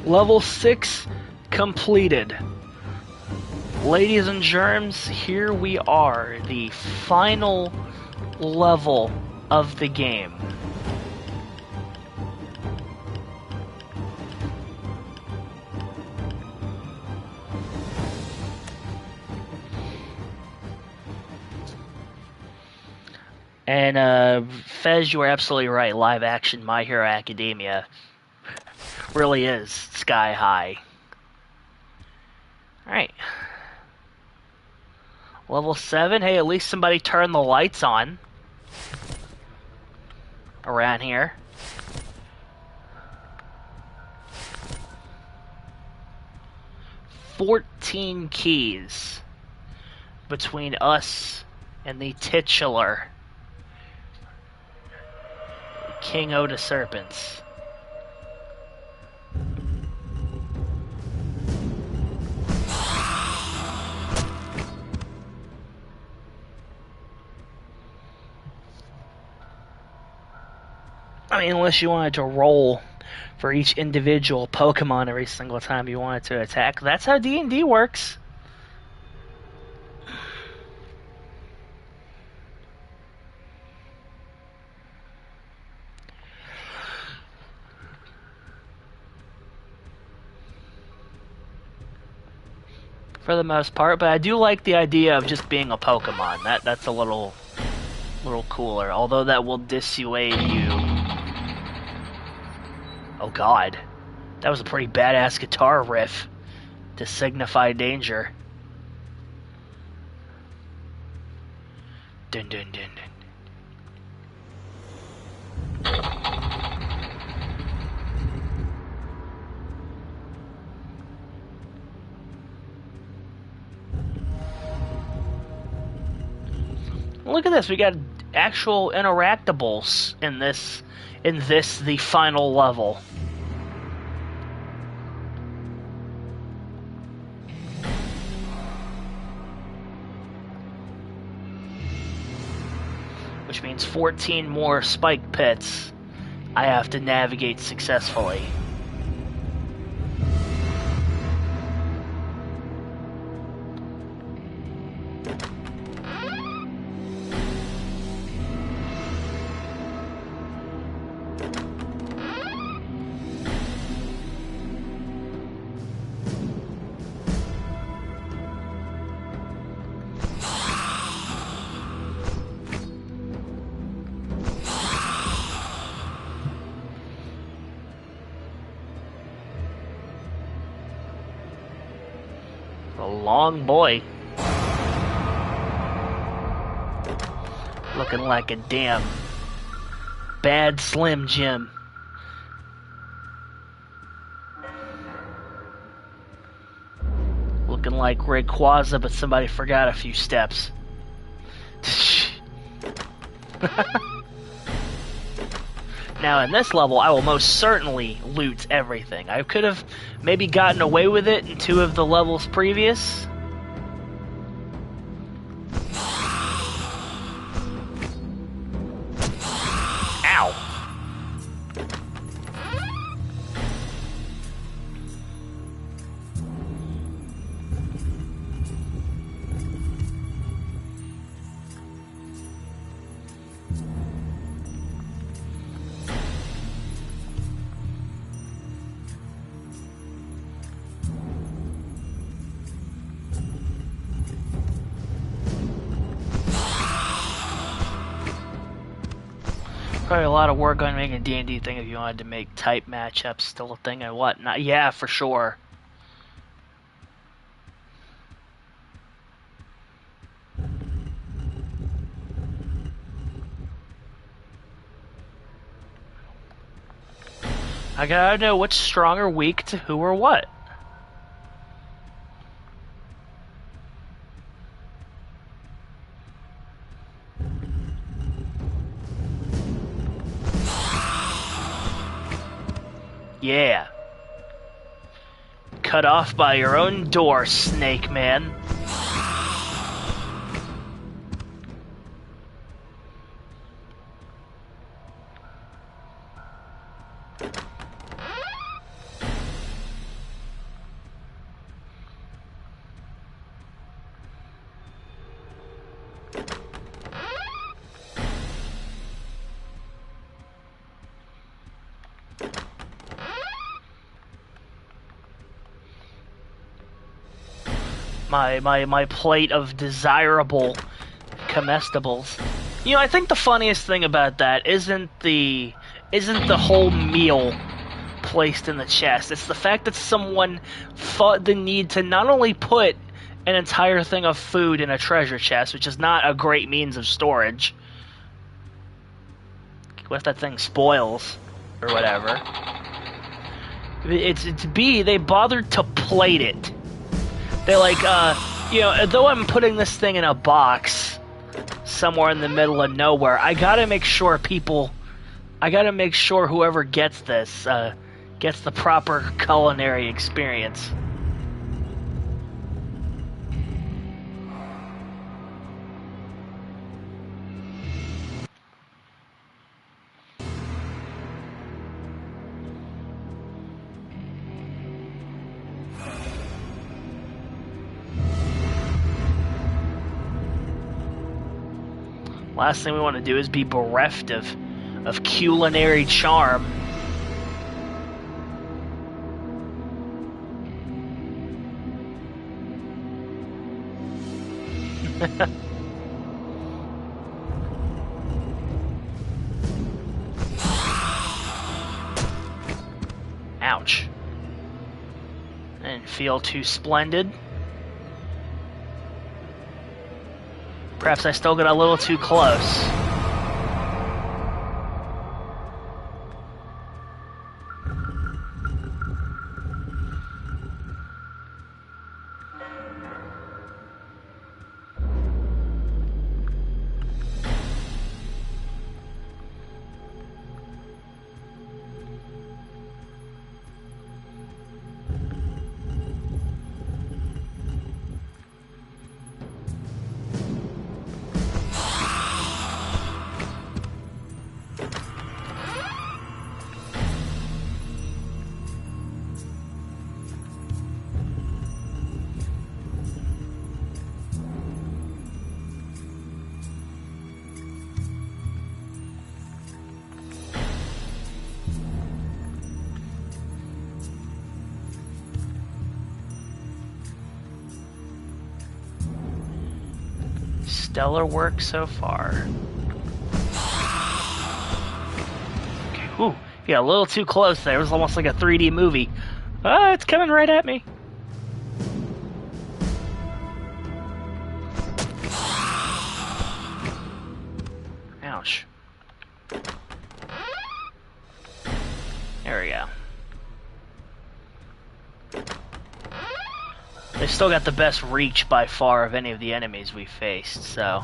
Level 6 completed. Ladies and germs, here we are, the final level of the game. And Fez, you were absolutely right. Live action My Hero Academia really is sky high. Alright. Level 7. Hey, at least somebody turned the lights on around here. "14 keys between us and the titular King of the Serpents." I mean, unless you wanted to roll for each individual Pokemon every single time you wanted to attack. That's how D&D works. For the most part, but I do like the idea of just being a Pokemon. That's a little cooler, although that will dissuade you. Oh god. That was a pretty badass guitar riff to signify danger. Dun dun dun dun. Look at this, we got actual interactables in this the final level. Which means 14 more spike pits I have to navigate successfully. A long boy. Looking like a damn bad Slim Jim. Looking like Rayquaza, but somebody forgot a few steps. Now, in this level, I will most certainly loot everything. I could have maybe gotten away with it in 2 of the levels previous. Ow! Probably a lot of work on making a D&D thing if you wanted to make type matchups still a thing and whatnot. Yeah, for sure. I gotta know what's strong or weak to who or what. Yeah. Cut off by your own door, Snake Man. My plate of desirable comestibles. You know, I think the funniest thing about that isn't the whole meal placed in the chest. It's the fact that someone fought the need to not only put an entire thing of food in a treasure chest, which is not a great means of storage. What if that thing spoils or whatever? It's B, they bothered to plate it. They're like, you know, though I'm putting this thing in a box somewhere in the middle of nowhere, I gotta make sure whoever gets this, gets the proper culinary experience. Last thing we want to do is be bereft of culinary charm. Ouch. I didn't feel too splendid. Perhaps I still got a little too close. Stellar work so far. Okay, ooh, yeah, a little too close there. It was almost like a 3D movie. Ah, it's coming right at me. Ouch. There we go. They still got the best reach by far of any of the enemies we faced, so...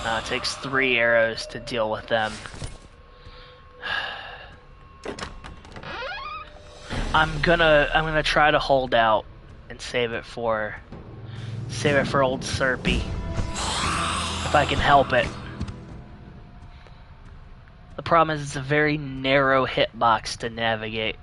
it takes 3 arrows to deal with them. I'm gonna try to hold out and save it for old Serpy, if I can help it. The problem is it's a very narrow hitbox to navigate.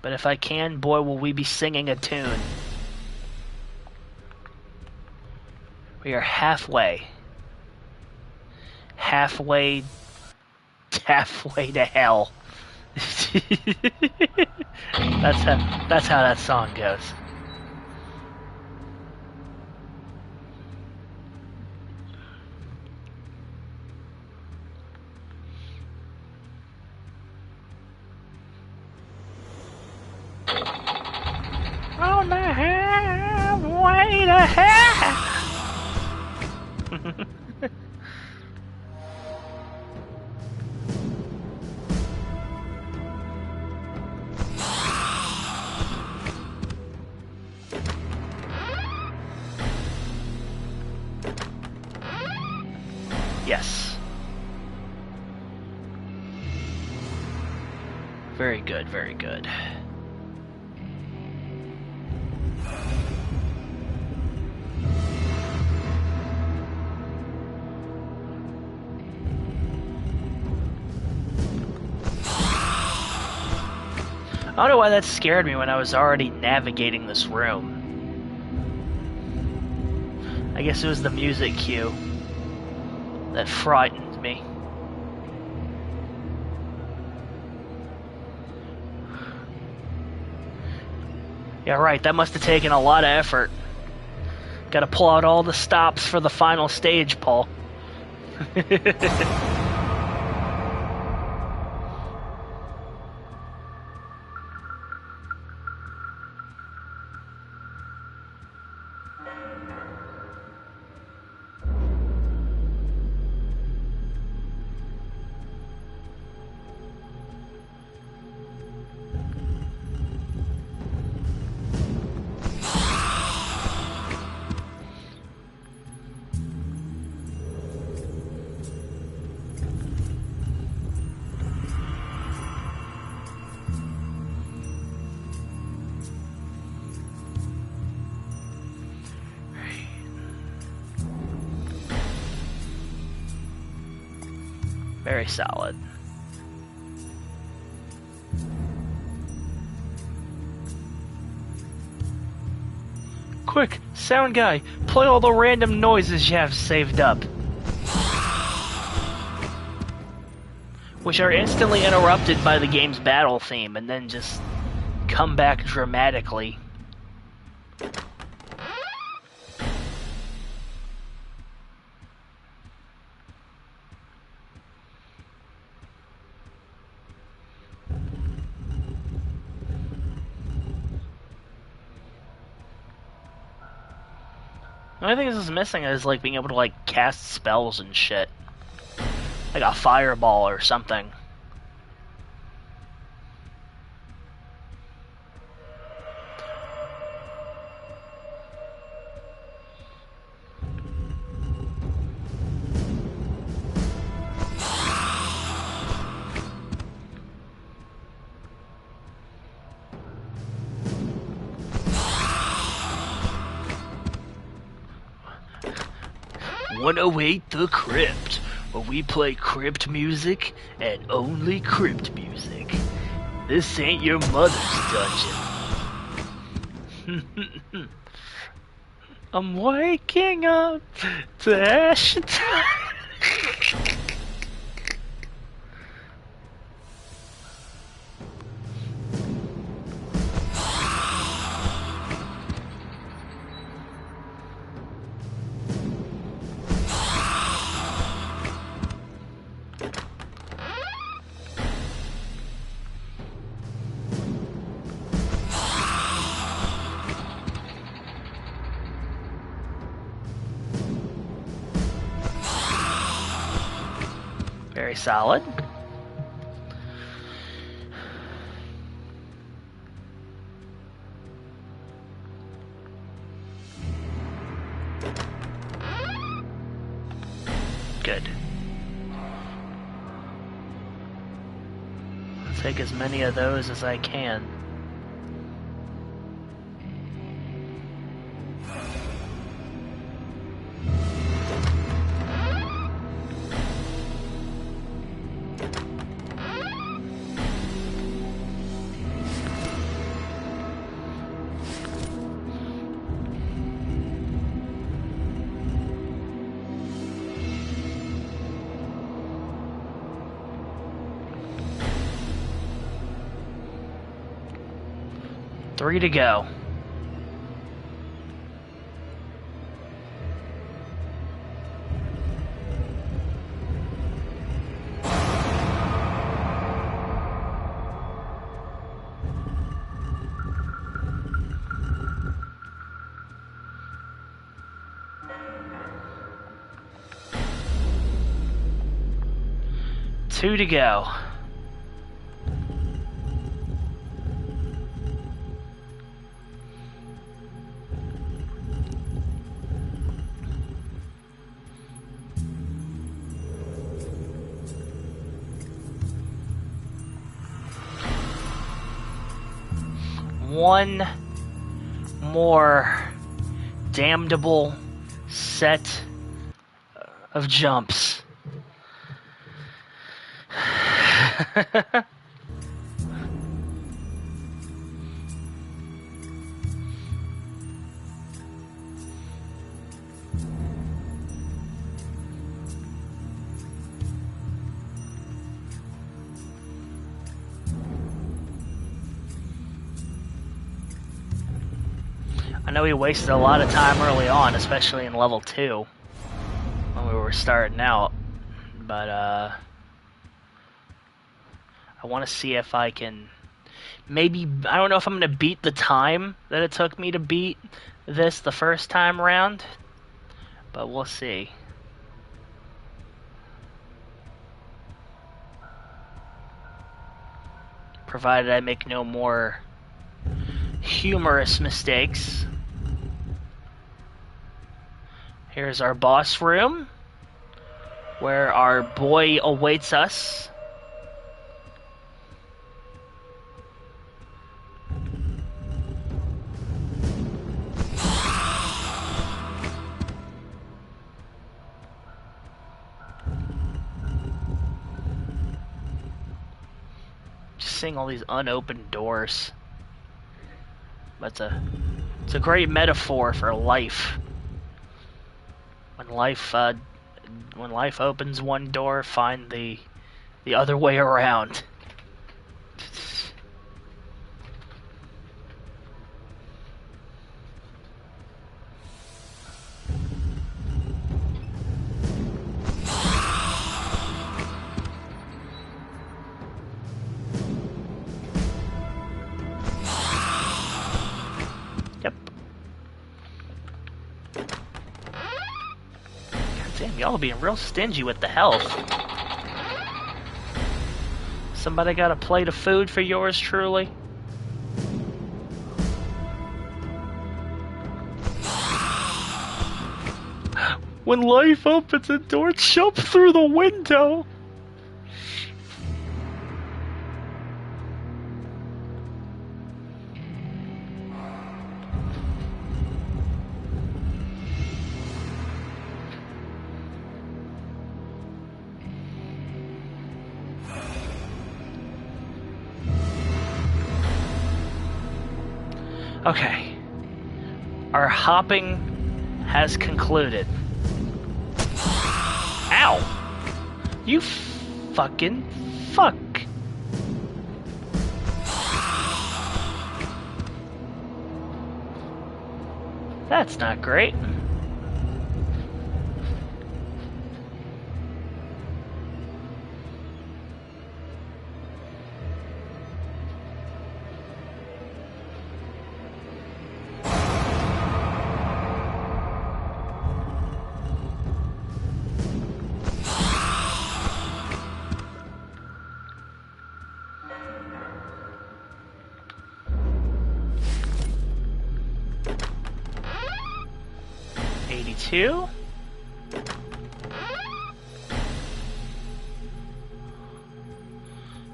But if I can, boy, will we be singing a tune. We are halfway halfway to hell. That's how that song goes. On the halfway to hell. Yes. Very good, very good. I don't know why that scared me when I was already navigating this room. I guess it was the music cue that frightened me. Yeah, right, that must have taken a lot of effort. Gotta pull out all the stops for the final stage, Paul. Very solid. Quick, sound guy, play all the random noises you have saved up. Which are instantly interrupted by the game's battle theme and then just come back dramatically. The only thing this is missing is like being able to like cast spells and shit. Like a fireball or something. "108 the Crypt, where we play crypt music and only crypt music. This ain't your mother's dungeon." I'm waking up to ash and very solid. Good. I'll take as many of those as I can. 3 to go. Two to go. One more damnable set of jumps. I know we wasted a lot of time early on, especially in level 2 when we were starting out, but I want to see if I can maybe, I don't know if I'm going to beat the time that it took me to beat this the first time around, but we'll see. Provided I make no more humorous mistakes. Here's our boss room, where our boy awaits us. Just seeing all these unopened doors. But it's a great metaphor for life. When life opens one door, find the other way around. Yep. Damn, y'all being real stingy with the health. Somebody got a plate of food for yours truly? When life opens a door, jump through the window! Okay. Our hopping has concluded. Ow! You fucking fuck. That's not great.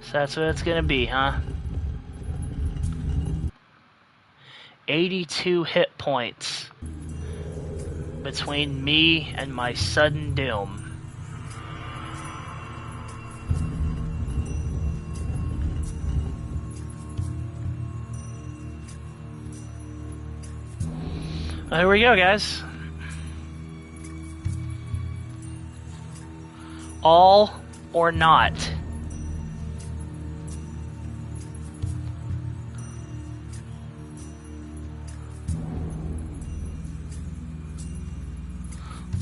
So that's what it's gonna be, huh? 82 hit points between me and my sudden doom. Well, here we go, guys. All or not.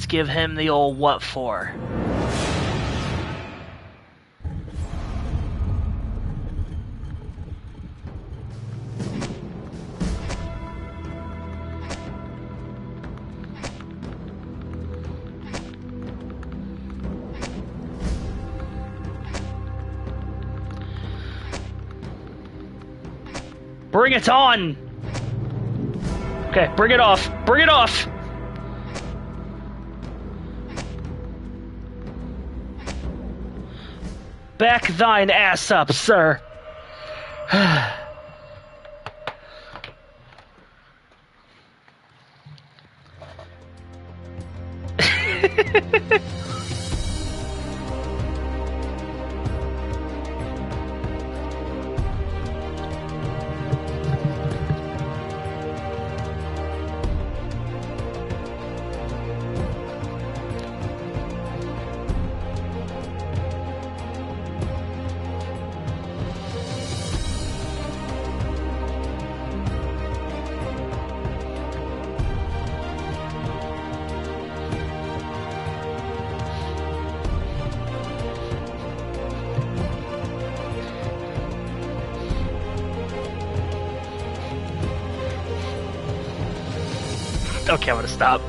give him the old what for. Bring it on! Okay, bring it off! Bring it off! Back thine ass up, sir! Okay, I'm gonna stop.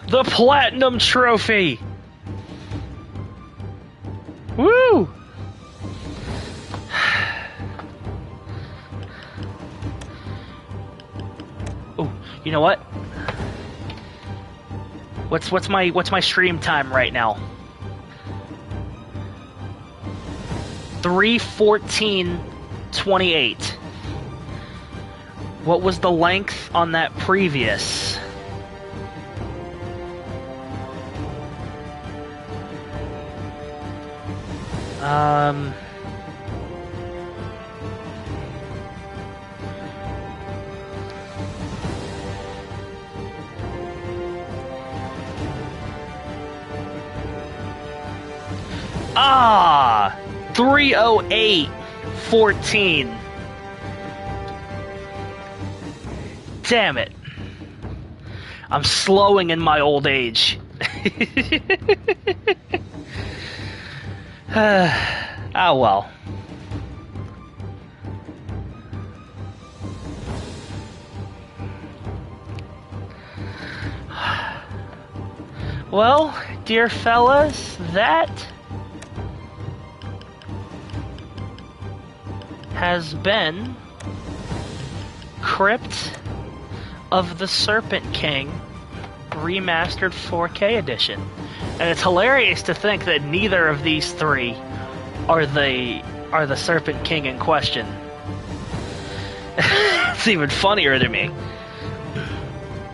The Platinum Trophy! Woo! Oh, you know what? What's my stream time right now? 3:14:28. What was the length on that previous? Ah! 3:08:14. Damn it. I'm slowing in my old age. Oh well. Well, dear fellas, that has been Crypt of the Serpent King Remastered 4K edition. And it's hilarious to think that neither of these three are the Serpent King in question. It's even funnier to me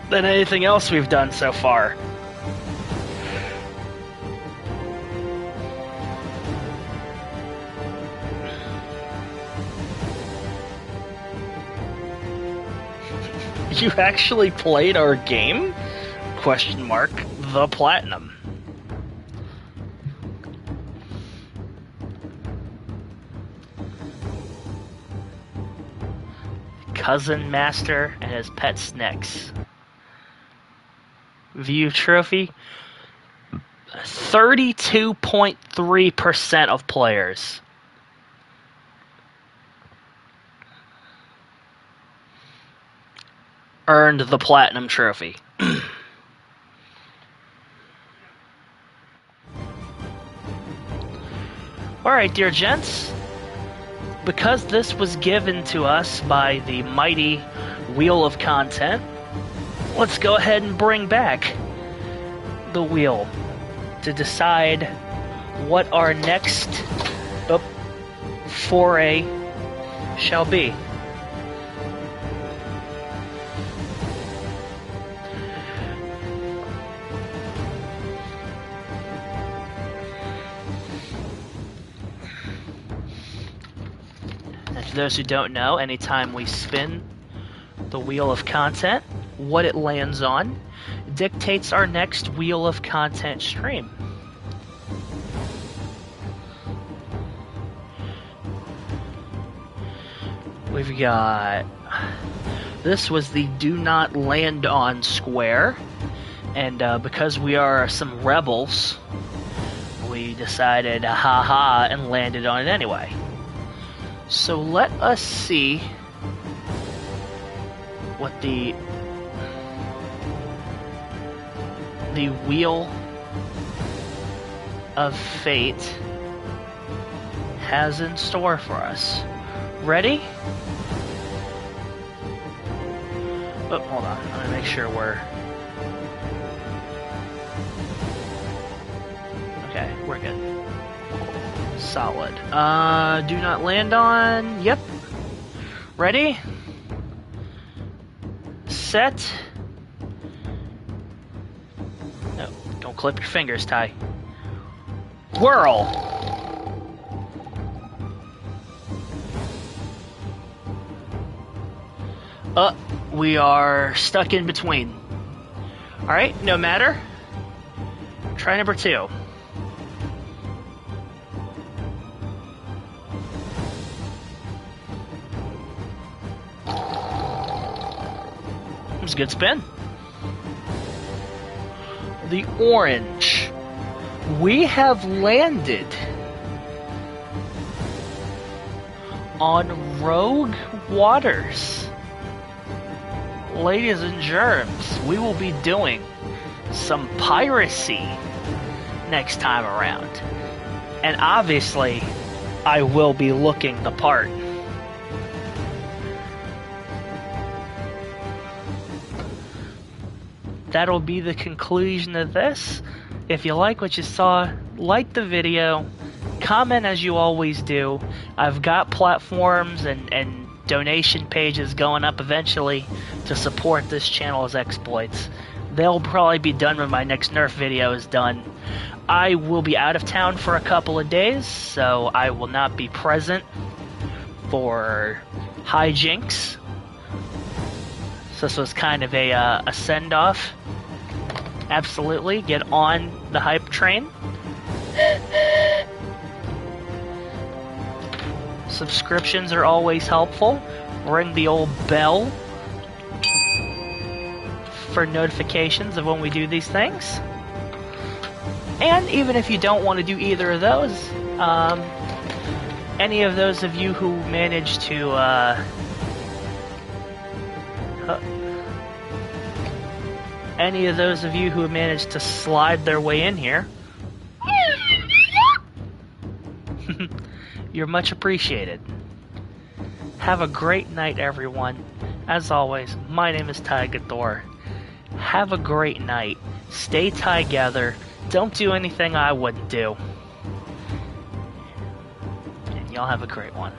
than anything else we've done so far. You actually played our game? Question mark. The Platinum. Cousin Master and his pet snakes. View trophy. 32.3% of players earned the Platinum Trophy. Alright, dear gents, because this was given to us by the mighty Wheel of Content, let's go ahead and bring back the wheel to decide what our next foray shall be. For those who don't know, anytime we spin the Wheel of Content, what it lands on dictates our next Wheel of Content stream. We've got... This was the Do Not Land On square, and because we are some rebels, we decided haha and landed on it anyway. So let us see what the Wheel of Fate has in store for us. Ready? Oh, hold on. I'm gonna make sure we're... Okay, we're good. Solid. Do not land on... Yep. Ready? Set. No, don't clip your fingers, Ty. Whirl! We are stuck in between. Alright, no matter. Try number 2. It was a good spin. The orange. We have landed on Rogue Waters. Ladies and germs, we will be doing some piracy next time around. And obviously, I will be looking the part. That'll be the conclusion of this. If you like what you saw, like the video, comment as you always do. I've got platforms and donation pages going up eventually to support this channel's exploits. They'll probably be done when my next Nerf video is done. I will be out of town for a couple of days, so I will not be present for hijinks. So this was kind of a send-off. Absolutely, get on the hype train. Subscriptions are always helpful. Ring the old bell for notifications of when we do these things. And even if you don't want to do either of those, any of those of you who manage to slide their way in here, you're much appreciated. Have a great night, everyone. As always, my name is Tygathor. Have a great night. Stay together. Don't do anything I wouldn't do. And y'all have a great one.